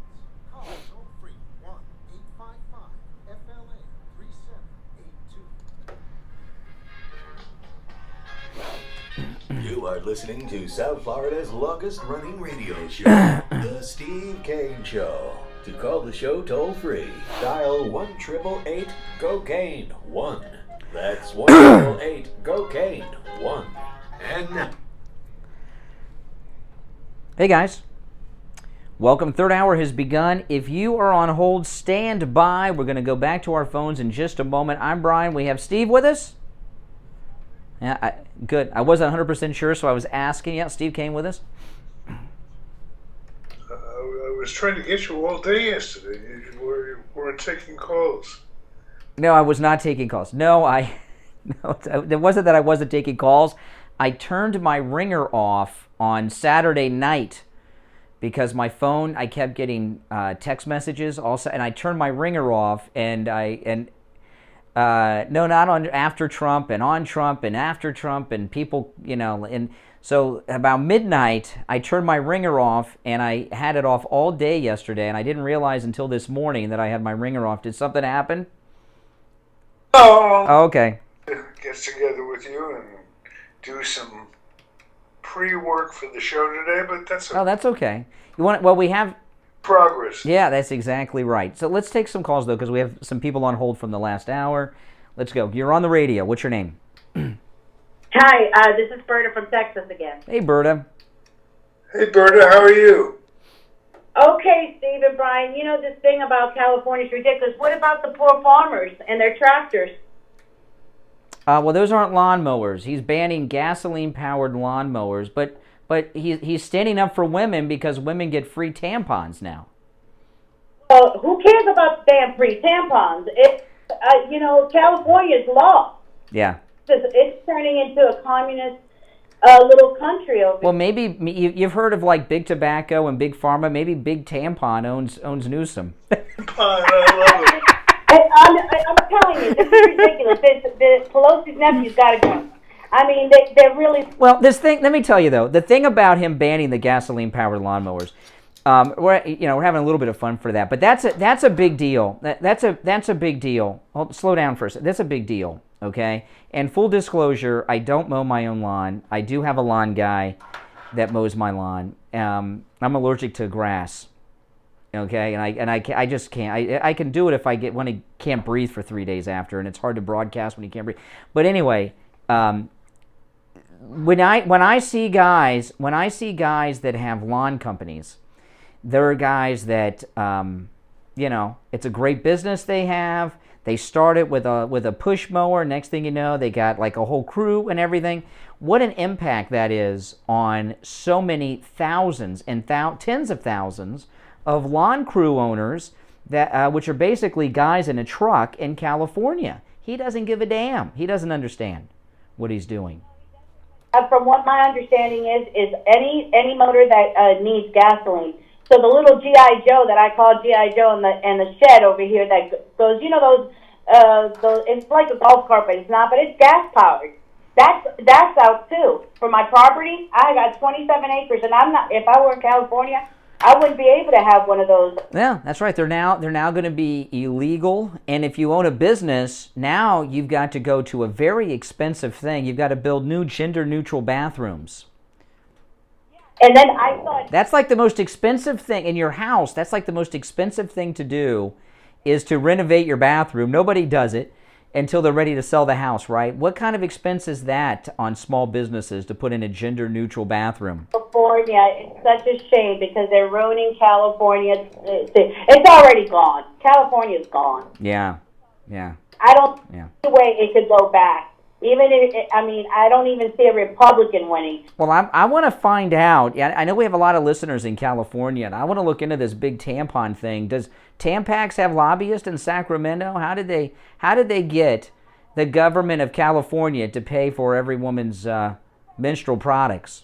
Call toll free 1-855-FLA-3782. You are listening to South Florida's longest-running radio show, The Steve Kane Show. To call the show toll-free, dial 1-888-GO-KANE-1. That's 1-888-GO-KANE-1. And now... Hey guys, welcome. Third hour has begun. If you are on hold, stand by. We're going to go back to our phones in just a moment. I'm Brian. We have Steve with us. Yeah, good. I wasn't 100% sure, so I was asking. Yeah, Steve came with us. I was trying to get you all day yesterday. You weren't taking calls. No, I was not taking calls. No, it wasn't that I wasn't taking calls. I turned my ringer off on Saturday night because my phone, I kept getting text messages also, and I turned my ringer off, and no, not on after Trump and on Trump and after Trump and people, you know, and so about midnight I turned my ringer off, and I had it off all day yesterday, and I didn't realize until this morning that I had my ringer off. Did something happen? Oh, okay. Get together with you and do some pre-work for the show today, but that's okay. Oh, that's okay. You want? Well, we have progress. Yeah, that's exactly right. So let's take some calls though, because we have some people on hold from the last hour. Let's go. You're on the radio. What's your name? Hi, this is Berta from Texas again. Hey, Berta. Hey, Berta. How are you? Okay, Steve and Brian. You know this thing about California is ridiculous. What about the poor farmers and their tractors? Well, those aren't lawnmowers. He's banning gasoline-powered lawnmowers, but he's standing up for women because women get free tampons now. Well, who cares about damn free tampons? California's law. Yeah. It's turning into a communist little country over here. Well, maybe you've heard of like Big Tobacco and Big Pharma. Maybe Big Tampon owns Newsom. I'm telling you, this is ridiculous. The Pelosi's nephew's got to go. I mean, they're really... Well, this thing, let me tell you, though, the thing about him banning the gasoline-powered lawnmowers, we're having a little bit of fun for that, but that's a big deal. That's a big deal. Slow down for a second. That's a big deal, okay? And full disclosure, I don't mow my own lawn. I do have a lawn guy that mows my lawn. I'm allergic to grass. Okay, and I just can't. I can do it if when I can't breathe for 3 days after, and it's hard to broadcast when you can't breathe. But anyway, when I see guys that have lawn companies, there are guys that it's a great business they have. They started with a push mower. Next thing you know, they got like a whole crew and everything. What an impact that is on so many thousands and tens of thousands of lawn crew owners that which are basically guys in a truck in California. He doesn't give a damn. He doesn't understand what he's doing. From what my understanding is any motor that needs gasoline. So the little G.I. Joe that I call G.I. Joe and the shed over here that goes, those it's like a golf cart, but it's not, but it's gas powered. That's out too. For my property, I got 27 acres, and if I were in California, I wouldn't be able to have one of those. Yeah, that's right. They're now going to be illegal, and if you own a business, now you've got to go to a very expensive thing. You've got to build new gender-neutral bathrooms. And then I thought... That's like the most expensive thing in your house. That's like the most expensive thing to do is to renovate your bathroom. Nobody does it until they're ready to sell the house, right? What kind of expense is that on small businesses to put in a gender-neutral bathroom? California, it's such a shame because they're ruining California. It's already gone. California's gone. Yeah. I don't see a way it could go back. Even if, I don't even see a Republican winning. Well, I want to find out. I know we have a lot of listeners in California, and I want to look into this big tampon thing. Does Tampax have lobbyists in Sacramento? How did they get the government of California to pay for every woman's menstrual products?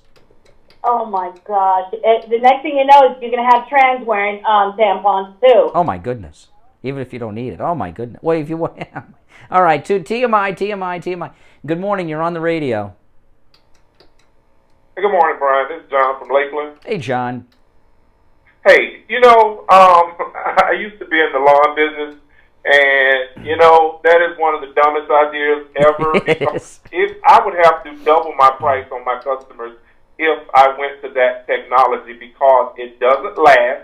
Oh my gosh! The next thing you know is you're gonna have trans wearing tampons too. Oh my goodness! Even if you don't need it. Oh my goodness! Well, if you want. All right, TMI. Good morning. You're on the radio. Hey, good morning, Brian. This is John from Lakeland. Hey, John. Hey, I used to be in the lawn business, and, that is one of the dumbest ideas ever. Because if I would have to double my price on my customers if I went to that technology because it doesn't last.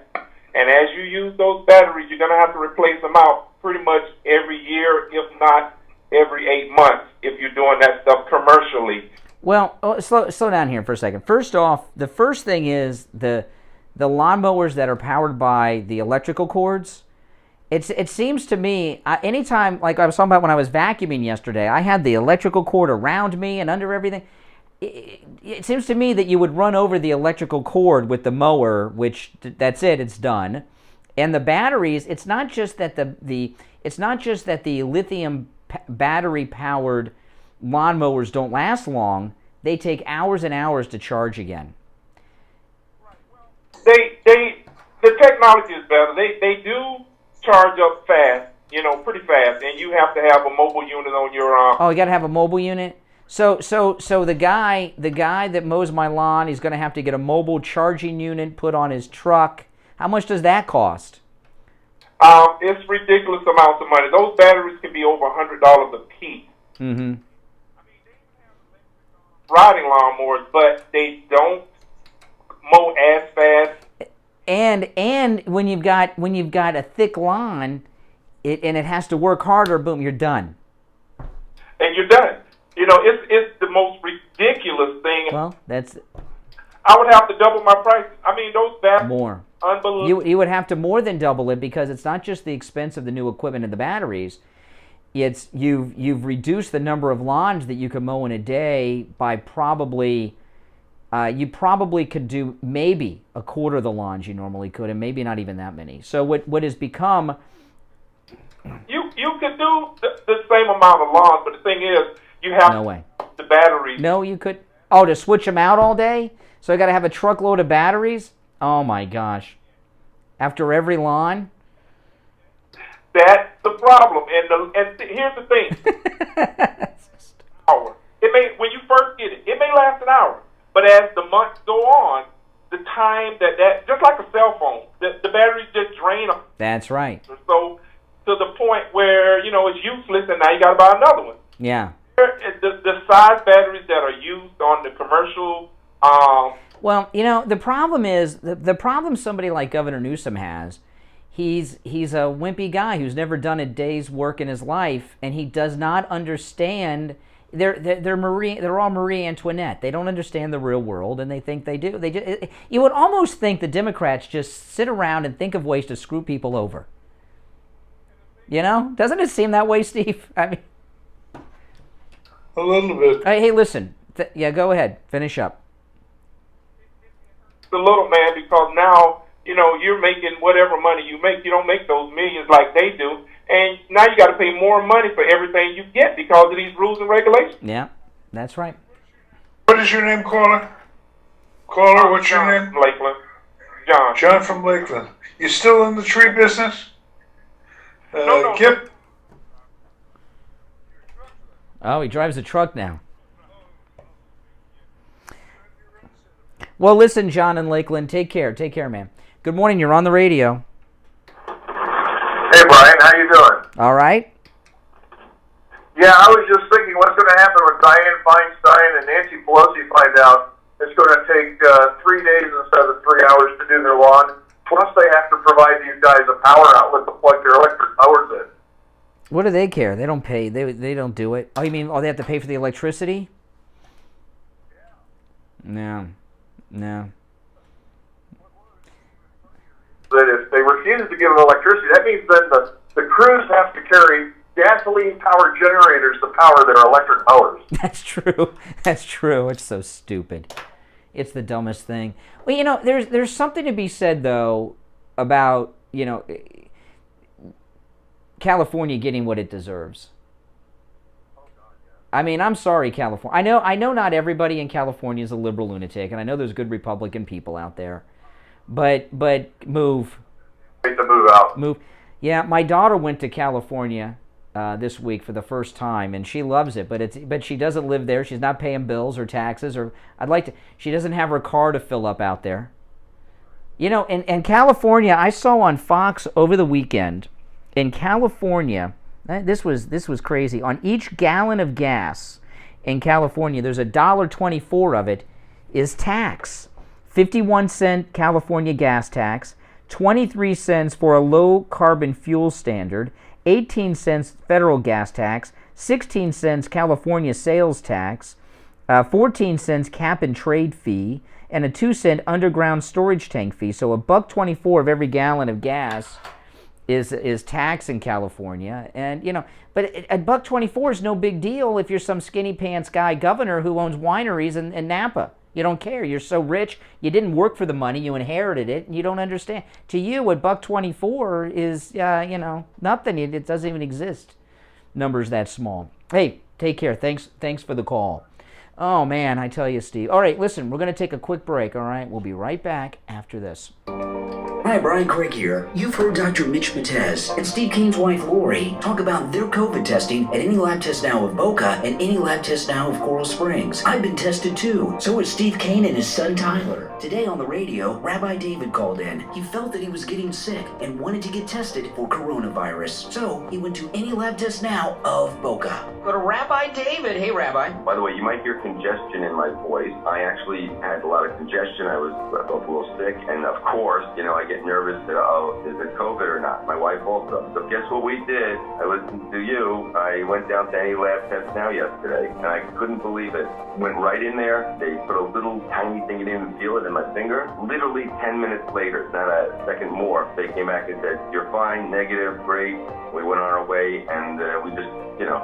And as you use those batteries, you're going to have to replace them out pretty much every year, if not every 8 months, if you're doing that stuff commercially. Well, slow down here for a second. First off, the first thing is the lawnmowers that are powered by the electrical cords. It seems to me, anytime, like I was talking about when I was vacuuming yesterday, I had the electrical cord around me and under everything. It seems to me that you would run over the electrical cord with the mower, which that's it, it's done. And the batteries, it's not just that the lithium battery powered lawnmowers don't last long. They take hours and hours to charge again. The technology is better. They do charge up fast, pretty fast, and you have to have a mobile unit on your arm. Oh, you got to have a mobile unit? So the guy that mows my lawn, he's going to have to get a mobile charging unit put on his truck. How much does that cost? It's ridiculous amounts of money. Those batteries can be over $100 a piece. Mm-hmm. Riding lawnmowers, but they don't mow as fast. And when you've got a thick lawn, and it has to work harder, boom, you're done. And you're done. It's the most ridiculous thing. Well, I would have to double my price. Those batteries. More. Unbelievable. You would have to more than double it because it's not just the expense of the new equipment and the batteries. It's you've reduced the number of lawns that you can mow in a day by probably. You probably could do maybe a quarter of the lawns you normally could, and maybe not even that many. So what has become... You could do the same amount of lawns, but the thing is, you have no way. The batteries. No, you could... Oh, to switch them out all day? So I got to have a truckload of batteries? Oh, my gosh. After every lawn? That's the problem. And here's the thing. Hour. When you first get it, it may last an hour. But as the months go on, the time that just like a cell phone, the batteries just drain them. That's right. So to the point where, it's useless and now you got to buy another one. Yeah. The size batteries that are used on the commercial... Well, the problem is, the problem somebody like Governor Newsom has, he's a wimpy guy who's never done a day's work in his life, and he does not understand... They're all Marie Antoinette. They don't understand the real world, and they think they do. You would almost think the Democrats just sit around and think of ways to screw people over. Doesn't it seem that way, Steve? A little bit. Hey, listen. Go ahead. Finish up. The little man, because now you're making whatever money you make. You don't make those millions like they do. And now you got to pay more money for everything you get because of these rules and regulations. Yeah, that's right. What is your name, caller? Caller, what's your name? Lakeland. John. John from Lakeland. You still in the tree business? No. Oh, he drives a truck now. Well, listen, John in Lakeland, take care. Take care, man. Good morning. You're on the radio. Hey, Brian, how you doing? All right. Yeah, I was just thinking what's going to happen when Dianne Feinstein and Nancy Pelosi find out it's going to take 3 days instead of 3 hours to do their lawn. Plus, they have to provide these guys a power outlet to plug their electric mowers in. What do they care? They don't pay. They don't do it. Oh, you mean they have to pay for the electricity? No. That if they refuse to give them electricity, that means then the crews have to carry gasoline-powered generators to power their electric mowers. That's true. That's true. It's so stupid. It's the dumbest thing. Well, there's something to be said, though, about, California getting what it deserves. I mean, I'm sorry, California. I know not everybody in California is a liberal lunatic, and I know there's good Republican people out there. But move. Need to move out. Move. Yeah, my daughter went to California this week for the first time, and she loves it. But she doesn't live there. She's not paying bills or taxes, or she doesn't have her car to fill up out there. In California, I saw on Fox over the weekend. In California, this was crazy. On each gallon of gas in California, there's $1.24 of it is tax. 51-cent California gas tax, 23 cents for a low carbon fuel standard, 18 cents federal gas tax, 16 cents California sales tax, 14 cents cap and trade fee, and a 2-cent underground storage tank fee. So $1.24 of every gallon of gas is tax in California. And but $1.24 is no big deal if you're some skinny pants guy governor who owns wineries in Napa. You don't care. You're so rich. You didn't work for the money. You inherited it, and you don't understand. To you, $1.24 is nothing. It doesn't even exist. Numbers that small. Hey, take care. Thanks for the call. Oh man, I tell you, Steve. All right, listen. We're going to take a quick break. All right, we'll be right back after this. Hi, Brian Craig here. You've heard Dr. Mitch Matez and Steve Kane's wife Lori talk about their COVID testing at Any Lab Test Now of Boca and Any Lab Test Now of Coral Springs. I've been tested too. So is Steve Kane and his son Tyler. Today on the radio, Rabbi David called in. He felt that he was getting sick and wanted to get tested for coronavirus. So he went to Any Lab Test Now of Boca. Go to Rabbi David. Hey, Rabbi. By the way, you might hear congestion in my voice. I actually had a lot of congestion. I felt a little sick, and of course, I get nervous that, is it COVID or not? My wife also. So guess what we did? I listened to you. I went down to Any Lab Test Now yesterday, and I couldn't believe it. Went right in there. They put a little tiny thing, you didn't even feel it in my finger. Literally 10 minutes later, not a second more, they came back and said, you're fine, negative, great. We went on our way, and we just,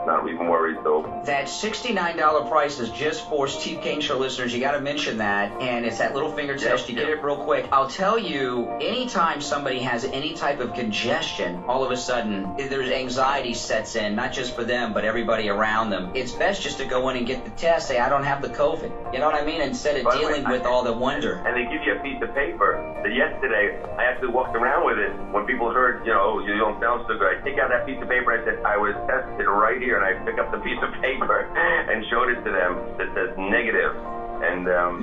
not even worried. So that $69 price is just for Steve Kane Show listeners. You got to mention that, and it's that little finger test. You get it real quick. I'll tell you, anytime somebody has any type of congestion, all of a sudden there's anxiety sets in, not just for them, but everybody around them. It's best just to go in and get the test. Say, I don't have the COVID. You know what I mean? Instead of dealing with all the wonder. And they give you a piece of paper. So yesterday, I actually walked around with it. When people heard, you don't sound so good, I take out that piece of paper. I said, I was tested right here, and I pick up the piece of paper and showed it to them that says negative. And so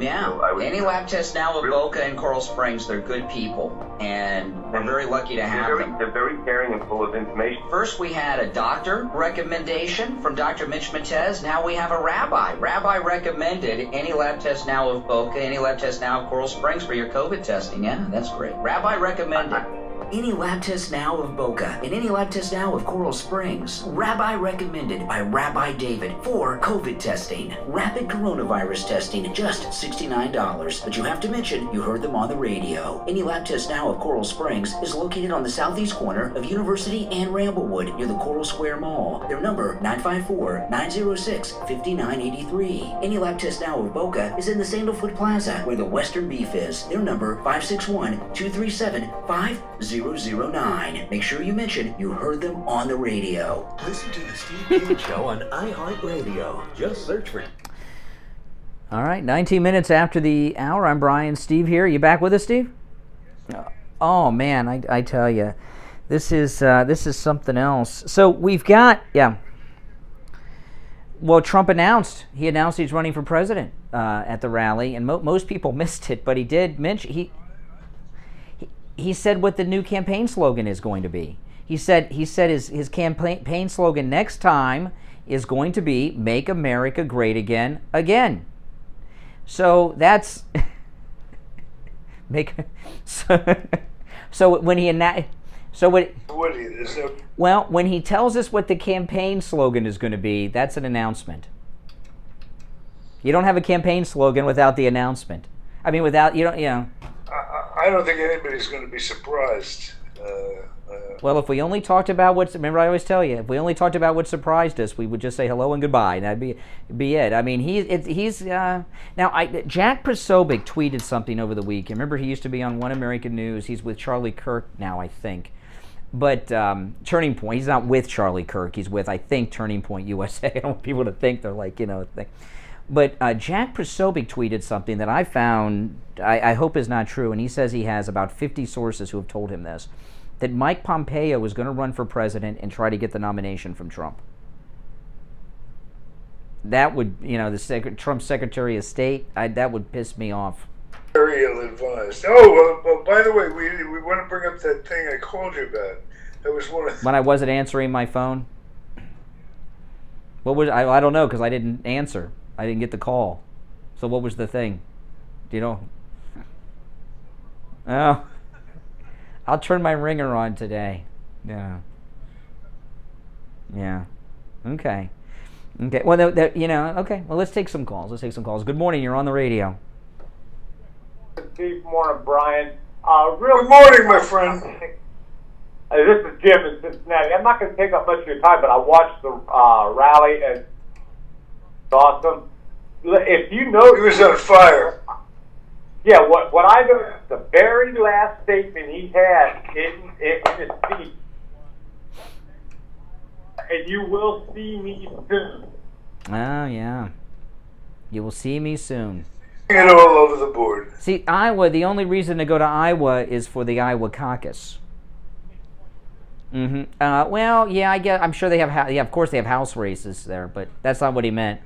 Any Lab Test Now of Boca and Coral Springs, they're good people, and we're very lucky to have them. They're very caring and full of information. First, we had a doctor recommendation from Dr. Mitch Matez. Now we have a rabbi. Rabbi recommended Any Lab Test Now of Boca, Any Lab Test Now of Coral Springs for your COVID testing. Yeah, that's great. Rabbi recommended. Any Lab Test Now of Boca and Any Lab Test Now of Coral Springs. Rabbi recommended by Rabbi David for COVID testing. Rapid coronavirus testing, just $69. But you have to mention you heard them on the radio. Any Lab Test Now of Coral Springs is located on the southeast corner of University and Ramblewood near the Coral Square Mall. Their number, 954-906-5983. Any Lab Test Now of Boca is in the Sandalfoot Plaza where the Western Beef is. Their number, 561-237-5009. Make sure you mention you heard them on the radio. Listen to the Steve Kane Show on iHeartRadio. Just search for it. All right, 19 minutes after the hour. I'm Brian. Steve here. You back with us, Steve? Oh man, I tell you, this is something else. So we've got Well, Trump announced he's running for president at the rally, and most people missed it, but he did mention he said what the new campaign slogan is going to be. He said his campaign slogan next time is going to be "Make America Great Again." So that's so when he when he tells us what the campaign slogan is going to be, that's an announcement. You don't have a campaign slogan without the announcement. I mean, without you know. I don't think anybody's going to be surprised. Well, if we only talked about remember I always tell you, if we only talked about what surprised us, we would just say hello and goodbye, and that'd be it. I mean, he's now. Jack Posobiec tweeted something over the week. Remember, he used to be on One American News. He's with Charlie Kirk now, I think. But Turning Point, he's not with Charlie Kirk. He's with, I think, Turning Point USA. I don't want people to think they're like, a thing. But Jack Posobiec tweeted something that I found, I hope is not true, and he says he has about 50 sources who have told him this, that Mike Pompeo is going to run for president and try to get the nomination from Trump. That would, Trump's Secretary of State, that would piss me off. Very ill-advised. Oh, well, by the way, we want to bring up that thing I called you about. That was one of when I wasn't answering my phone? What was I don't know, because I didn't answer. I didn't get the call. So what was the thing? Do you know? Oh. I'll turn my ringer on today. Yeah. Yeah. Okay. Okay. Well, okay. Well, let's take some calls. Good morning. You're on the radio. Steve, morning, Brian. Good morning, my friend. This is Jim in Cincinnati. I'm not going to take up much of your time, but I watched the rally, and it's awesome. If you know, he was on fire. Yeah, what I know, the very last statement he had in his speech, and you will see me soon. Oh, yeah. You will see me soon. It all over the board. See, Iowa, the only reason to go to Iowa is for the Iowa caucus. Well, yeah, I'm sure they have, of course they have house races there, but that's not what he meant.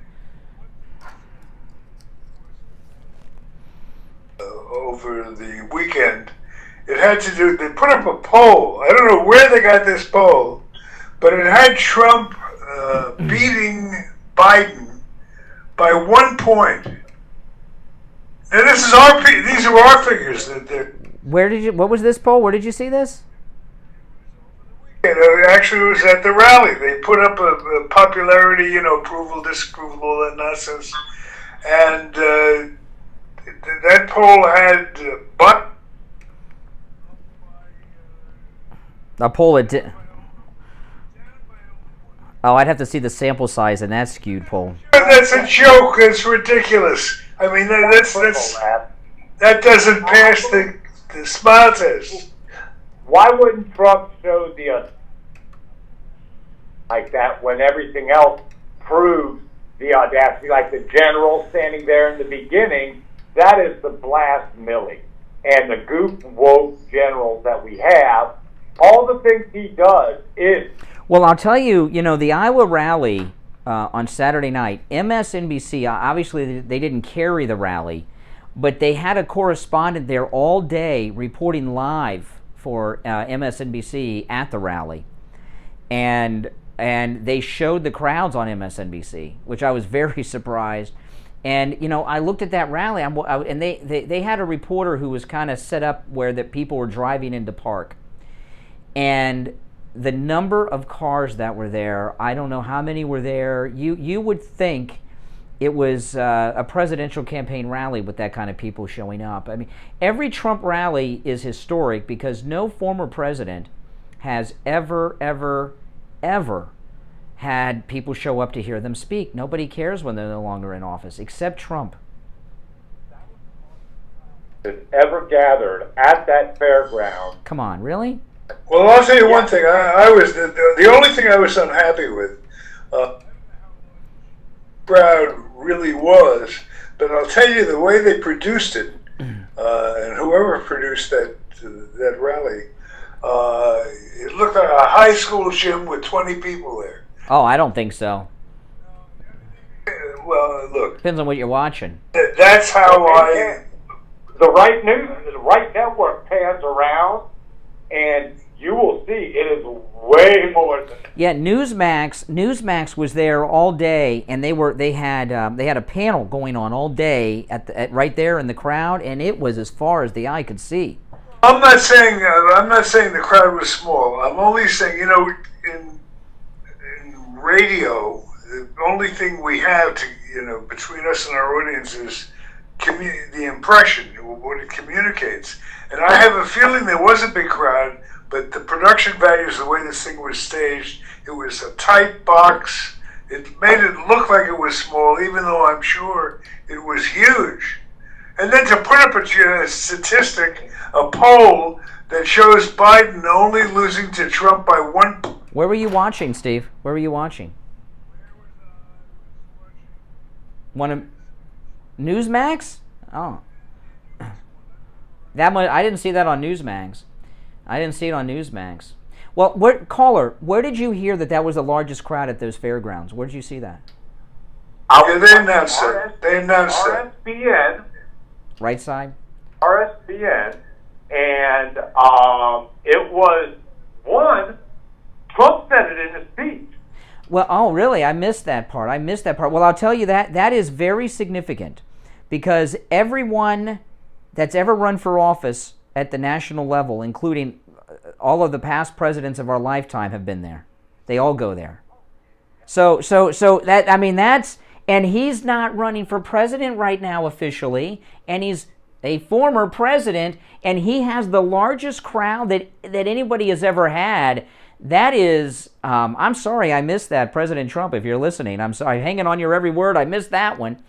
Over the weekend, it had to do, they put up a poll. I don't know where they got this poll, but it had Trump beating Biden by 1 point. And these are our figures. What was this poll? Where did you see this? Actually, it was at the rally. They put up a popularity, approval, disapproval, all that nonsense. And that poll had a poll it did. Oh, I'd have to see the sample size in that skewed poll. That's a joke. It's ridiculous. I mean, that doesn't pass the smile test. Why wouldn't Trump show the like that when everything else proves the audacity? Like the general standing there in the beginning, that is the blast Millie. And the goof woke generals that we have, all the things he does is... Well, I'll tell you, the Iowa rally on Saturday night, MSNBC, obviously they didn't carry the rally, but they had a correspondent there all day reporting live for MSNBC at the rally. And they showed the crowds on MSNBC, which I was very surprised. And, I looked at that rally, and they had a reporter who was kind of set up where that people were driving into Park. And the number of cars that were there, I don't know how many were there. You would think it was a presidential campaign rally with that kind of people showing up. I mean, every Trump rally is historic because no former president has ever had people show up to hear them speak. Nobody cares when they're no longer in office, except Trump. Ever gathered at that fairground. Come on, really? Well, I'll tell you one thing. I was the only thing I was unhappy with. Crowd really was, but I'll tell you the way they produced it, and whoever produced that rally, it looked like a high school gym with 20 people there. Oh, I don't think so. Well, look. Depends on what you're watching. That's how The right news, the right network pans around, and you will see it is way more than that. Yeah, Newsmax was there all day, and they had a panel going on all day at right there in the crowd, and it was as far as the eye could see. I'm not saying the crowd was small. I'm only saying, in radio, the only thing we have to, between us and our audience is the impression, what it communicates. And I have a feeling there was a big crowd, but the production values, the way this thing was staged, it was a tight box. It made it look like it was small, even though I'm sure it was huge. And then to put up a statistic, a poll that shows Biden only losing to Trump by 1. Where were you watching, Steve? Where were you watching? Newsmax? Oh. I didn't see that on Newsmax. I didn't see it on Newsmax. Well, caller, where did you hear that was the largest crowd at those fairgrounds? Where did you see that? Yeah, they announced it. They announced it. RSBN. Right side? RSBN. And it was one, Trump said it in his speech. Well, oh, really? I missed that part. Well, I'll tell you that is very significant because everyone that's ever run for office at the national level, including all of the past presidents of our lifetime, have been there. They all go there. So that's, and he's not running for president right now officially, and he's a former president, and he has the largest crowd that anybody has ever had. That is, I'm sorry I missed that, President Trump, if you're listening. I'm sorry, hanging on your every word. I missed that one.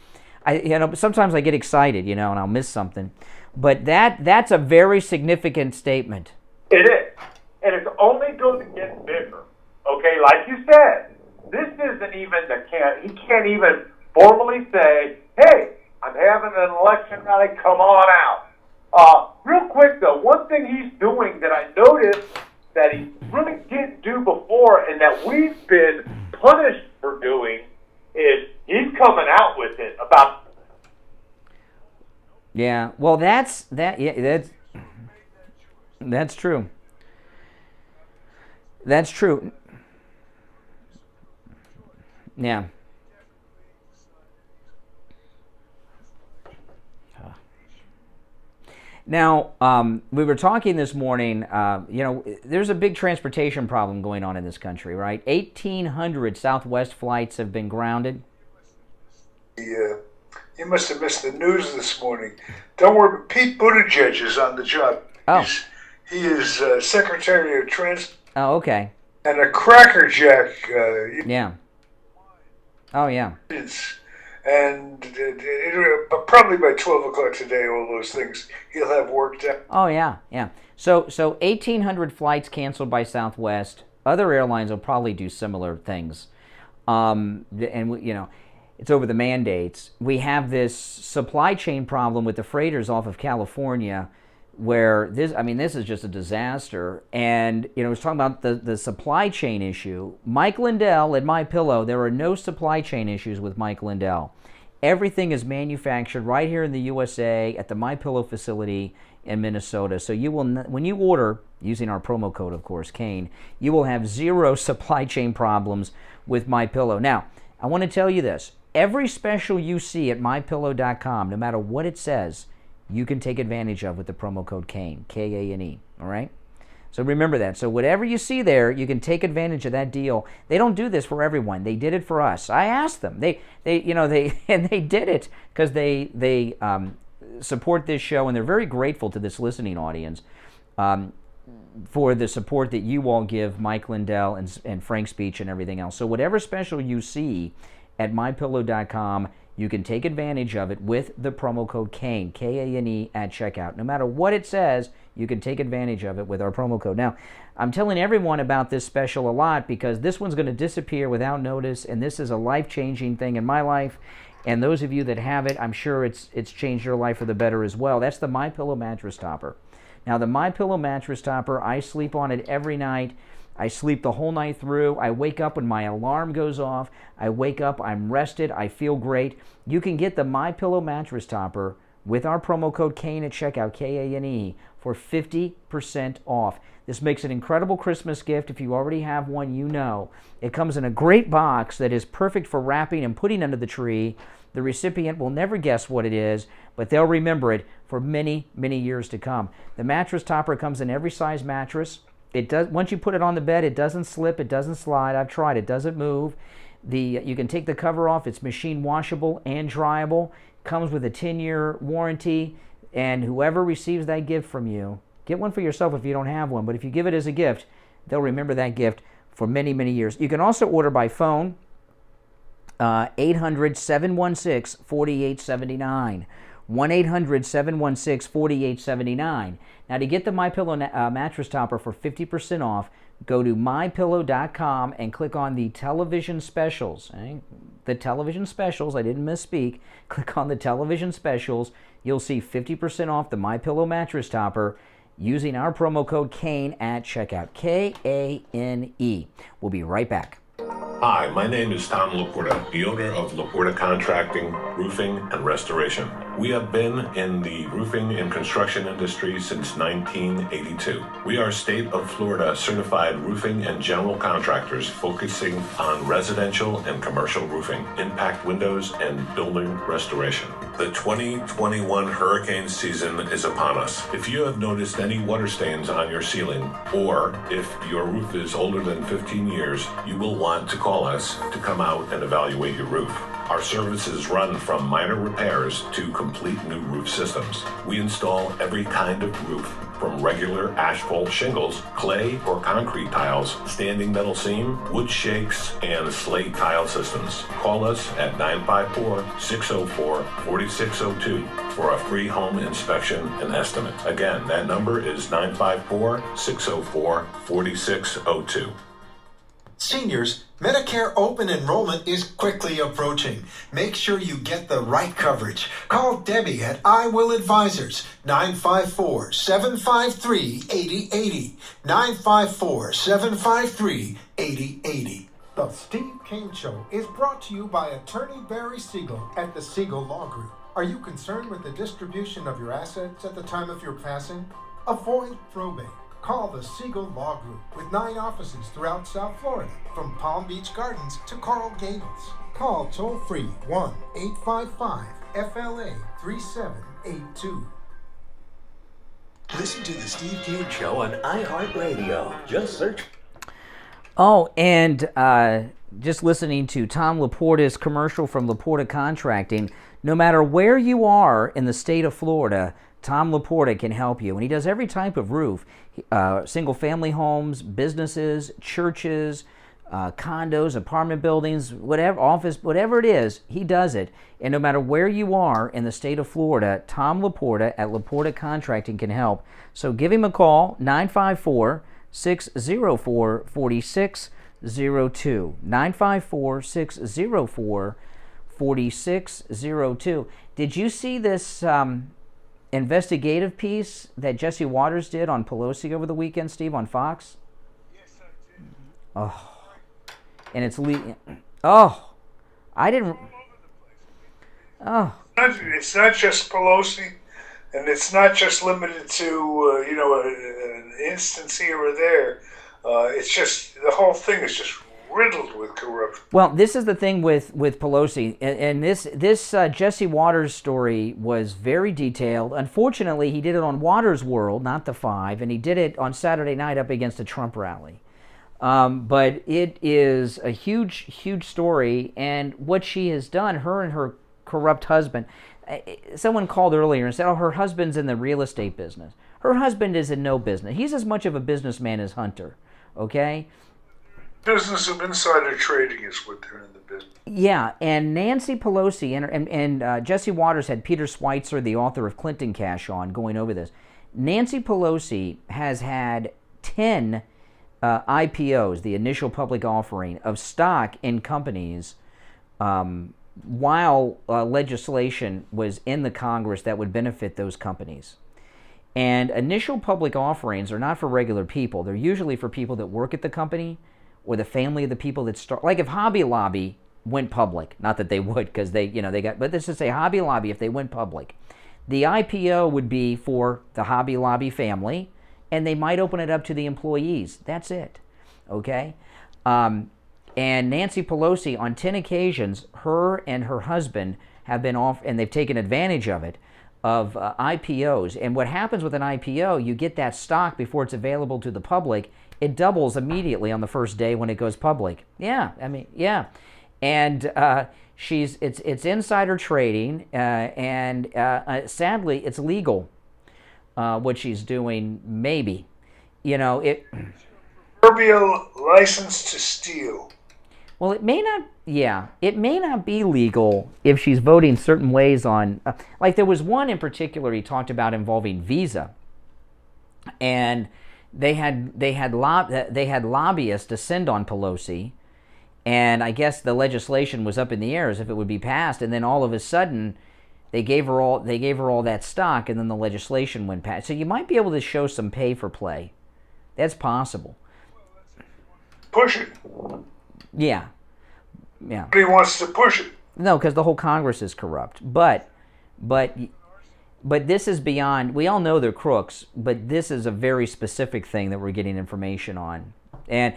Sometimes I get excited, and I'll miss something. But that's a very significant statement. It is. And it's only going to get bigger. Okay, like you said, this isn't even he can't even formally say, hey, I'm having an election rally, come on out. Real quick though, one thing he's doing that I noticed that he really didn't do before and that we've been punished for doing is he's coming out with it about. Yeah, well, that's true. That's true. Yeah. Now, we were talking this morning, there's a big transportation problem going on in this country, right? 1,800 Southwest flights have been grounded. Yeah. You must have missed the news this morning. Don't worry, Pete Buttigieg is on the job. Oh. He is Secretary of Transport. Oh, okay. And a crackerjack. Yeah. Oh, yeah. And probably by 12 o'clock today, all those things he'll have worked out. Oh, yeah, yeah. So 1,800 flights canceled by Southwest. Other airlines will probably do similar things. It's over the mandates. We have this supply chain problem with the freighters off of California where this is just a disaster. And, I was talking about the supply chain issue. Mike Lindell at MyPillow, there are no supply chain issues with Mike Lindell. Everything is manufactured right here in the USA at the MyPillow facility in Minnesota. So you will, when you order, using our promo code, of course, Kane, you will have zero supply chain problems with MyPillow. Now, I want to tell you this. Every special you see at MyPillow.com, no matter what it says, you can take advantage of with the promo code Kane, K-A-N-E, all right? So remember that. So whatever you see there, you can take advantage of that deal. They don't do this for everyone. They did it for us. I asked them. They did it because they support this show, and they're very grateful to this listening audience for the support that you all give Mike Lindell and Frank Speech and everything else. So whatever special you see at MyPillow.com, you can take advantage of it with the promo code Kane, K-A-N-E, at checkout. No matter what it says, you can take advantage of it with our promo code. Now, I'm telling everyone about this special a lot because this one's going to disappear without notice, and this is a life-changing thing in my life. And those of you that have it, I'm sure it's changed your life for the better as well. That's the MyPillow mattress topper. Now, the MyPillow mattress topper, I sleep on it every night. I sleep the whole night through. I wake up when my alarm goes off. I wake up, I'm rested, I feel great. You can get the MyPillow mattress topper with our promo code Kane at checkout, Kane, for 50% off. This makes an incredible Christmas gift. If you already have one, you know. It comes in a great box that is perfect for wrapping and putting under the tree. The recipient will never guess what it is, but they'll remember it for many, many years to come. The mattress topper comes in every size mattress. It does. Once you put it on the bed, it doesn't slip, it doesn't slide. I've tried. It doesn't move. You can take the cover off. It's machine washable and dryable. Comes with a 10-year warranty, and whoever receives that gift from you, get one for yourself if you don't have one, but if you give it as a gift, they'll remember that gift for many, many years. You can also order by phone, 800-716-4879, 1-800-716-4879. Now, to get the MyPillow mattress topper for 50% off, go to mypillow.com and click on the television specials. The television specials, I didn't misspeak. Click on the television specials. You'll see 50% off the MyPillow mattress topper using our promo code Kane at checkout. Kane. We'll be right back. Hi, my name is Tom Laporta, the owner of Laporta Contracting, Roofing, and Restoration. We have been in the roofing and construction industry since 1982. We are state of Florida certified roofing and general contractors focusing on residential and commercial roofing, impact windows, and building restoration. The 2021 hurricane season is upon us. If you have noticed any water stains on your ceiling, or if your roof is older than 15 years, you will want to call us to come out and evaluate your roof. Our services run from minor repairs to complete new roof systems. We install every kind of roof, from regular asphalt shingles, clay or concrete tiles, standing metal seam, wood shakes, and slate tile systems. Call us at 954-604-4602 for a free home inspection and estimate. Again, that number is 954-604-4602. Seniors, Medicare open enrollment is quickly approaching. Make sure you get the right coverage. Call Debbie at I Will Advisors, 954-753-8080, 954-753-8080. The Steve Kane Show is brought to you by attorney Barry Siegel at the Siegel Law Group. Are you concerned with the distribution of your assets at the time of your passing? Avoid probate. Call the Siegel Law Group with 9 offices throughout South Florida, from Palm Beach Gardens to Coral Gables. Call toll-free 1-855-FLA-3782. Listen to the Steve Kane Show on iHeartRadio. Just search. Oh, and just listening to Tom Laporta's commercial from Laporta Contracting, no matter where you are in the state of Florida, Tom Laporta can help you. And he does every type of roof, single-family homes, businesses, churches, condos, apartment buildings, whatever, office, whatever it is, he does it. And no matter where you are in the state of Florida, Tom Laporta at Laporta Contracting can help. So give him a call, 954-604-4602, 954-604-4602. Did you see this investigative piece that Jesse Waters did on Pelosi over the weekend, Steve, on Fox? Yes, I did. Oh, and it's I didn't. Oh, It's not just Pelosi, and it's not just limited to an instance here or there. It's just the whole thing is just riddled with corruption. Well, this is the thing with Pelosi, and this Jesse Waters story was very detailed. Unfortunately, he did it on Waters World, not the 5, and he did it on Saturday night up against a Trump rally. But it is a huge, huge story, and what she has done, her and her corrupt husband. Someone called earlier and said, "Oh, her husband's in the real estate business." Her husband is in no business. He's as much of a businessman as Hunter. Okay. Business of insider trading is what they're in the business. Yeah, and Nancy Pelosi and Jesse Waters had Peter Schweitzer, the author of Clinton Cash, on going over this. Nancy Pelosi has had 10 IPOs, the initial public offering, of stock in companies while legislation was in the Congress that would benefit those companies. And initial public offerings are not for regular people. They're usually for people that work at the company or the family of the people that start. Like if Hobby Lobby went public, not that they would because they got, but let's just say Hobby Lobby, if they went public, The IPO would be for the Hobby Lobby family, and they might open it up to the employees. That's it, okay? And Nancy Pelosi, on 10 occasions, her and her husband have been off, and they've taken advantage of it, of IPOs. And what happens with an IPO, you get that stock before it's available to the public. It doubles immediately on the first day when it goes public. Yeah, I mean, yeah. And it's insider trading, and sadly, it's legal, what she's doing, maybe. You know, it... Proverbial license to steal. Well, it may not, yeah, it may not be legal if she's voting certain ways on, like there was one in particular he talked about involving Visa, and they had lobbyists descend on Pelosi, and I guess the legislation was up in the air as if it would be passed, and then all of a sudden they gave her all that stock, and then the legislation went past. So you might be able to show some pay for play. That's possible. Push it. Yeah. Yeah. Nobody wants to push it. No, because the whole Congress is corrupt. But this is beyond. We all know they're crooks, but this is a very specific thing that we're getting information on. And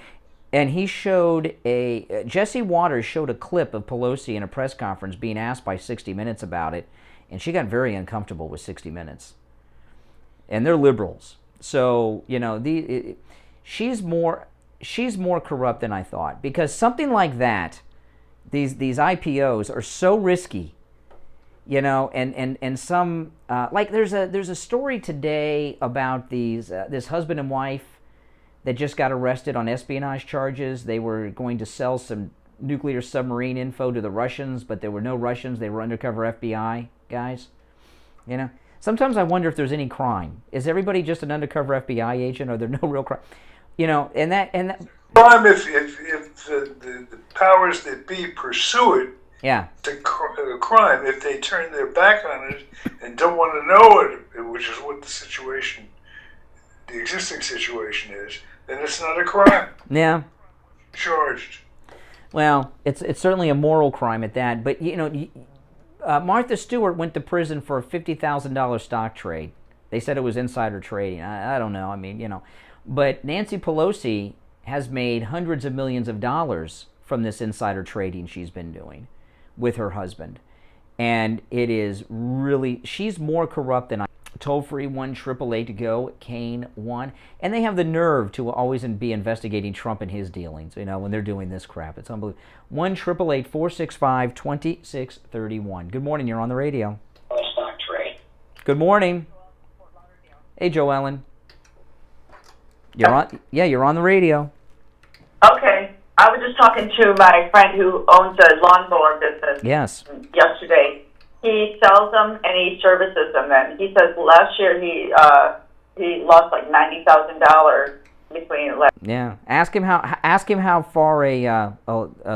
he showed Jesse Waters showed a clip of Pelosi in a press conference being asked by 60 Minutes about it, and she got very uncomfortable with 60 Minutes. And they're liberals, so you know she's more corrupt than I thought, because something like that. These IPOs are so risky, you know, and some like there's a story today about this husband and wife that just got arrested on espionage charges. They were going to sell some nuclear submarine info to the Russians, but there were no Russians. They were undercover FBI guys. You know, sometimes I wonder if there's any crime. Is everybody just an undercover FBI agent? Are there no real crime? You know, and that crime if the powers that be pursue it. Yeah. It's a crime if they turn their back on it and don't want to know it, which is what the existing situation is. Then it's not a crime. Yeah. Charged. Well, it's certainly a moral crime at that. But you know, Martha Stewart went to prison for a $50,000 stock trade. They said it was insider trading. I don't know. I mean, you know. But Nancy Pelosi has made hundreds of millions of dollars from this insider trading she's been doing with her husband. And it is really, she's more corrupt than I. Toll-free 1-888-GO, Kane 1. And they have the nerve to always be investigating Trump and his dealings, you know, when they're doing this crap. It's unbelievable. 1-888-465-2631. Good morning, you're on the radio. Stock trade. Good morning. Hey, Joe Ellen. You're on the radio. Okay. I was just talking to my friend who owns a lawnmower business. Yes. Yesterday. He sells them and he services them. And he says last year he lost like $90,000 between. Yeah. Ask him how far a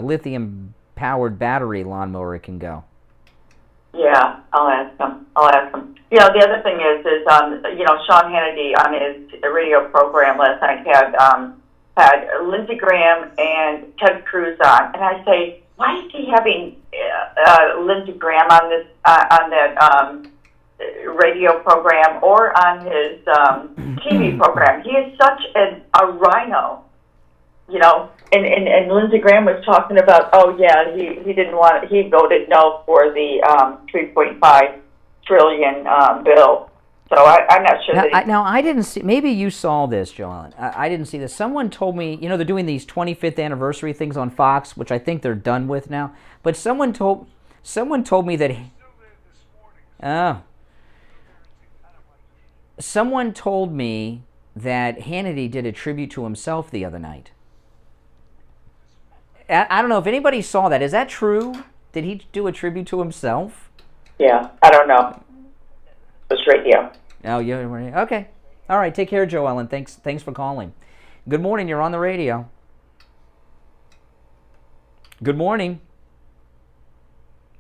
lithium powered battery lawnmower can go. Yeah, I'll ask him. You know, the other thing is you know, Sean Hannity on his radio program last night had Lindsey Graham and Ted Cruz on, and I say, why is he having Lindsey Graham on this on that radio program or on his TV program? He is such a rhino, you know. And Lindsey Graham was talking about, oh yeah, he didn't want, he voted no for the $3.5 trillion bill. So I'm not sure. Now I didn't see. Maybe you saw this, Joellen. I didn't see this. Someone told me, you know, they're doing these 25th anniversary things on Fox, which I think they're done with now. But someone told me that. Someone told me that Hannity did a tribute to himself the other night. I don't know if anybody saw that. Is that true? Did he do a tribute to himself? Yeah, I don't know. It's radio. Oh, yeah. Okay. All right. Take care, Joe Ellen. Thanks for calling. Good morning. You're on the radio. Good morning.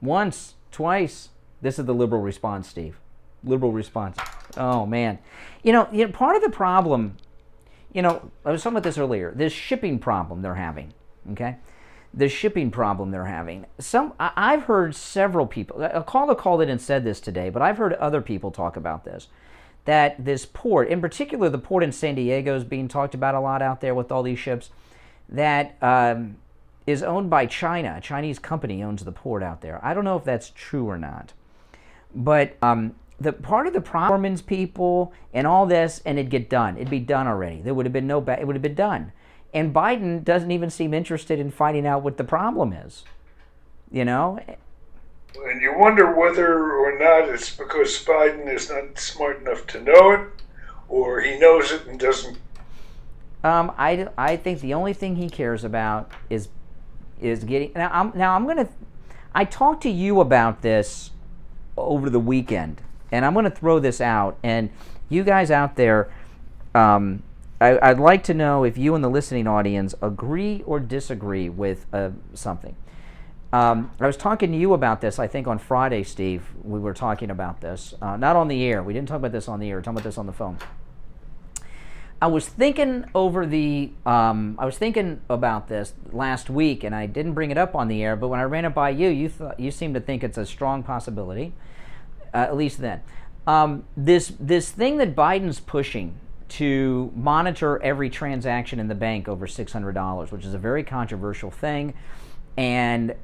Once, twice. This is the liberal response, Steve. Liberal response. Oh, man. You know, part of the problem, you know, I was talking about this earlier, this shipping problem they're having, okay? the shipping problem they're having. I've heard several people, a caller called in and said this today, but I've heard other people talk about this, that this port, in particular the port in San Diego is being talked about a lot out there with all these ships, that is owned by China. A Chinese company owns the port out there. I don't know if that's true or not. But the part of the performance people and all this, and it'd get done. It'd be done already. There would have been no it would have been done. And Biden doesn't even seem interested in finding out what the problem is. You know? And you wonder whether or not it's because Biden is not smart enough to know it, or he knows it and doesn't. I think the only thing he cares about is getting. I talked to you about this over the weekend, and I'm going to throw this out. And you guys out there, I'd like to know if you and the listening audience agree or disagree with something. I was talking to you about this, I think, on Friday, Steve. We were talking about this. Not on the air. We didn't talk about this on the air. We were talking about this on the phone. I was thinking about this last week, and I didn't bring it up on the air, but when I ran it by you, you seemed to think it's a strong possibility, at least then. This thing that Biden's pushing to monitor every transaction in the bank over $600, which is a very controversial thing, and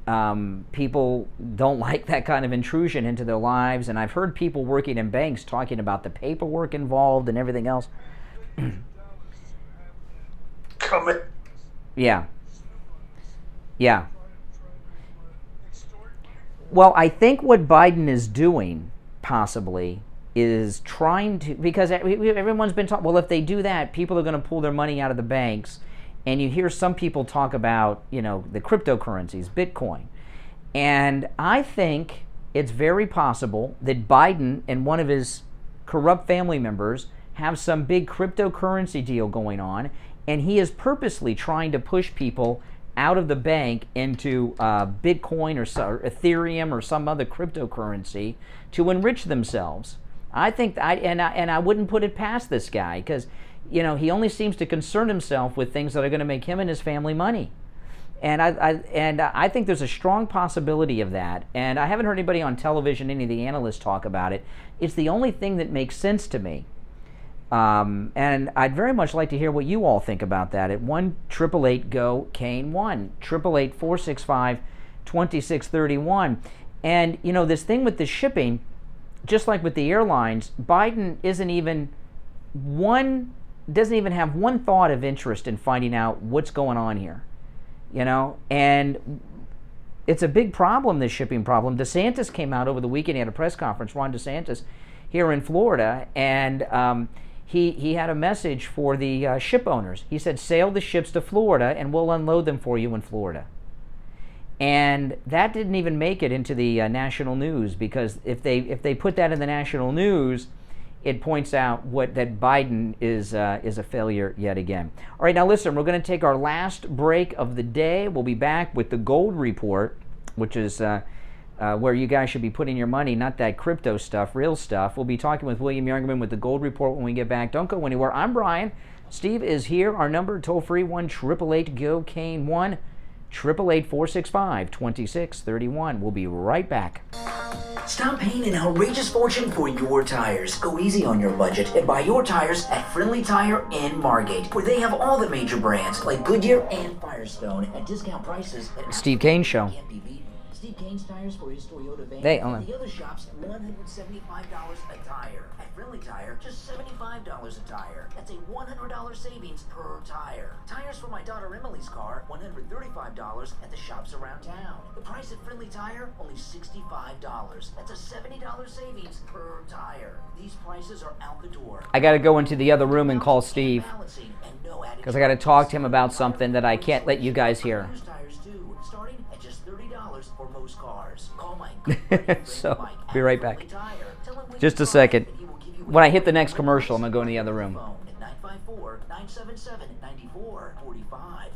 people don't like that kind of intrusion into their lives, and I've heard people working in banks talking about the paperwork involved and everything else. Coming. Yeah. Well, I think what Biden is doing, possibly, is trying to, because everyone's been talking, well, if they do that, people are going to pull their money out of the banks, and you hear some people talk about, the cryptocurrencies, Bitcoin. And I think it's very possible that Biden and one of his corrupt family members have some big cryptocurrency deal going on, and he is purposely trying to push people out of the bank into Bitcoin or Ethereum or some other cryptocurrency to enrich themselves. I think I wouldn't put it past this guy, because he only seems to concern himself with things that are going to make him and his family money. And I think there's a strong possibility of that. And I haven't heard anybody on television, any of the analysts, talk about it. It's the only thing that makes sense to me. And I'd very much like to hear what you all think about that at 1-888-GO-KANE 1-888-465-2631. And this thing with the shipping, just like with the airlines, Biden doesn't even have one thought of interest in finding out what's going on here. And it's a big problem, this shipping problem. DeSantis came out over the weekend. He had a press conference, Ron DeSantis, here in Florida, and he had a message for the ship owners. He said, sail the ships to Florida and we'll unload them for you in Florida. And that didn't even make it into the national news, because if they put that in the national news, it points out that Biden is a failure yet again. All right, now listen, we're going to take our last break of the day. We'll be back with the gold report, which is where you guys should be putting your money, not that crypto stuff, real stuff. We'll be talking with William Youngman with the gold report when we get back. Don't go anywhere. I'm Brian. Steve is here. Our number, toll-free, 1-888-GO-KANE 1-888-465-2631. We'll be right back. Stop paying an outrageous fortune for your tires. Go easy on your budget and buy your tires at Friendly Tire in Margate, where they have all the major brands like Goodyear and Firestone at discount prices. Steve Kane Show. Steve Kane's tires for his Toyota van. And the other shops, $175 a tire. At Friendly Tire, just $75 a tire. That's a $100 savings per tire. Tires for my daughter Emily's car, $135 at the shops around town. The price at Friendly Tire, only $65. That's a $70 savings per tire. These prices are out the door. I got to go into the other room and call Steve, because I got to talk to him about something that I can't let you guys hear. Starting at just $30 for most cars. Call Mike. So, be right back. Just a second. When I hit the next commercial, I'm going to go in the other room. At 954-977-9445.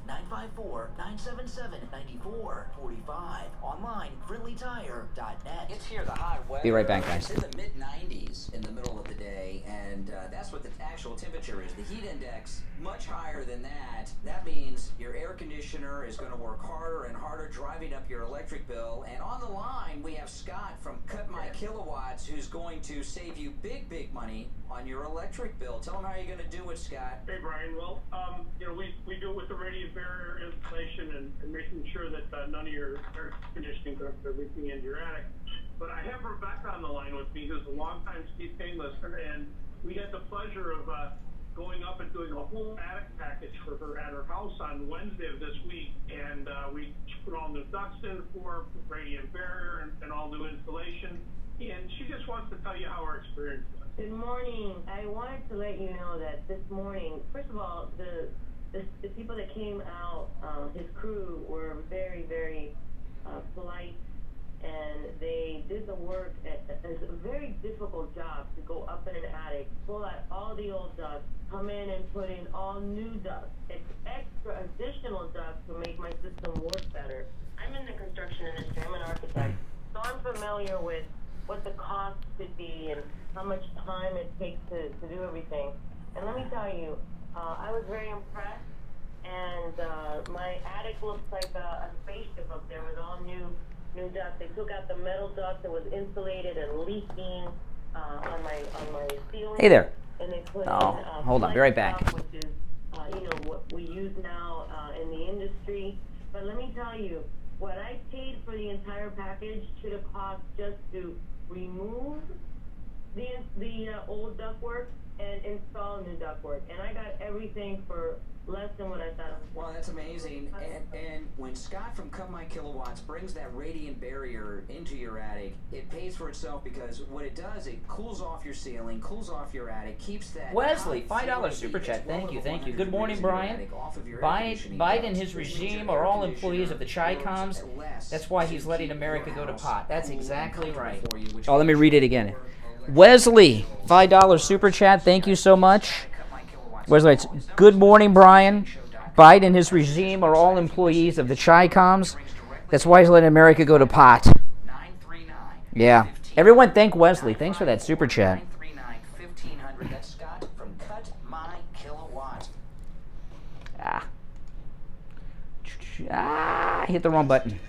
954-977-9445. Online, friendlytire.net. It's here, the hot weather. Be right back, guys. It's in the mid-90s in the middle of the day, and that's what the actual temperature is. The heat index, much higher than that. That means your air conditioner is going to work harder and harder, driving up your electric bill. And on the line, we have Scott from Cut My Kilowatts, who's going to save you big, big money on your electric bill. Tell them how you're going to do it, Scott. Hey, Brian. Well, we do it with the radiant barrier installation and making sure that none of your air conditioning ducts are leaking into your attic. But I have Rebecca on the line with me, who's a longtime Steve Kane listener, and we had the pleasure of going up and doing a whole attic package for her at her house on Wednesday of this week, and we put all new ducts in for radiant barrier and all new installation, and she just wants to tell you how her experience was. Good morning. I wanted to let you know that this morning, first of all, the people that came out, his crew were very, very polite, and they did the work. It's a very difficult job to go up in an attic, pull out all the old ducts, come in and put in all new ducts. It's extra additional ducts to make my system work better. I'm in the construction industry. I'm an architect, so I'm familiar with what the cost could be and how much time it takes to do everything. And let me tell you, I was very impressed, and my attic looks like a spaceship up there with all new ducts. They took out the metal duct that was insulated and leaking on my ceiling. Hey there. And they put hold on, be right back. Stuff, which is what we use now in the industry. But let me tell you, what I paid for the entire package should have cost just to remove the old ductwork and install new ductwork. And I got everything for less than what I thought. Well, that's amazing. And when Scott from Cut My Kilowatts brings that radiant barrier into your attic, it pays for itself, because what it does, it cools off your ceiling, cools off your attic, keeps that... Wesley, $5 super chat. Thank you. Good morning, Brian. Biden and his regime are all employees of the Chi-Coms. That's why he's letting America go to pot. That's exactly right. Oh, let me read it again. Wesley, $5 super chat. Thank you so much. Wesley, it's good morning, Brian. Biden and his regime are all employees of the Chi-Coms. That's why he's letting America go to pot. Yeah. Everyone thank Wesley. Thanks for that super chat. 939-1500. That's Scott from Cut My Kilowatts. Hit the wrong button.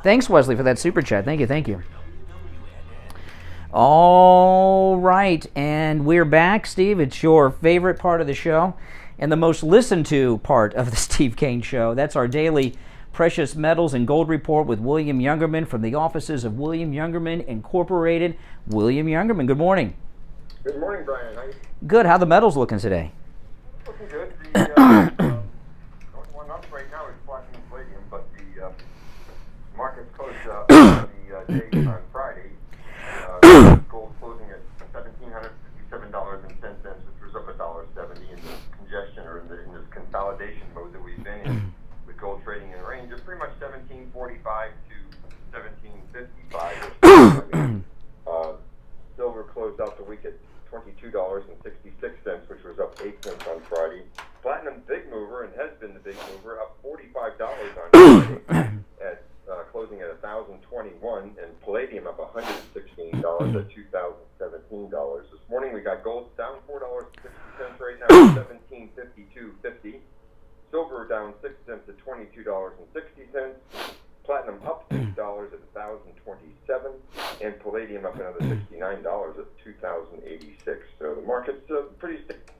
Thanks, Wesley, for that super chat. Thank you. All right, and we're back, Steve. It's your favorite part of the show and the most listened to part of the Steve Kane Show. That's our daily precious metals and gold report with William Youngerman from the offices of William Youngerman Incorporated. William Youngerman, good morning. Good morning, Brian. How are you? Good. How the metals looking today? Looking good. The only one up right now is platinum palladium, but the market's closed the day on Friday. Gold closing at $1,757.10, which was up $1.70 in the congestion, or in this consolidation mode that we've been in, with gold trading in a range of pretty much $1,745 to $1,755. Silver closed out the week at $22.66, which was up 8 cents on Friday. Platinum big mover, and has been the big mover, up $45 on Friday at closing at $1,021, and palladium up $116 at $2,017. This morning we got gold down $4.60 right now at $1,752.50. Silver down 6 cents at $22.60. Platinum up $6 at $1,027, and palladium up another $69 at $2,086. So the market's pretty sticky.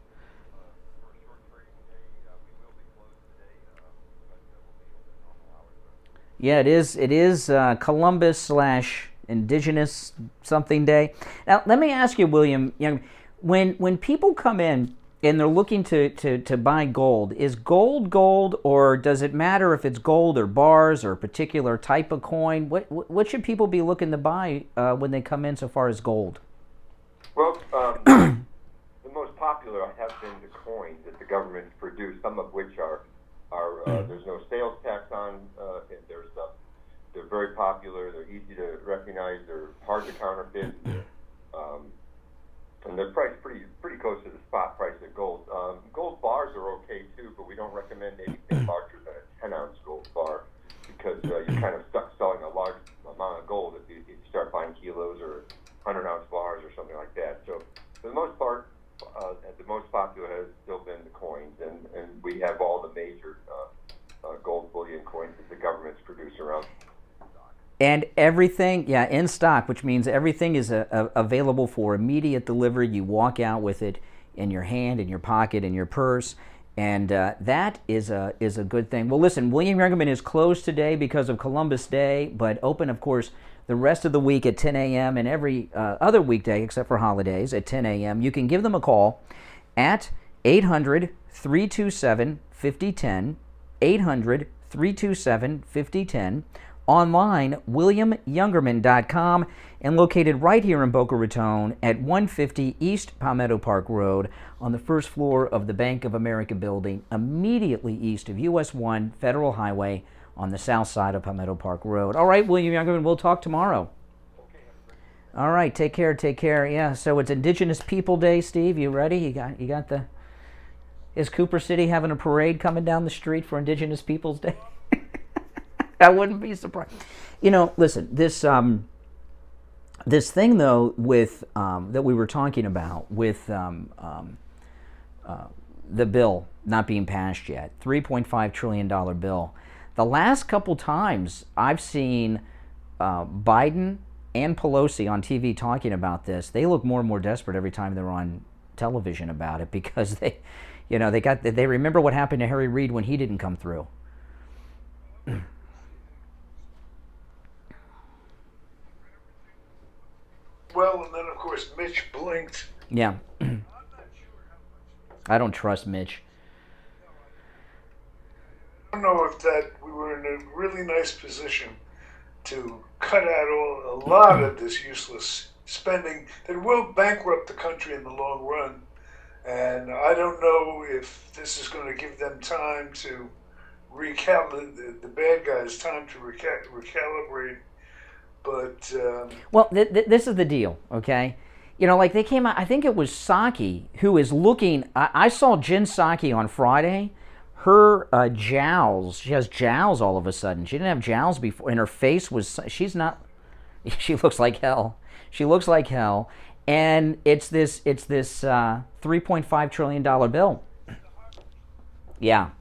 Yeah, it is Columbus / Indigenous something day. Now, let me ask you, William, when people come in and they're looking to buy gold, is gold, or does it matter if it's gold or bars or a particular type of coin? What should people be looking to buy when they come in so far as gold? Well, the most popular have been the coins that the government's produced, some of which are there's no sales tax on. They're very popular. They're easy to recognize. They're hard to counterfeit. and they're priced pretty close to the spot price of gold. Gold bars are okay too, but we don't recommend anything larger than a 10-ounce gold bar because you're kind of stuck selling a large amount of gold if you start buying kilos or 100-ounce bars or something like that. So for the most part, the most popular has still been the coins, and we have all the major gold bullion coins that the governments produce around. And everything, in stock, which means everything is available for immediate delivery. You walk out with it in your hand, in your pocket, in your purse, and that is a good thing. Well, listen, William Youngerman is closed today because of Columbus Day, but open, of course, the rest of the week at 10 a.m. and every other weekday except for holidays at 10 a.m. You can give them a call at 800-327-5010, 800-327-5010, online, williamyoungerman.com, and located right here in Boca Raton at 150 East Palmetto Park Road on the first floor of the Bank of America building, immediately east of US 1 Federal Highway on the south side of Palmetto Park Road. All right, William Youngerman, we'll talk tomorrow. All right, take care. Yeah, so it's Indigenous People Day, Steve. You ready? You got the... Is Cooper City having a parade coming down the street for Indigenous Peoples Day? I wouldn't be surprised. Listen, this thing though with that we were talking about with the bill not being passed yet, $3.5 trillion bill. The last couple times I've seen Biden and Pelosi on TV talking about this, they look more and more desperate every time they're on television about it because they remember what happened to Harry Reid when he didn't come through. Well, and then of course Mitch blinked. Yeah. I don't trust Mitch. I don't know if that we were in a really nice position to cut out a lot of this useless spending that will bankrupt the country in the long run. And I don't know if this is going to give them time to recalibrate, the bad guys time to recalibrate. But well, this is the deal, okay? Like they came out, I think it was Psaki who is looking, I saw Jen Psaki on Friday, her jowls, she has jowls all of a sudden. She didn't have jowls before, and her face was, she looks like hell. She looks like hell, and it's this $3.5 trillion bill. Yeah.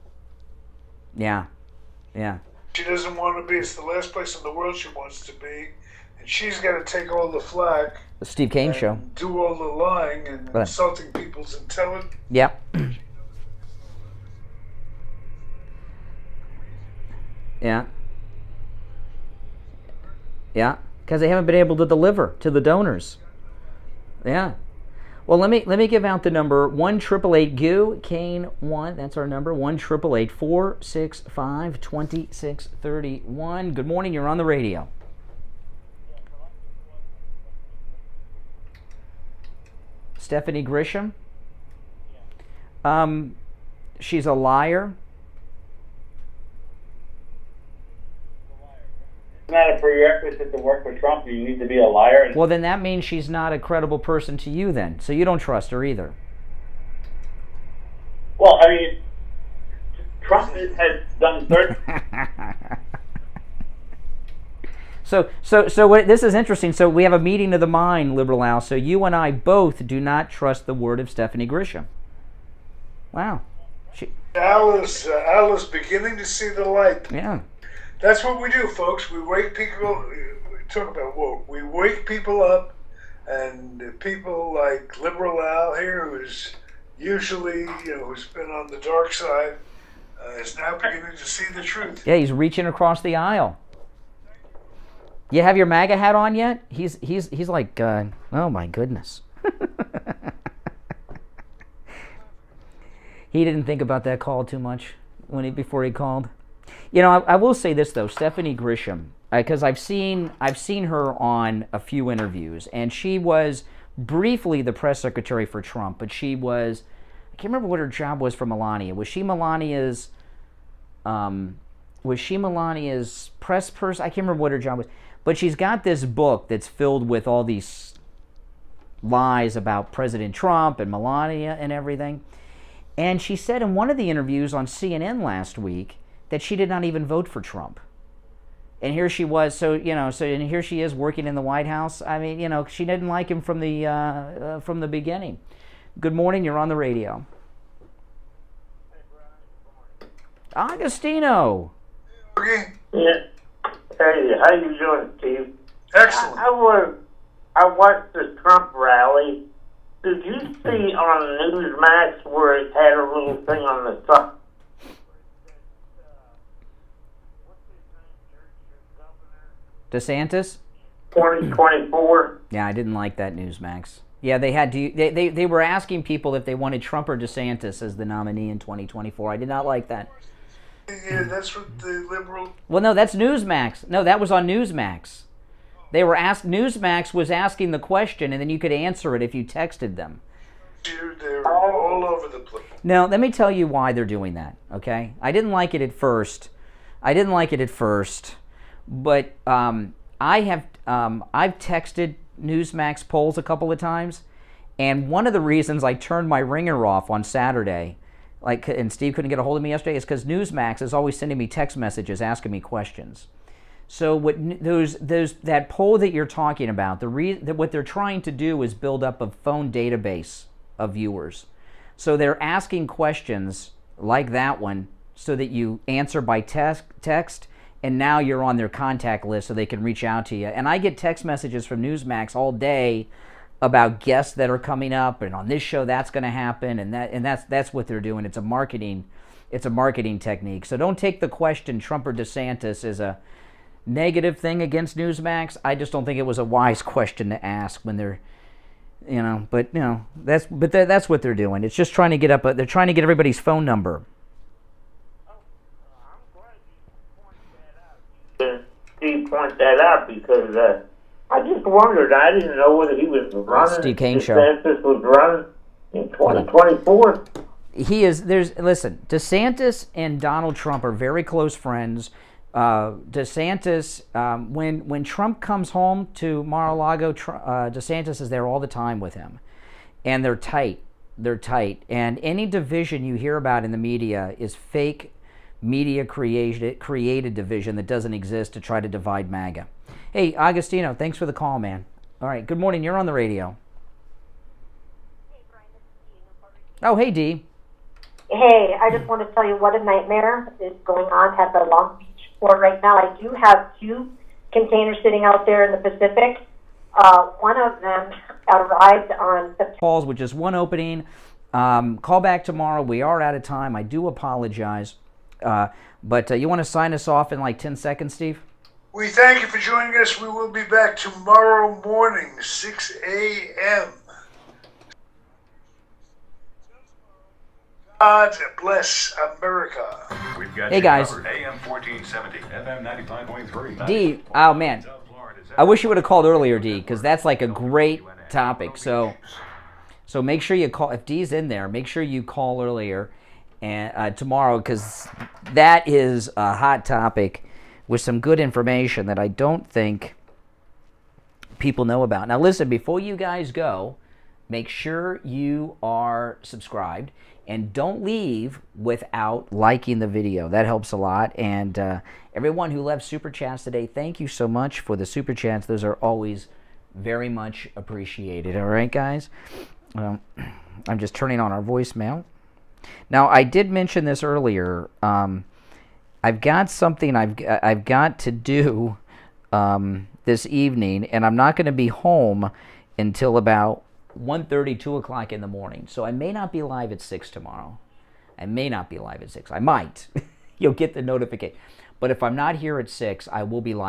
She doesn't want to be. It's the last place in the world she wants to be. And she's got to take all the flack. The Steve Kane Show. Do all the lying and insulting people's intelligence. Yep. Yeah. Because they haven't been able to deliver to the donors. Yeah. Well, let me give out the number 1-888-GU Kane 1. That's our number 1-888-465-2631. Good morning. You're on the radio. Stephanie Grisham. She's a liar. Isn't that a prerequisite to work for Trump? You need to be a liar. Well, then that means she's not a credible person to you then. So you don't trust her either. Well, I mean, Trump has done certain... So this is interesting. So we have a meeting of the mind, Liberal Al. So you and I both do not trust the word of Stephanie Grisham. Wow. Alice beginning to see the light. Yeah. That's what we do, folks. We wake people. Talk about woke. We wake people up, and people like Liberal Al here, who's usually, who's been on the dark side, is now beginning to see the truth. Yeah, he's reaching across the aisle. You have your MAGA hat on yet? He's like, oh my goodness. He didn't think about that call too much before he called. I will say this though, Stephanie Grisham, because I've seen her on a few interviews, and she was briefly the press secretary for Trump, but she was, I can't remember what her job was for Melania. Was she Melania's press person? I can't remember what her job was. But she's got this book that's filled with all these lies about President Trump and Melania and everything. And she said in one of the interviews on CNN last week that she did not even vote for Trump. And here she was, and here she is working in the White House. I mean, she didn't like him from the beginning. Good morning, you're on the radio. Agostino. Okay. Yeah. Hey, how you doing, Steve? Excellent. I watched the Trump rally. Did you see on Newsmax where it had a little thing on the side? DeSantis? 2024. Yeah, I didn't like that Newsmax. Yeah, they were asking people if they wanted Trump or DeSantis as the nominee in 2024. I did not like that. Yeah, that's what the liberal... Well, no, that's Newsmax. No, that was on Newsmax. They were Newsmax was asking the question, and then you could answer it if you texted them. They're all over the place. Now, let me tell you why they're doing that, okay? I didn't like it at first. But I've texted Newsmax polls a couple of times, and one of the reasons I turned my ringer off on Saturday, and Steve couldn't get a hold of me yesterday, is because Newsmax is always sending me text messages asking me questions. So that poll that you're talking about, what they're trying to do is build up a phone database of viewers. So they're asking questions like that one so that you answer by text, and now you're on their contact list so they can reach out to you. And I get text messages from Newsmax all day about guests that are coming up, and on this show that's going to happen, and that's what they're doing. It's a marketing technique. So don't take the question Trump or DeSantis as a negative thing against Newsmax. I just don't think it was a wise question to ask when they're, that's what they're doing. It's just trying to get they're trying to get everybody's phone number. Steve point that out because I just wondered. I didn't know whether he was running. Steve Kane Show. DeSantis was running in 2024. He is. Listen, DeSantis and Donald Trump are very close friends. DeSantis, when Trump comes home to Mar-a-Lago, DeSantis is there all the time with him, and they're tight. And any division you hear about in the media is fake media created division that doesn't exist to try to divide MAGA. Hey, Agostino, thanks for the call, man. All right, good morning. You're on the radio. Hey, Brian, this is Dee. Oh, hey, Dee. Hey, I just want to tell you what a nightmare is going on at the Long Beach port right now. I do have 2 containers sitting out there in the Pacific. One of them arrived on September. Calls with just one opening. Call back tomorrow. We are out of time. I do apologize. But you want to sign us off in like 10 seconds, Steve? We thank you for joining us. We will be back tomorrow morning, 6 a.m. God bless America. We've got hey, guys. AM 1470, FM 95.3. D, oh man, I wish you would have called earlier, D, because that's like a great topic. So make sure you call. If D's in there, make sure you call earlier and tomorrow, because that is a hot topic with some good information that I don't think people know about. Now listen, before you guys go, make sure you are subscribed and don't leave without liking the video. That helps a lot. And everyone who left Super Chats today, thank you so much for the Super Chats. Those are always very much appreciated. All right, guys? I'm just turning on our voicemail. Now, I did mention this earlier. I've got something I've got to do this evening, and I'm not going to be home until about 1:30, 2 o'clock in the morning. So I may not be live at 6 tomorrow. I might. You'll get the notification. But if I'm not here at 6, I will be live.